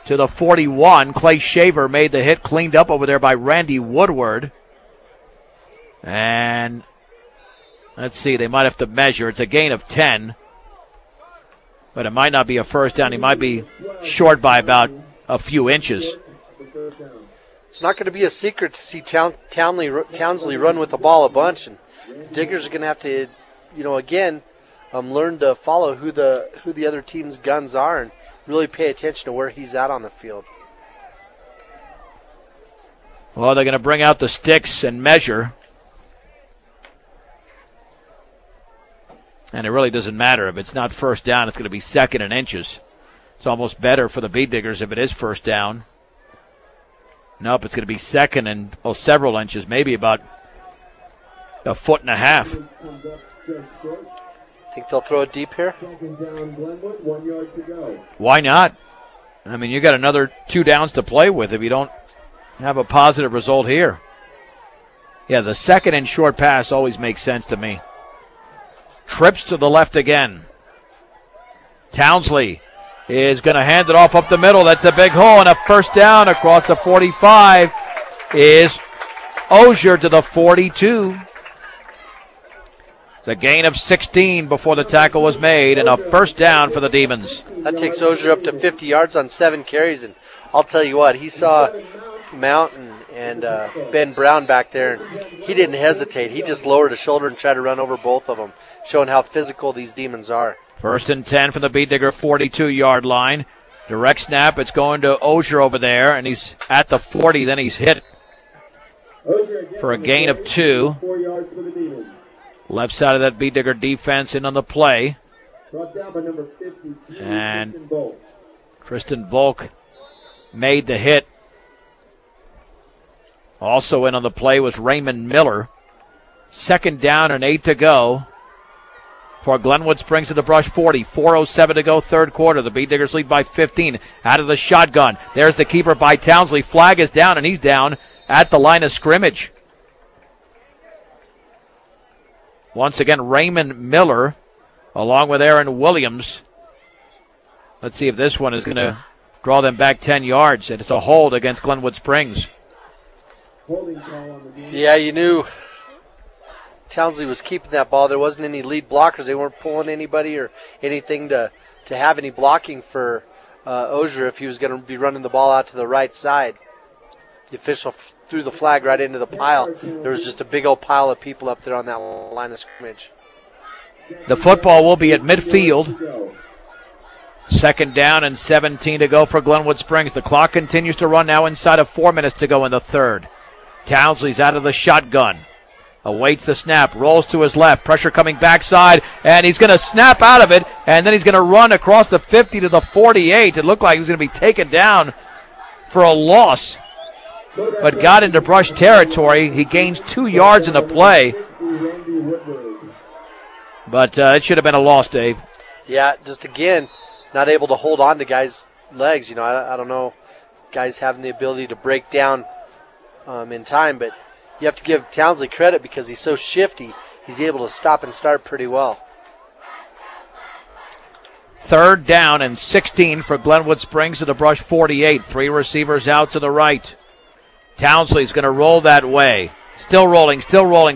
to the 41. Clay Shaver made the hit. Cleaned up over there by Randy Woodward. And let's see. They might have to measure. It's a gain of 10. But it might not be a first down. He might be short by about a few inches. It's not going to be a secret to see Townsley run with the ball a bunch. And the Diggers are going to have to, again, learn to follow who the other team's guns are and really pay attention to where he's at on the field. Well, they're going to bring out the sticks and measure. And it really doesn't matter. If it's not first down, it's going to be 2nd and inches. It's almost better for the Bee Diggers if it is first down. Nope, it's going to be 2nd and several inches, maybe about a foot and a half. Think they'll throw it deep here? Why not? I mean, you got another 2 downs to play with if you don't have a positive result here. Yeah, the 2nd and short pass always makes sense to me. Trips to the left again. Townsley is going to hand it off up the middle. That's a big hole, and a first down across the 45 is Osier to the 42. It's a gain of 16 before the tackle was made, and a first down for the Demons. That takes Osier up to 50 yards on 7 carries, and I'll tell you what, he saw Mount and Ben Brown back there, and he didn't hesitate. He just lowered his shoulder and tried to run over both of them, showing how physical these Demons are. 1st and 10 from the Bee Digger 42-yard line. Direct snap. It's going to Osier over there, and he's at the 40. Then he's hit for a gain of 2. Left side of that Bee Digger defense in on the play. And Tristan Volk made the hit. Also in on the play was Raymond Miller. 2nd down and 8 to go for Glenwood Springs at the Brush 40. 4:07 to go, third quarter. The Bee Diggers lead by 15. Out of the shotgun. There's the keeper by Townsley. Flag is down, and he's down at the line of scrimmage. Once again, Raymond Miller along with Aaron Williams. Let's see if this one is going to draw them back 10 yards. And it's a hold against Glenwood Springs. Yeah, you knew Townsley was keeping that ball. There wasn't any lead blockers. They weren't pulling anybody or anything to have any blocking for Ozier if he was going to be running the ball out to the right side. The official threw the flag right into the pile. There was just a big old pile of people up there on that line of scrimmage. The football will be at midfield. 2nd down and 17 to go for Glenwood Springs. The clock continues to run now inside of 4 minutes to go in the third. Townsley's out of the shotgun. Awaits the snap, rolls to his left, pressure coming backside, and he's going to snap out of it, and then he's going to run across the 50 to the 48. It looked like he was going to be taken down for a loss, but got into Brush territory. He gains 2 yards in the play, but it should have been a loss, Dave. Yeah, just again, not able to hold on to guys' legs. You know, I don't know, guys having the ability to break down in time, but you have to give Townsley credit because he's so shifty. He's able to stop and start pretty well. 3rd down and 16 for Glenwood Springs at the Brush 48. 3 receivers out to the right. Townsley's going to roll that way. Still rolling.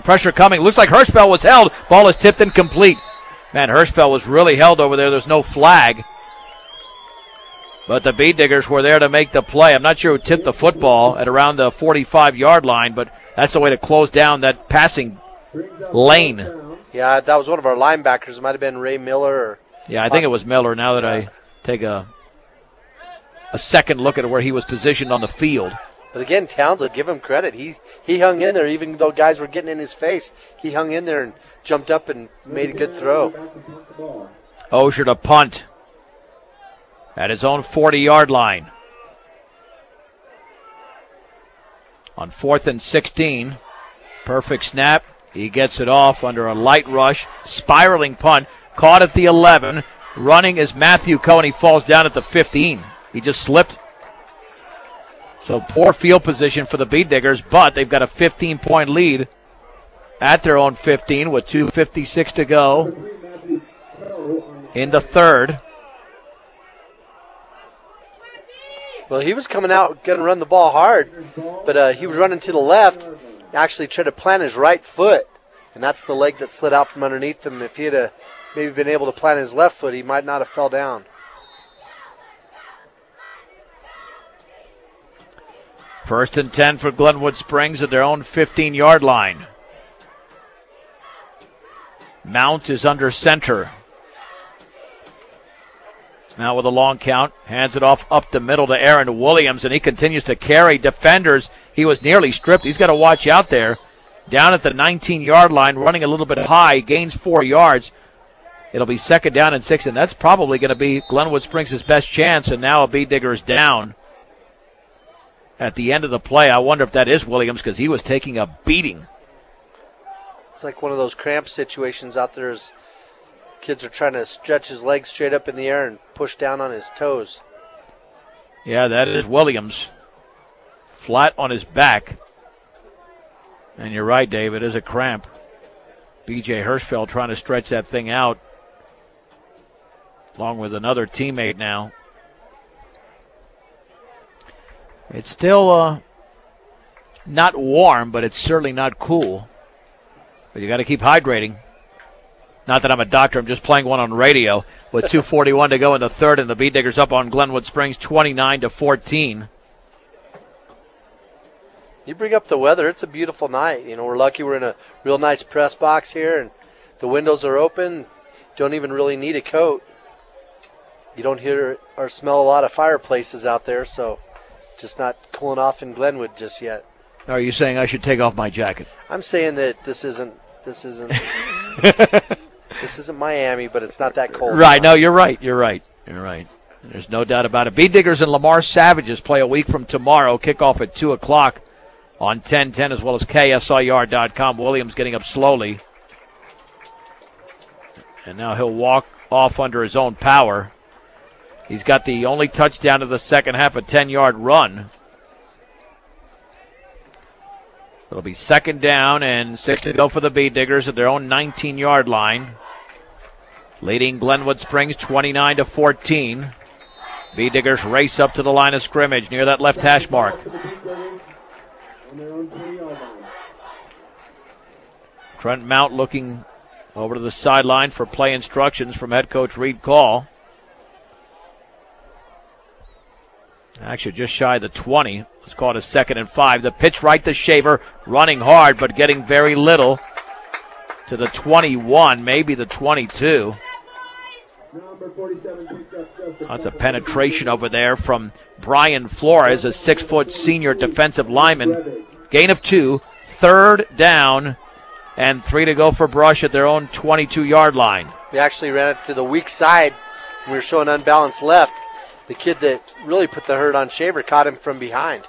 Pressure coming. Looks like Hirschfeld was held. Ball is tipped incomplete. Man, Hirschfeld was really held over there. There's no flag. But the Bee Diggers were there to make the play. I'm not sure who tipped the football at around the 45-yard line, but that's the way to close down that passing lane. Yeah, that was one of our linebackers. It might have been Ray Miller. Yeah, I think it was Miller now that I take a second look at where he was positioned on the field. But again, Townsley, give him credit. He hung in there even though guys were getting in his face. He hung in there and jumped up and made a good throw. Ozier to punt at his own 40-yard line. On 4th and 16, perfect snap. He gets it off under a light rush. Spiraling punt, caught at the 11. Running is Matthew Cohen. He falls down at the 15. He just slipped. So poor field position for the Bee Diggers, but they've got a 15-point lead at their own 15 with 2:56 to go in the third. Well, he was coming out going to run the ball hard, but he was running to the left, actually tried to plant his right foot, and that's the leg that slid out from underneath him. If he had maybe been able to plant his left foot, he might not have fell down. First and 10 for Glenwood Springs at their own 15-yard line. Mount is under center. Now with a long count, hands it off up the middle to Aaron Williams, and he continues to carry defenders. He was nearly stripped. He's got to watch out there. Down at the 19-yard line, running a little bit high, gains 4 yards. It'll be 2nd down and 6, and that's probably going to be Glenwood Springs' best chance, and now a Bee Diggers down at the end of the play. I wonder if that is Williams because he was taking a beating. It's like one of those cramp situations out there as kids are trying to stretch his legs straight up in the air and push down on his toes. Yeah, that is Williams. Flat on his back. And you're right, Dave, it is a cramp. B.J. Hirschfeld trying to stretch that thing out along with another teammate now. It's still not warm, but it's certainly not cool. But you got to keep hydrating. Not that I'm a doctor, I'm just playing one on radio. With 2:41 to go in the third, and the Bee Diggers up on Glenwood Springs 29-14. You bring up the weather, it's a beautiful night. You know, we're lucky we're in a real nice press box here, and the windows are open. Don't even really need a coat. You don't hear or smell a lot of fireplaces out there, so just not cooling off in Glenwood just yet. Are you saying I should take off my jacket? I'm saying that this isn't this isn't Miami, but it's not that cold. Right, no, you're right. There's no doubt about it. Bee Diggers and Lamar Savages play a week from tomorrow. Kickoff at 2 o'clock on 1010 as well as KSIR.com. Williams getting up slowly. And now he'll walk off under his own power. He's got the only touchdown of the second half, a 10-yard run. It'll be second down and 6 to go for the Bee Diggers at their own 19-yard line. Leading Glenwood Springs 29-14. Bee Diggers race up to the line of scrimmage near that left hash mark. Trent Mount looking over to the sideline for play instructions from head coach Reed Call. Actually, just shy of the 20. Let's call it a 2nd and 5. The pitch right to Shaver, running hard but getting very little. To the 21, maybe the 22. That's a penetration over there from Brian Flores, a 6-foot senior defensive lineman. Gain of 2, third down, and 3 to go for Brush at their own 22-yard line. We actually ran it to the weak side. We were showing unbalanced left. The kid that really put the hurt on Shaver caught him from behind.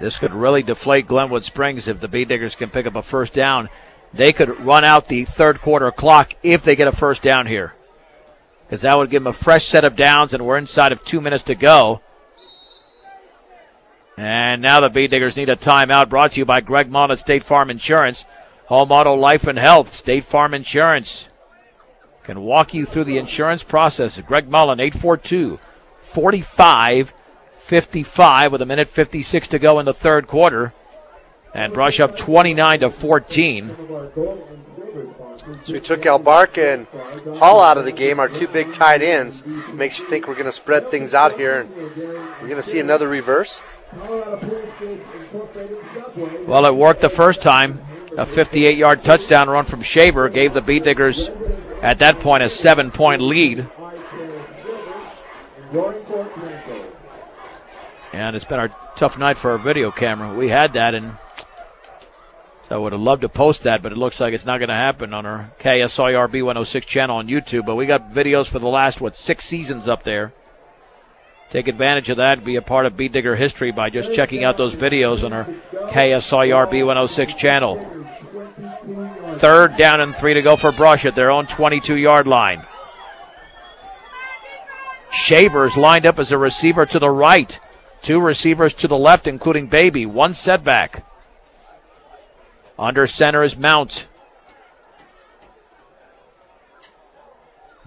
This could really deflate Glenwood Springs if the Bee Diggers can pick up a first down. They could run out the third quarter clock if they get a first down here, because that would give them a fresh set of downs, and we're inside of 2 minutes to go. And now the Bee Diggers need a timeout, brought to you by Greg Mullen at State Farm Insurance. Home, auto, life, and health. State Farm Insurance can walk you through the insurance process. Greg Mullen, 842-4555 with 1:56 to go in the third quarter. And Brush up 29-14. So we took Albarca and Hall out of the game, our 2 big tight ends. Makes you think we're going to spread things out here, and we're going to see another reverse. Well, it worked the first time. A 58-yard touchdown run from Shaver gave the Bee Diggers, at that point, a 7-point lead. And it's been a tough night for our video camera. We had that, and so I would have loved to post that, but it looks like it's not going to happen on our KSIR B106 channel on YouTube. But we got videos for the last, 6 seasons up there. Take advantage of that, be a part of Bee Digger history by just checking out those videos on our KSIR B106 channel. Third down and 3 to go for Brush at their own 22-yard line. Shaver's lined up as a receiver to the right. 2 receivers to the left, including Baby. 1 setback. Under center is Mount.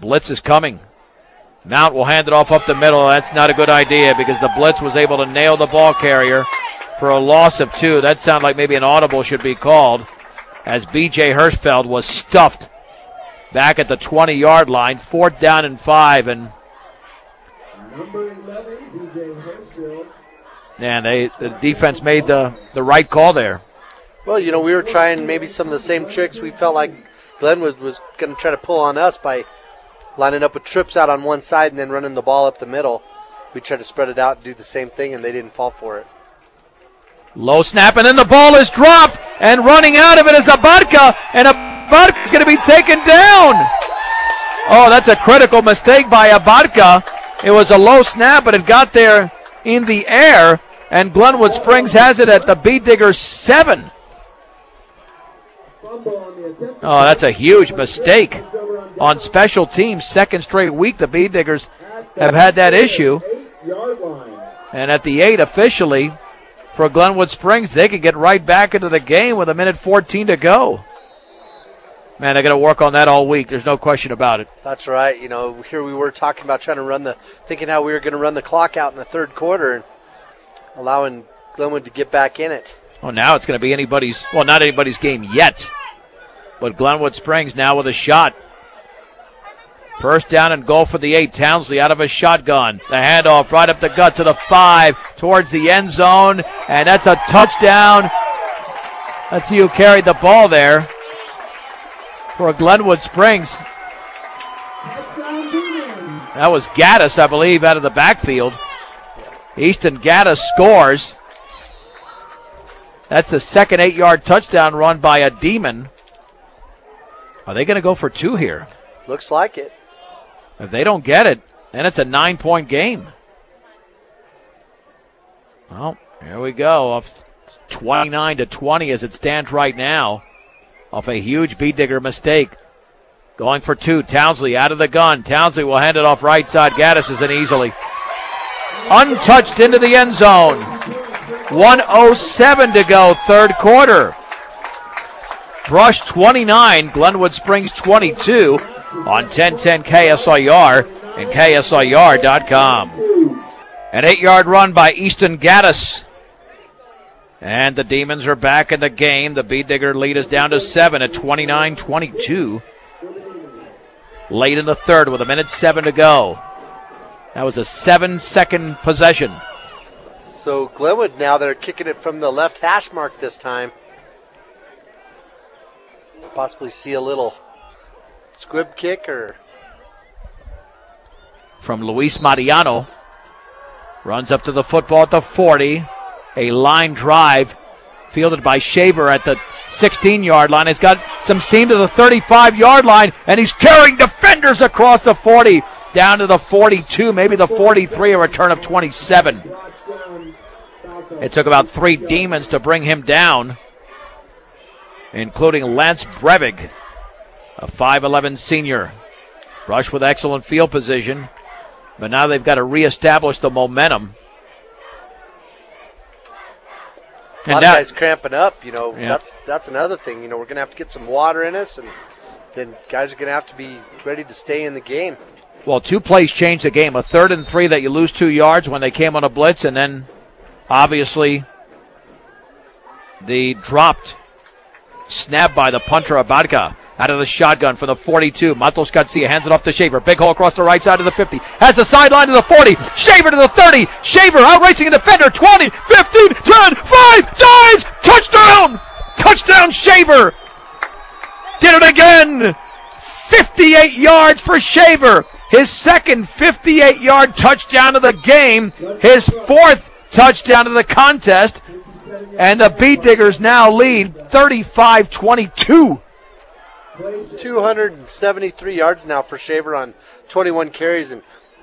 Blitz is coming. Mount will hand it off up the middle. That's not a good idea because the blitz was able to nail the ball carrier for a loss of 2. That sounded like maybe an audible should be called, as B.J. Hirschfeld was stuffed back at the 20-yard line. 4th down and 5. And the defense made the right call there. Well, we were trying maybe some of the same tricks we felt like Glenwood was going to try to pull on us by lining up with trips out on one side and then running the ball up the middle. We tried to spread it out and do the same thing, and they didn't fall for it. Low snap, and then the ball is dropped, and running out of it is Abarca, and Abarca's going to be taken down. Oh, that's a critical mistake by Abarca. It was a low snap, but it got there in the air, and Glenwood Springs has it at the Bee Diggers 7. Oh, that's a huge mistake on special teams. Second straight week the Bee Diggers have had that issue. And at the 8 officially for Glenwood Springs, they can get right back into the game with 1:14 to go. Man, they're going to work on that all week. There's no question about it. That's right. Here we were talking about thinking how we were going to run the clock out in the third quarter and allowing Glenwood to get back in it. Oh, now it's going to be not anybody's game yet. But Glenwood Springs now with a shot. First down and goal for the 8. Townsley out of a shotgun. The handoff right up the gut to the 5 towards the end zone. And that's a touchdown. Let's see who carried the ball there for Glenwood Springs. That was Gaddis, I believe, out of the backfield. Easton Gaddis scores. That's the second 8-yard touchdown run by a Demon. Are they going to go for 2 here? Looks like it. If they don't get it, And it's a 9-point game. Well, here we go. Off 29-20 as it stands right now. Off a huge Beat Digger mistake. Going for two. Townsley out of the gun. Townsley will hand it off right side. Gaddis is in easily. Untouched into the end zone. 1:07 to go, third quarter. Brush 29, Glenwood Springs 22 on 1010 KSIR and KSIR.com. An 8-yard run by Easton Gaddis. And the Demons are back in the game. The Beat Digger lead is down to 7 at 29-22. Late in the third with 1:07 to go. That was a 7-second possession. So Glenwood now, they're kicking it from the left hash mark this time. Possibly see a little squib kick or... From Luis Mariano. Runs up to the football at the 40. A line drive fielded by Shaver at the 16-yard line. He's got some steam to the 35-yard line, and he's carrying defenders across the 40 down to the 42, maybe the 43, a return of 27. It took about 3 Demons to bring him down, including Lance Brevig, a 5'11 senior. Rush with excellent field position, but now they've got to reestablish the momentum. A lot of guys cramping up, that's another thing. We're going to have to get some water in us, and then guys are going to have to be ready to stay in the game. Well, 2 plays changed the game. A 3rd and 3 that you lose 2 yards when they came on a blitz, and then obviously the dropped snap by the punter Abadka out of the shotgun for the 42. Matos Garcia hands it off to Shaver. Big hole across the right side of the 50. Has a sideline to the 40. Shaver to the 30. Shaver outracing a defender. 20, 15, 10, 5. Dives. Touchdown. Touchdown Shaver. Did it again. 58 yards for Shaver. His second 58-yard touchdown of the game. His 4th touchdown of the contest. And the Beat Diggers now lead 35-22. 273 yards now for Shaver on 21 carries. And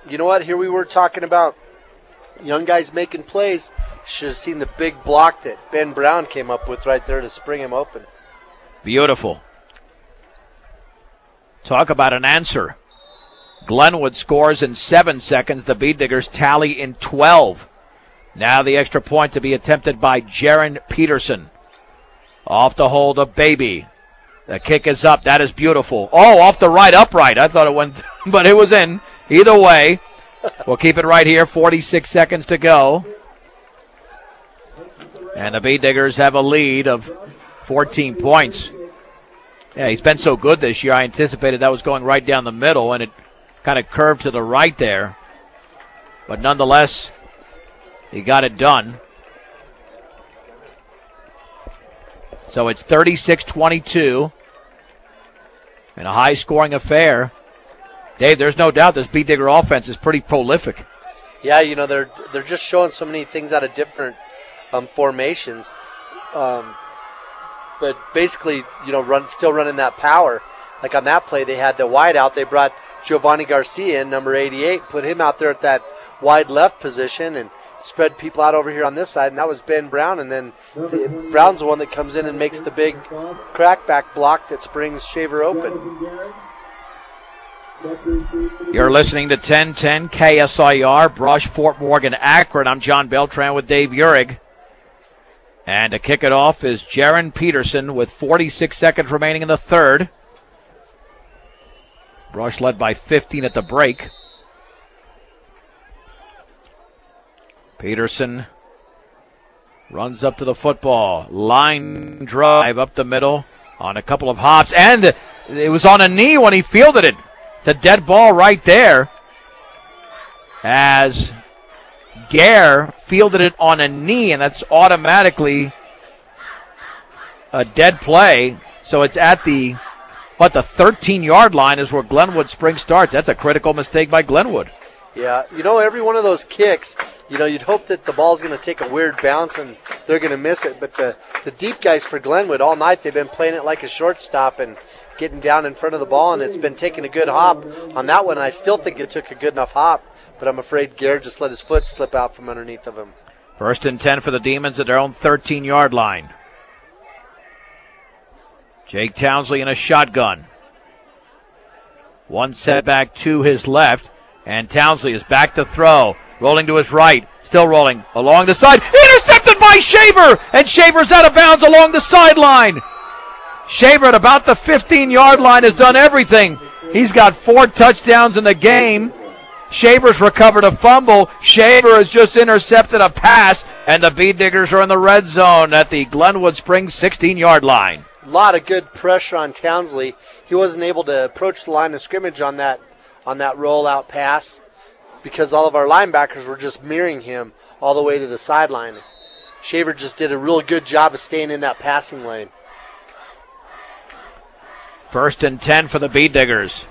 you know what? Here we were talking about young guys making plays. Should have seen the big block that Ben Brown came up with right there to spring him open. Beautiful. Talk about an answer. Glenwood scores in 7 seconds. The Beat Diggers tally in 12. Now the extra point to be attempted by Jaron Peterson. Off the hold of Baby. The kick is up. That is beautiful. Oh, off the right upright. I thought it went, but it was in. Either way, we'll keep it right here. 46 seconds to go. And the Beat Diggers have a lead of 14 points. Yeah, he's been so good this year. I anticipated that was going right down the middle, and it kind of curved to the right there. But nonetheless, he got it done. So it's 36-22 and a high-scoring affair. Dave, there's no doubt this Beat Digger offense is pretty prolific. Yeah, they're just showing so many things out of different formations. But basically, still running that power. Like on that play, they had the wide out. They brought Giovanni Garcia in, number 88, put him out there at that wide left position and spread people out over here on this side, and that was Ben Brown. And then Brown's the one that comes in and makes the big crackback block that springs Shaver open. You're listening to 1010 KSIR, Brush, Fort Morgan, Akron. I'm John Beltran with Dave Urig. And to kick it off is Jaron Peterson with 46 seconds remaining in the third. Brush led by 15 at the break. Peterson runs up to the football. Line drive up the middle on a couple of hops. And it was on a knee when he fielded it. It's a dead ball right there. As Gare fielded it on a knee, and that's automatically a dead play. So it's at the 13-yard line is where Glenwood Springs starts. That's a critical mistake by Glenwood. Yeah, every one of those kicks, you'd hope that the ball's going to take a weird bounce and they're going to miss it. But the deep guys for Glenwood all night, they've been playing it like a shortstop, and getting down in front of the ball, and it's been taking a good hop on that one. I still think it took a good enough hop, but I'm afraid Garrett just let his foot slip out from underneath of him. 1st and 10 for the Demons at their own 13-yard line. Jake Townsley in a shotgun. One setback to his left, and Townsley is back to throw. Rolling to his right, still rolling along the side. Intercepted by Shaver, and Shaver's out of bounds along the sideline. Shaver at about the 15-yard line has done everything. He's got 4 touchdowns in the game. Shaver's recovered a fumble. Shaver has just intercepted a pass, and the Bee Diggers are in the red zone at the Glenwood Springs 16-yard line. A lot of good pressure on Townsley. He wasn't able to approach the line of scrimmage on that rollout pass because all of our linebackers were just mirroring him all the way to the sideline. Shaver just did a real good job of staying in that passing lane. 1st and 10 for the Bee Diggers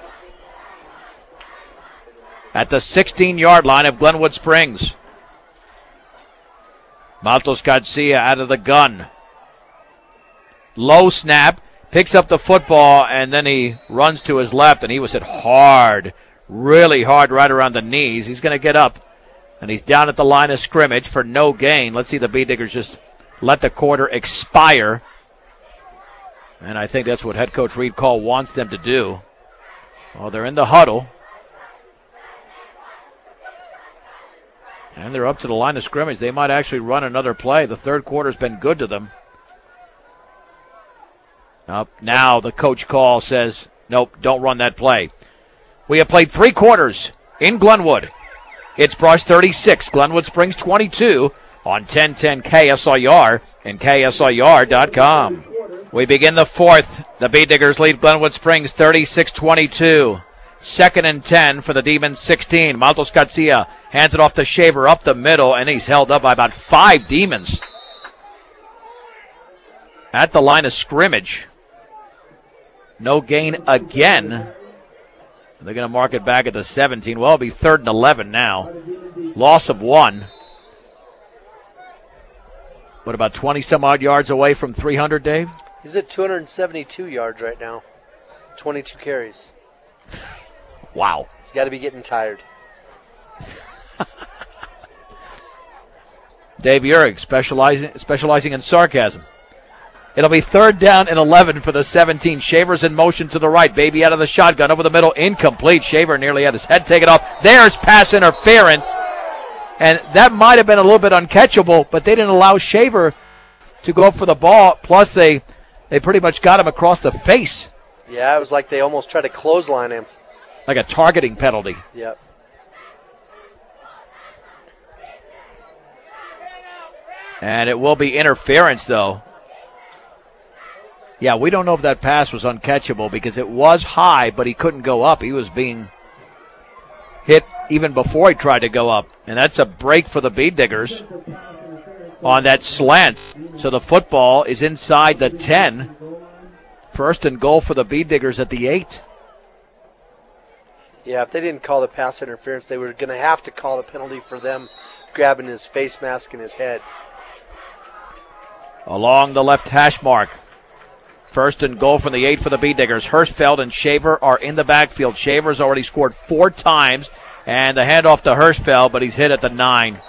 at the 16-yard line of Glenwood Springs. Maltos Garcia out of the gun. Low snap, picks up the football, and then he runs to his left, and he was hit hard, really hard right around the knees. He's going to get up, and he's down at the line of scrimmage for no gain. Let's see the Bee Diggers just let the quarter expire. And I think that's what head coach Reed Call wants them to do. Well, they're in the huddle. And they're up to the line of scrimmage. They might actually run another play. The third quarter's been good to them. Now the coach call says, nope, don't run that play. We have played 3 quarters in Glenwood. It's Brush 36, Glenwood Springs 22 on 1010 KSIR and KSIR.com. We begin the 4th. The Bee Diggers lead Glenwood Springs 36-22. 2nd and 10 for the Demons 16. Maltos Garcia hands it off to Shaver up the middle, and he's held up by about 5 Demons at the line of scrimmage. No gain again. They're going to mark it back at the 17. Well, it'll be 3rd and 11 now. Loss of 1. What, about 20-some-odd yards away from 300, Dave? He's at 272 yards right now. 22 carries. Wow. He's got to be getting tired. Dave Uhrig specializing in sarcasm. It'll be 3rd down and 11 for the 17. Shaver's in motion to the right. Baby out of the shotgun over the middle. Incomplete. Shaver nearly had his head taken off. There's pass interference. And that might have been a little bit uncatchable, but they didn't allow Shaver to go for the ball. Plus, they pretty much got him across the face. Yeah, it was like they almost tried to clothesline him. Like a targeting penalty. Yep. And it will be interference, though. Yeah, we don't know if that pass was uncatchable because it was high, but he couldn't go up. He was being hit even before he tried to go up. And that's a break for the Bee Diggers on that slant. So the football is inside the 10. 1st and goal for the Bee Diggers at the 8. Yeah, if they didn't call the pass interference, they were going to have to call the penalty for them grabbing his face mask and his head. Along the left hash mark. 1st and goal from the 8 for the Bee Diggers. Hirschfeld and Shaver are in the backfield. Shaver's already scored 4 times, and the handoff to Hirschfeld, but he's hit at the 9.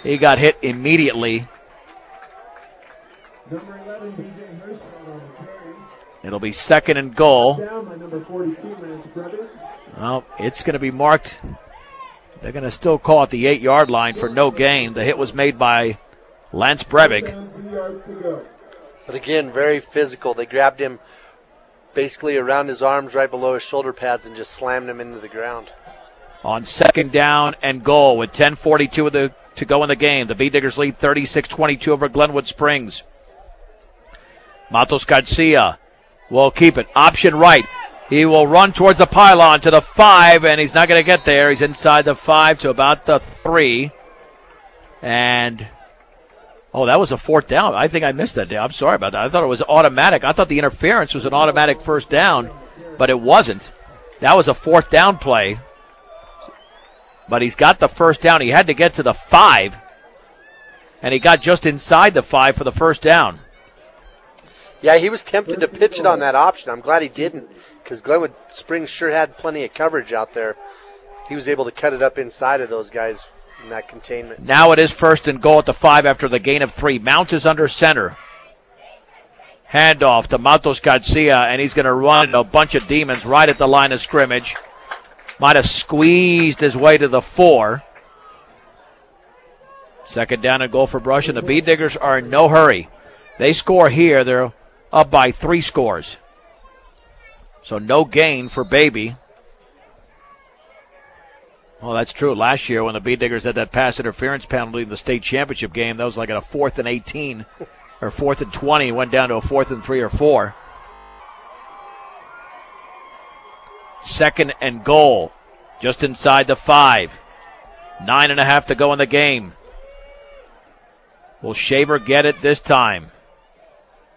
He got hit immediately. Number 11, DJ Hirschfeld on the carry. It'll be 2nd and goal. Down by number 42, Lance Brothers. Well, it's going to be marked. They're going to still call it the 8-yard line for no gain. The hit was made by Lance Brevig. 2 yards to go. But again, very physical. They grabbed him basically around his arms right below his shoulder pads and just slammed him into the ground. On 2nd down and goal with 10:42 to go in the game. The Bee Diggers lead 36-22 over Glenwood Springs. Matos Garcia will keep it. Option right. He will run towards the pylon to the 5, and he's not going to get there. He's inside the 5 to about the 3. And, oh, that was a 4th down. I think I missed that, Dave. I'm sorry about that. I thought it was automatic. I thought the interference was an automatic 1st down, but it wasn't. That was a 4th down play. But he's got the 1st down. He had to get to the 5, and he got just inside the 5 for the 1st down. Yeah, he was tempted to pitch it on that option. I'm glad he didn't, because Glenwood Springs sure had plenty of coverage out there. He was able to cut it up inside of those guys in that containment. Now it is 1st and goal at the 5 after the gain of 3. Mount is under center. Handoff to Matos Garcia, and he's going to run a bunch of demons right at the line of scrimmage. Might have squeezed his way to the 4. 2nd down and goal for Brush, and the Bee Diggers are in no hurry. They score here. They're up by 3 scores. So no gain for Baby. Well, that's true. Last year when the Bee Diggers had that pass interference penalty in the state championship game, that was like at a 4th and 18 or 4th and 20. Went down to a 4th and 3 or 4. 2nd and goal, just inside the 5. 9.5 to go in the game. Will Shaver get it this time?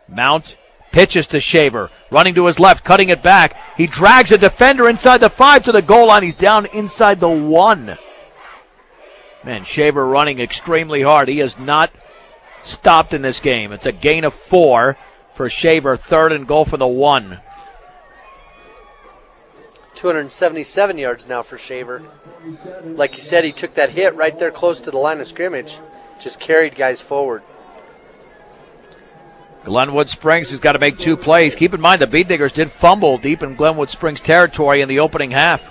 Mount pitches to Shaver, running to his left, cutting it back. He drags a defender inside the 5 to the goal line. He's down inside the 1. Man, Shaver running extremely hard. He has not stopped in this game. It's a gain of 4 for Shaver. 3rd and goal for the 1. 277 yards now for Shaver. Like you said, he took that hit right there close to the line of scrimmage. Just carried guys forward. Glenwood Springs has got to make 2 plays. Keep in mind the Bee Diggers did fumble deep in Glenwood Springs territory in the opening half.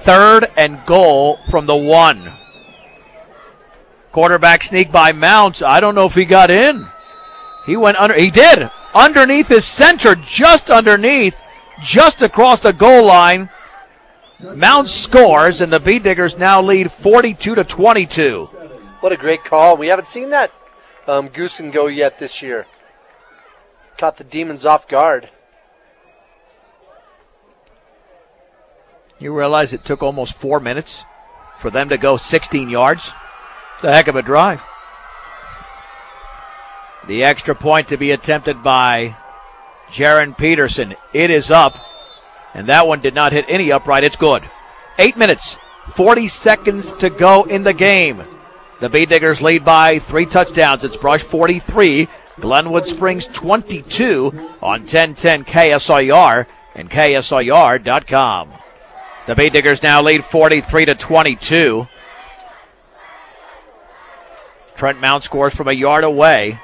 3rd and goal from the 1. Quarterback sneak by Mount. I don't know if he got in. He went under. He did. Underneath his center, just underneath, just across the goal line. Mount scores, and the Bee Diggers now lead 42-22. What a great call. We haven't seen that goose and go yet this year. Caught the Demons off guard. You realize it took almost 4 minutes for them to go 16 yards? It's a heck of a drive. The extra point to be attempted by Jaron Peterson. It is up, and that one did not hit any upright. It's good. 8 minutes, 40 seconds to go in the game. The Bee Diggers lead by 3 touchdowns. It's Brush 43, Glenwood Springs 22 on 1010 KSIR and KSIR.com. The Bee Diggers now lead 43-22. Trent Mount scores from a yard away.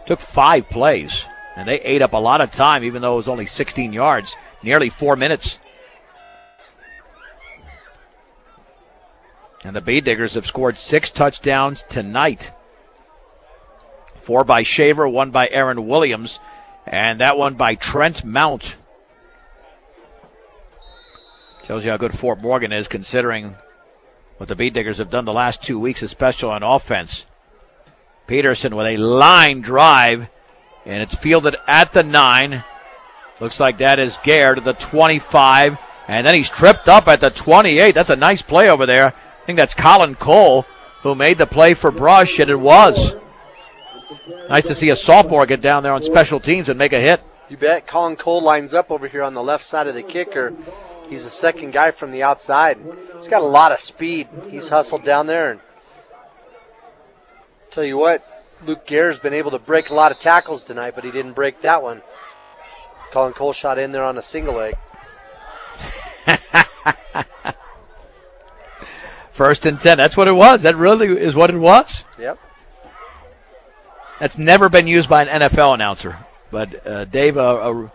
Took 5 plays, and they ate up a lot of time, even though it was only 16 yards, nearly 4 minutes. And the Bee Diggers have scored 6 touchdowns tonight. 4 by Shaver, 1 by Aaron Williams, and that one by Trent Mount. Tells you how good Fort Morgan is, considering what the Bee Diggers have done the last 2 weeks, especially on offense. Peterson with a line drive, and it's fielded at the 9. Looks like that is Gare to the 25, and then he's tripped up at the 28. That's a nice play over there. I think that's Colin Cole who made the play for Brush, and it was. Nice to see a sophomore get down there on special teams and make a hit. You bet. Colin Cole lines up over here on the left side of the kicker. He's the second guy from the outside. He's got a lot of speed. He's hustled down there. And tell you what, Luke Gare's been able to break a lot of tackles tonight, but he didn't break that one. Colin Cole shot in there on a single leg. 1st and 10. That's what it was. That really is what it was. Yep. That's never been used by an NFL announcer. But Dave, a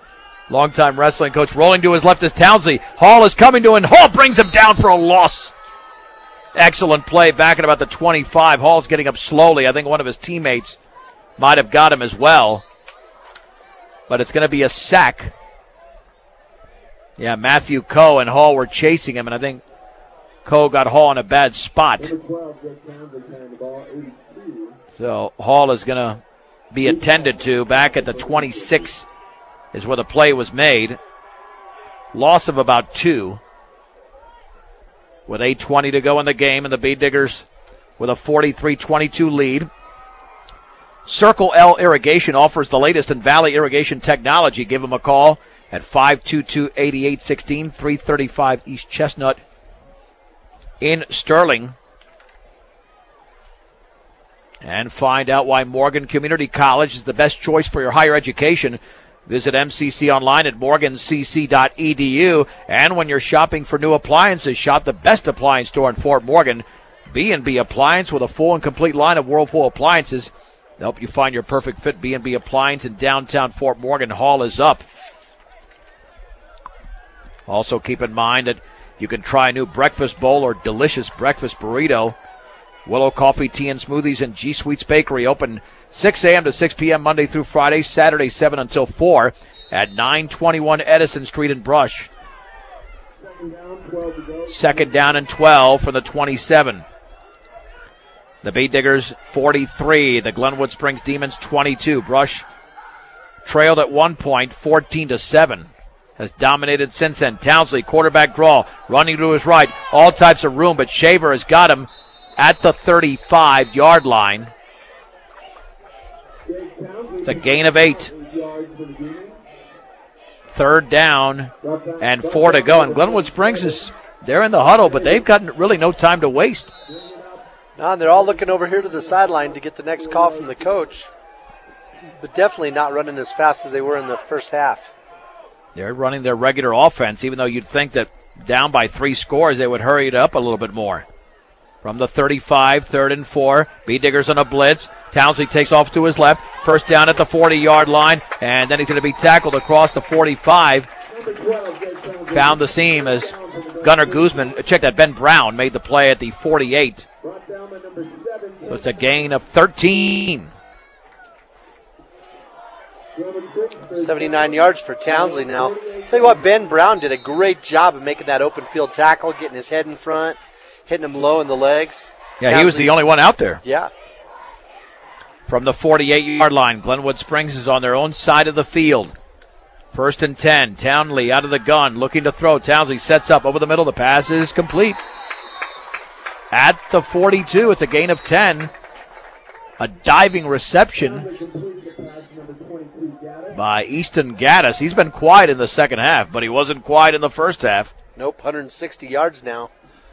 longtime wrestling coach, rolling to his left is Townsley. Hall is coming to him. Hall brings him down for a loss. Excellent play back at about the 25. Hall's getting up slowly. I think one of his teammates might have got him as well. But it's going to be a sack. Yeah, Matthew Coe and Hall were chasing him, and I think Coe got Hall in a bad spot. So Hall is going to be attended to back at the 26 is where the play was made. Loss of about 2. With 8:20 to go in the game, and the Bee Diggers with a 43-22 lead. Circle L Irrigation offers the latest in valley irrigation technology. Give them a call at 522-8816, 335 East Chestnut in Sterling. and find out why Morgan Community College is the best choice for your higher education. Visit MCC online at morgancc.edu. And when you're shopping for new appliances, shop the best appliance store in Fort Morgan, B&B Appliance, with a full and complete line of Whirlpool appliances. They'll help you find your perfect fit. B&B Appliance in downtown Fort Morgan. Hall is up. Also keep in mind that you can try a new breakfast bowl or delicious breakfast burrito. Willow Coffee, Tea, and Smoothies and G Sweets Bakery open 6 a.m. to 6 p.m. Monday through Friday, Saturday 7 until 4 at 921 Edison Street in Brush. Second down and 12 from the 27. The Bee Diggers 43, the Glenwood Springs Demons 22. Brush trailed at one point 14-7. Has dominated since then. Townsley, quarterback draw, running to his right. All types of room, but Shaver has got him at the 35-yard line. It's a gain of 8. Third down and 4 to go. And Glenwood Springs they're in the huddle, but they've got really no time to waste. No, they're all looking over here to the sideline to get the next call from the coach, but definitely not running as fast as they were in the first half. They're running their regular offense, even though you'd think that down by 3 scores, they would hurry it up a little bit more. From the 35, 3rd and 4, Bee Diggers on a blitz. Townsley takes off to his left. First down at the 40-yard line, and then he's going to be tackled across the 45. Found the seam as Gunnar Guzman, check that, Ben Brown made the play at the 48. So it's a gain of 13. 79 yards for Townsley now. Tell you what, Ben Brown did a great job of making that open field tackle, getting his head in front, hitting him low in the legs. Yeah, he was the only one out there. Yeah. From the 48-yard line, Glenwood Springs is on their own side of the field. 1st and 10. Townley out of the gun, looking to throw. Townsley sets up over the middle. The pass is complete. At the 42, it's a gain of 10. A diving reception by Easton Gaddis. He's been quiet in the second half, but he wasn't quiet in the first half. Nope, 160 yards now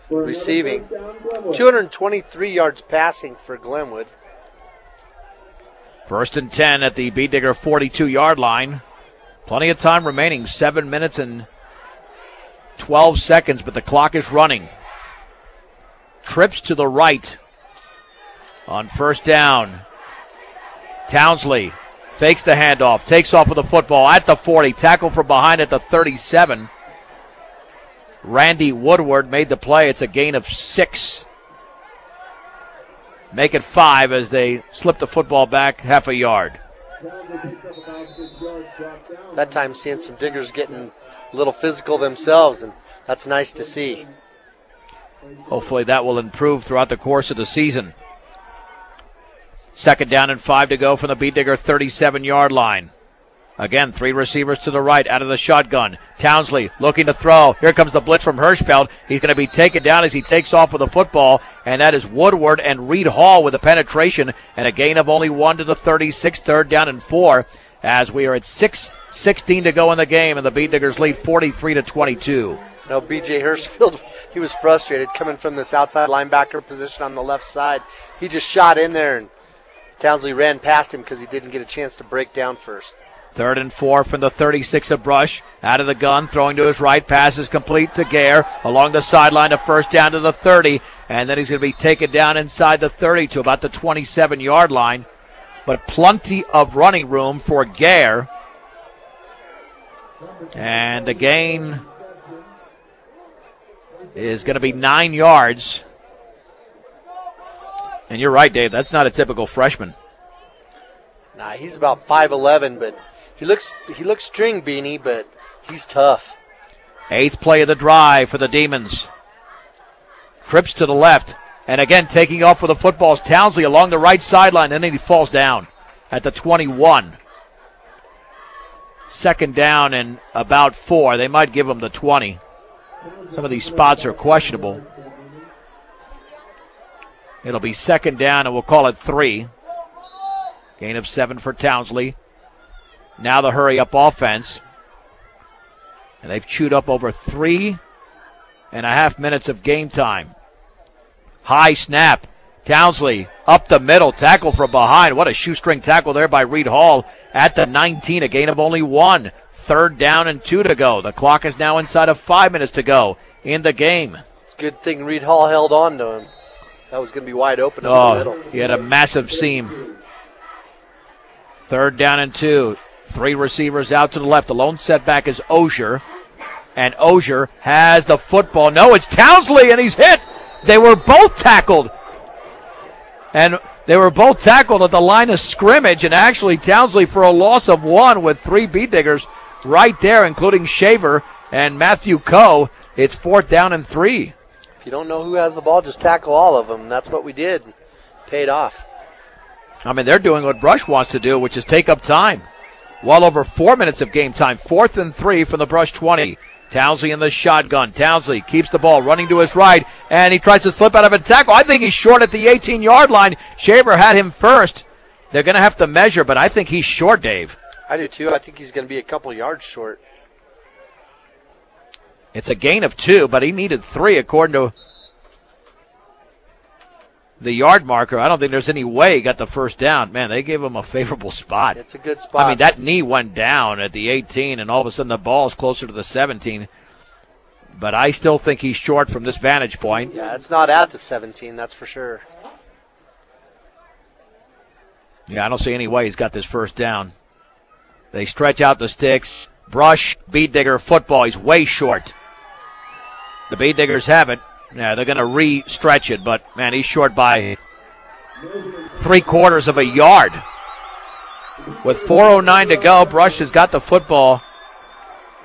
receiving. 223 yards passing for Glenwood. 1st and 10 at the Bee Digger 42-yard line. Plenty of time remaining, 7 minutes and 12 seconds, but the clock is running. Trips to the right on 1st down. Townsley fakes the handoff, takes off with the football at the 40, tackle from behind at the 37. Randy Woodward made the play. It's a gain of 6. Make it 5 as they slip the football back half a yard. That time seeing some Diggers getting a little physical themselves, and that's nice to see. Hopefully that will improve throughout the course of the season. 2nd down and 5 to go from the Bee Digger 37-yard line. Again, 3 receivers to the right out of the shotgun. Townsley looking to throw. Here comes the blitz from Hirschfeld. He's going to be taken down as he takes off with the football, and that is Woodward and Reed Hall with the penetration, and a gain of only 1 to the 36, 3rd down and 4, as we are at 6:16 to go in the game, and the Bee Diggers lead 43-22. No, B.J. Hirschfeld, he was frustrated coming from this outside linebacker position on the left side. He just shot in there, and Townsley ran past him because he didn't get a chance to break down first. 3rd and 4 from the 36 of Brush. Out of the gun, throwing to his right. Pass is complete to Gare. Along the sideline, a 1st down to the 30. And then he's going to be taken down inside the 30 to about the 27-yard line. But plenty of running room for Gare. And the gain is going to be 9 yards. And you're right, Dave. That's not a typical freshman. Nah, he's about 5'11", but he looks string beanie, but he's tough. 8th play of the drive for the Demons. Trips to the left, and again taking off with the football is Townsley along the right sideline, and then he falls down at the 21. 2nd down and about 4. They might give him the 20. Some of these spots are questionable. It'll be 2nd down, and we'll call it 3. Gain of 7 for Townsley. Now the hurry-up offense. And they've chewed up over 3.5 minutes of game time. High snap. Townsley up the middle, tackle from behind. What a shoestring tackle there by Reed Hall at the 19, a gain of only 1. 3rd down and 2 to go. The clock is now inside of 5 minutes to go in the game. It's a good thing Reed Hall held on to him. That was going to be wide open in the middle. He had a massive seam. 3rd down and 2. 3 receivers out to the left. The lone setback is Osier. And Osier has the football. No, it's Townsley, and he's hit. They were both tackled. And they were both tackled at the line of scrimmage. And actually, Townsley for a loss of 1 with 3 beat diggers right there, including Shaver and Matthew Coe. It's 4th down and 3. If you don't know who has the ball, just tackle all of them. That's what we did. Paid off. I mean, they're doing what Brush wants to do, which is take up time. Well over 4 minutes of game time. 4th and 3 from the Brush 20. Townsley in the shotgun. Townsley keeps the ball running to his right, and he tries to slip out of a tackle. I think he's short at the 18-yard line. Shaver had him first. They're going to have to measure, but I think he's short, Dave. I do too. I think he's going to be a couple yards short. It's a gain of 2, but he needed 3 according to the yard marker. I don't think there's any way he got the first down. Man, they gave him a favorable spot. It's a good spot. I mean, that knee went down at the 18, and all of a sudden the ball is closer to the 17. But I still think he's short from this vantage point. Yeah, it's not at the 17, that's for sure. Yeah, I don't see any way he's got this first down. They stretch out the sticks. Brush, beat digger, football. He's way short. The beat diggers have it. Yeah, they're going to re-stretch it, but, man, he's short by 3/4 of a yard. With 4:09 to go, Brush has got the football.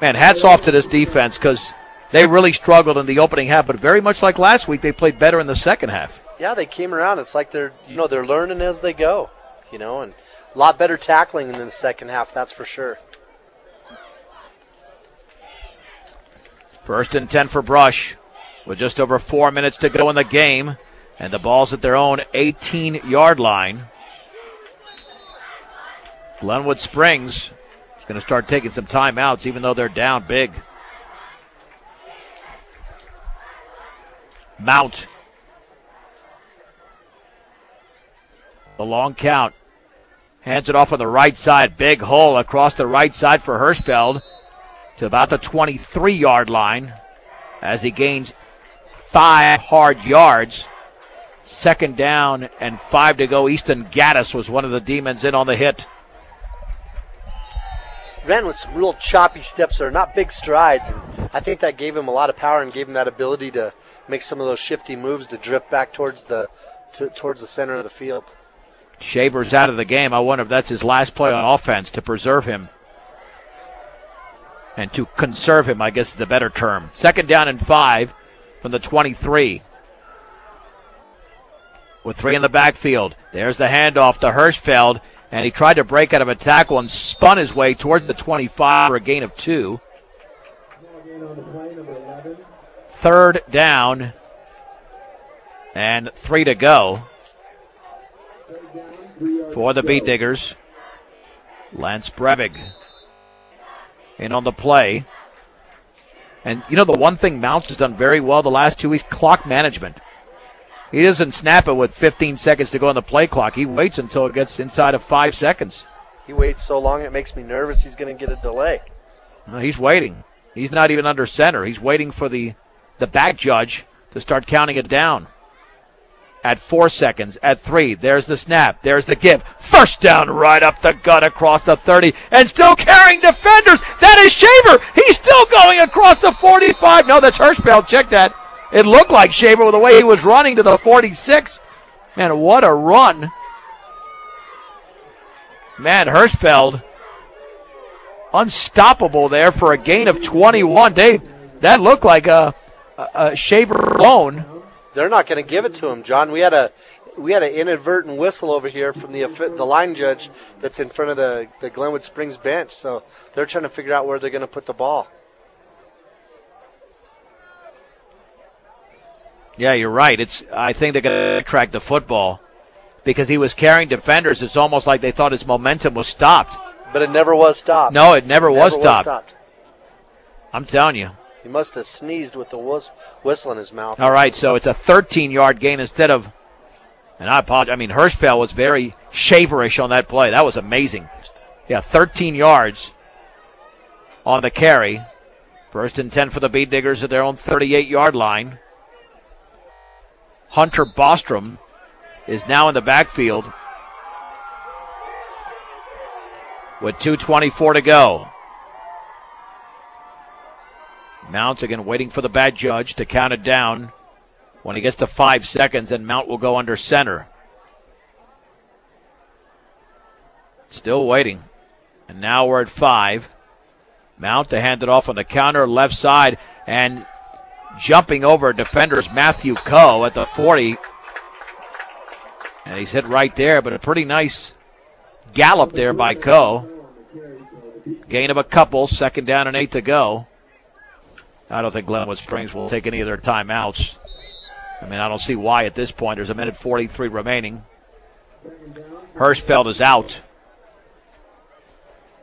Man, hats off to this defense because they really struggled in the opening half, but very much like last week, they played better in the second half. Yeah, they came around. It's like they're learning as they go, and a lot better tackling in the second half, that's for sure. 1st and 10 for Brush with just over 4 minutes to go in the game, and the ball's at their own 18-yard line. Glenwood Springs is going to start taking some timeouts, even though they're down big. Mount. The long count. Hands it off on the right side. Big hole across the right side for Hirschfeld to about the 23-yard line as he gains 5 hard yards. 2nd down and 5 to go. Easton Gaddis was one of the demons in on the hit. Ran with some real choppy steps there, not big strides, and I think that gave him a lot of power and gave him that ability to make some of those shifty moves to drift back towards the center of the field. Shaver's out of the game. I wonder if that's his last play on offense to preserve him. And to conserve him, I guess is the better term. 2nd down and 5 from the 23. With 3 in the backfield. There's the handoff to Hirschfeld. And he tried to break out of a tackle and spun his way towards the 25 for a gain of 2. 3rd down and 3 to go for the Beat Diggers. Lance Brevig in on the play. And, the one thing Mounts has done very well the last 2 weeks, clock management. He doesn't snap it with 15 seconds to go on the play clock. He waits until it gets inside of 5 seconds. He waits so long it makes me nervous he's going to get a delay. No, he's waiting. He's not even under center. He's waiting for the back judge to start counting it down. At 4 seconds, at 3, there's the snap, there's the give. First down right up the gut across the 30, and still carrying defenders. That is Shaver. He's still going across the 45. No, that's Hirschfeld. Check that. It looked like Shaver with the way he was running to the 46. Man, what a run. Man, Hirschfeld unstoppable there for a gain of 21. Dave, that looked like a Shaver alone. They're not going to give it to him, John. We had an inadvertent whistle over here from the line judge that's in front of the Glenwood Springs bench. So they're trying to figure out where they're going to put the ball. Yeah, you're right. I think they're going to track the football because he was carrying defenders. It's almost like they thought his momentum was stopped. But it never was stopped. No, it never was stopped. I'm telling you. He must have sneezed with the whistle in his mouth. All right, so it's a 13-yard gain instead of And I apologize. I mean, Hirschfeld was very Shaverish on that play. That was amazing. Yeah, 13 yards on the carry. 1st and 10 for the Bead Diggers at their own 38-yard line. Hunter Bostrom is now in the backfield with 2:24 to go. Mount again waiting for the bad judge to count it down. When he gets to 5 seconds, then Mount will go under center. Still waiting. And now we're at 5. Mount to hand it off on the counter, left side, and jumping over defenders Matthew Coe at the 40. And he's hit right there, but a pretty nice gallop there by Coe. Gain of a couple, 2nd down and 8 to go. I don't think Glenwood Springs will take any of their timeouts. I mean, I don't see why at this point. There's 1:43 remaining. Hirschfeld is out.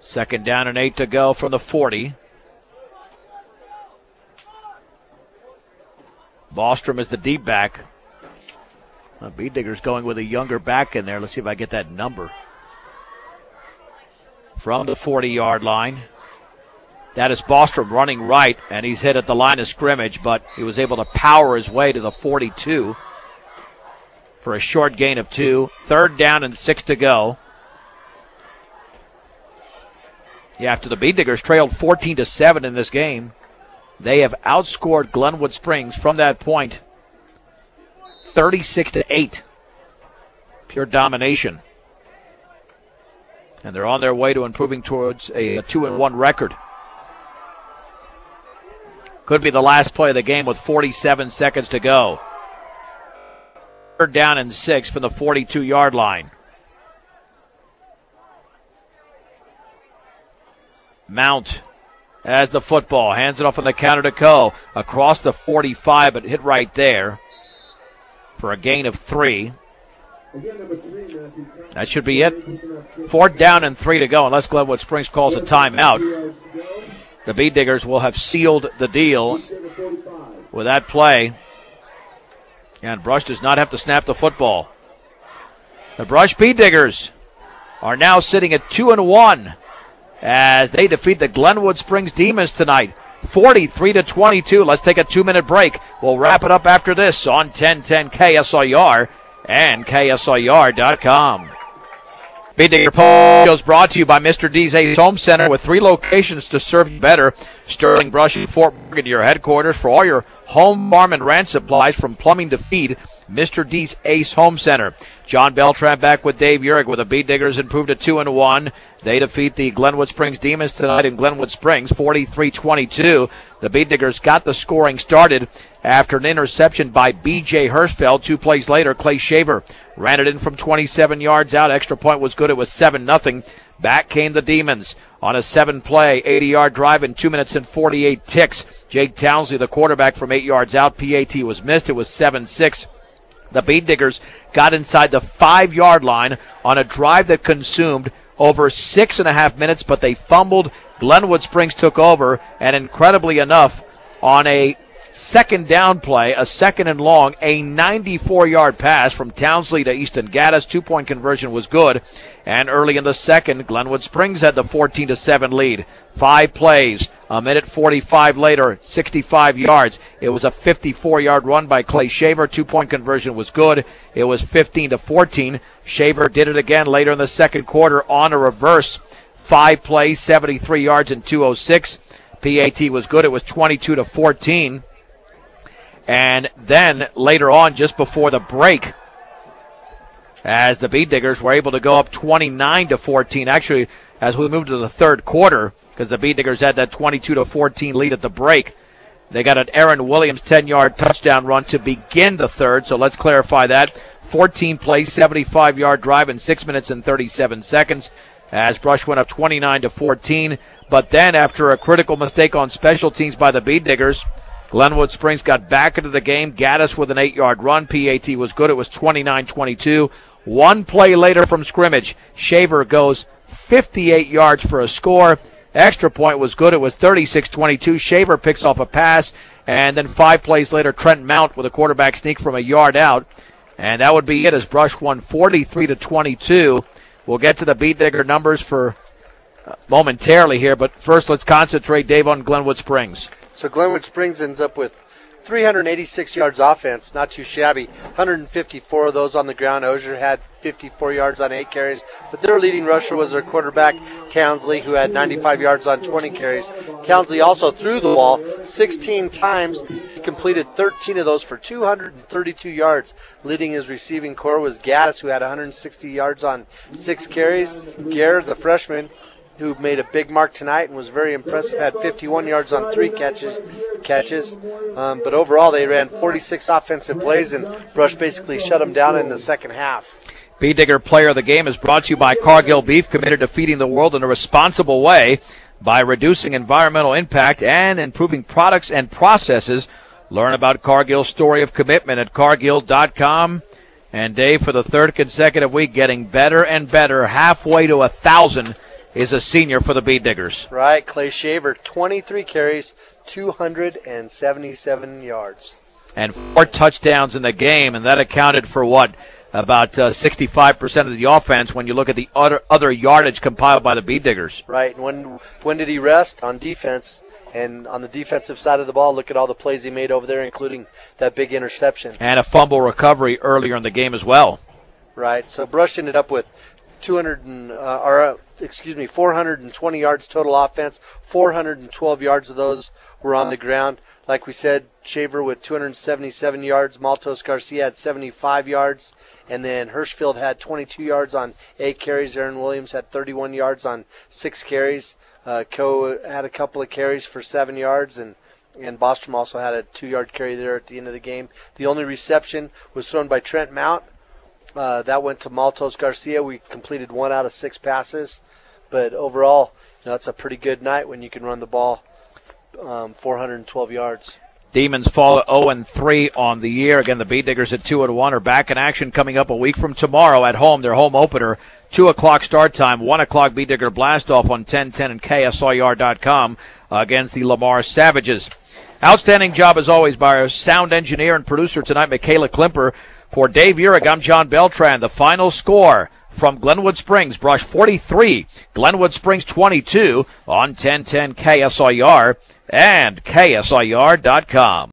2nd down and 8 to go from the 40. Bostrom is the deep back. Bead Diggers going with a younger back in there. Let's see if I get that number. From the 40-yard line. That is Bostrom running right, and he's hit at the line of scrimmage, but he was able to power his way to the 42 for a short gain of 2. 3rd down and 6 to go. Yeah, after the Bead Diggers trailed 14-7 in this game, they have outscored Glenwood Springs from that point 36-8. Pure domination. And they're on their way to improving towards a 2-1 record. Could be the last play of the game with 47 seconds to go. 3rd down and 6 from the 42-yard line. Mount has the football, hands it off on the counter to Coe. Across the 45, but hit right there for a gain of 3. That should be it. 4th down and 3 to go, unless Glenwood Springs calls a timeout. The Bead Diggers will have sealed the deal with that play. And Brush does not have to snap the football. The Brush Bead Diggers are now sitting at 2-1 as they defeat the Glenwood Springs Demons tonight, 43-22. Let's take a 2-minute break. We'll wrap it up after this on 1010 KSIR and KSIR.com. Bead Digger Show is brought to you by Mr. D's Ace Home Center with 3 locations to serve you better. Sterling, Brush, and Fort Morgan, your headquarters for all your home, farm, and ranch supplies from plumbing to feed. Mr. D's Ace Home Center. John Beltran back with Dave Urick with the Bead Diggers improved to 2-1. They defeat the Glenwood Springs Demons tonight in Glenwood Springs, 43-22. The Bead Diggers got the scoring started after an interception by B.J. Hirschfeld. 2 plays later, Clay Shaver ran it in from 27 yards out. Extra point was good. It was 7-0. Back came the Demons on a 7-play, 80-yard drive in 2 minutes and 48 ticks. Jake Townsley, the quarterback, from 8 yards out. PAT was missed. It was 7-6. The Bead Diggers got inside the 5-yard line on a drive that consumed over 6.5 minutes, but they fumbled. Glenwood Springs took over, and incredibly enough, on a 2nd down play, a 2nd and long, a 94-yard pass from Townsley to Easton Gaddis. 2-point conversion was good. And early in the 2nd, Glenwood Springs had the 14-7 lead. 5 plays, a minute 45 later, 65 yards. It was a 54-yard run by Clay Shaver. 2-point conversion was good. It was 15-14. Shaver did it again later in the 2nd quarter on a reverse. 5 plays, 73 yards and 2:06. PAT was good. It was 22-14. And then later on, just before the break, as the Bead Diggers were able to go up 29-14. Actually, as we moved to the 3rd quarter, because the Bead Diggers had that 22-14 lead at the break, they got an Aaron Williams 10-yard touchdown run to begin the 3rd. So let's clarify that. 14 plays, 75-yard drive in 6 minutes and 37 seconds. As Brush went up 29-14. But then, after a critical mistake on special teams by the Bead Diggers, Glenwood Springs got back into the game. Gaddis with an 8-yard run. PAT was good. It was 29-22. 1 play later from scrimmage, Shaver goes 58 yards for a score. Extra point was good. It was 36-22. Shaver picks off a pass. And then 5 plays later, Trent Mount with a quarterback sneak from a yard out And that would be it as Brush won 43-22. We'll get to the Beet Digger numbers for momentarily here, but first let's concentrate, Dave, on Glenwood Springs. So Glenwood Springs ends up with 386 yards offense, not too shabby. 154 of those on the ground. Osier had 54 yards on 8 carries, but their leading rusher was their quarterback, Townsley, who had 95 yards on 20 carries. Townsley also threw the ball 16 times. He completed 13 of those for 232 yards. Leading his receiving core was Gaddis, who had 160 yards on 6 carries. Garrett, the freshman, who made a big mark tonight and was very impressive, had 51 yards on 3 catches. But overall, they ran 46 offensive plays, and Brush basically shut them down in the second half. Beet Digger Player of the Game is brought to you by Cargill Beef, committed to feeding the world in a responsible way by reducing environmental impact and improving products and processes. Learn about Cargill's story of commitment at Cargill.com. And Dave, for the third consecutive week, getting better and better, halfway to 1,000, is a senior for the Beet Diggers. Right, Clay Shaver, 23 carries, 277 yards. And 4 touchdowns in the game, and that accounted for what? About 65% of the offense when you look at the other yardage compiled by the Beet Diggers. Right, and when did he rest? On defense. And on the defensive side of the ball, look at all the plays he made over there, including that big interception. And a fumble recovery earlier in the game as well. Right, so Brush ended up with 420 yards total offense. 412 yards of those were on the ground. Like we said, Shaver with 277 yards. Maltos Garcia had 75 yards. And then Hirschfield had 22 yards on 8 carries. Aaron Williams had 31 yards on 6 carries. Coe had a couple of carries for 7 yards. And Bostrom also had a 2-yard carry there at the end of the game. The only reception was thrown by Trent Mount. That went to Maltos Garcia. We completed 1 out of 6 passes. But overall, it's a pretty good night when you can run the ball 412 yards. Demons fall to 0-3 on the year. Again, the Beet Diggers at 2-1 are back in action coming up a week from tomorrow at home. Their home opener, 2 o'clock start time, 1 o'clock Beet Digger blast-off on 1010 and KSIR.com against the Lamar Savages. Outstanding job, as always, by our sound engineer and producer tonight, Michaela Klimper. For Dave Urich, I'm John Beltran. The final score from Glenwood Springs, Brush 43, Glenwood Springs 22 on 1010 KSIR and KSIR.com.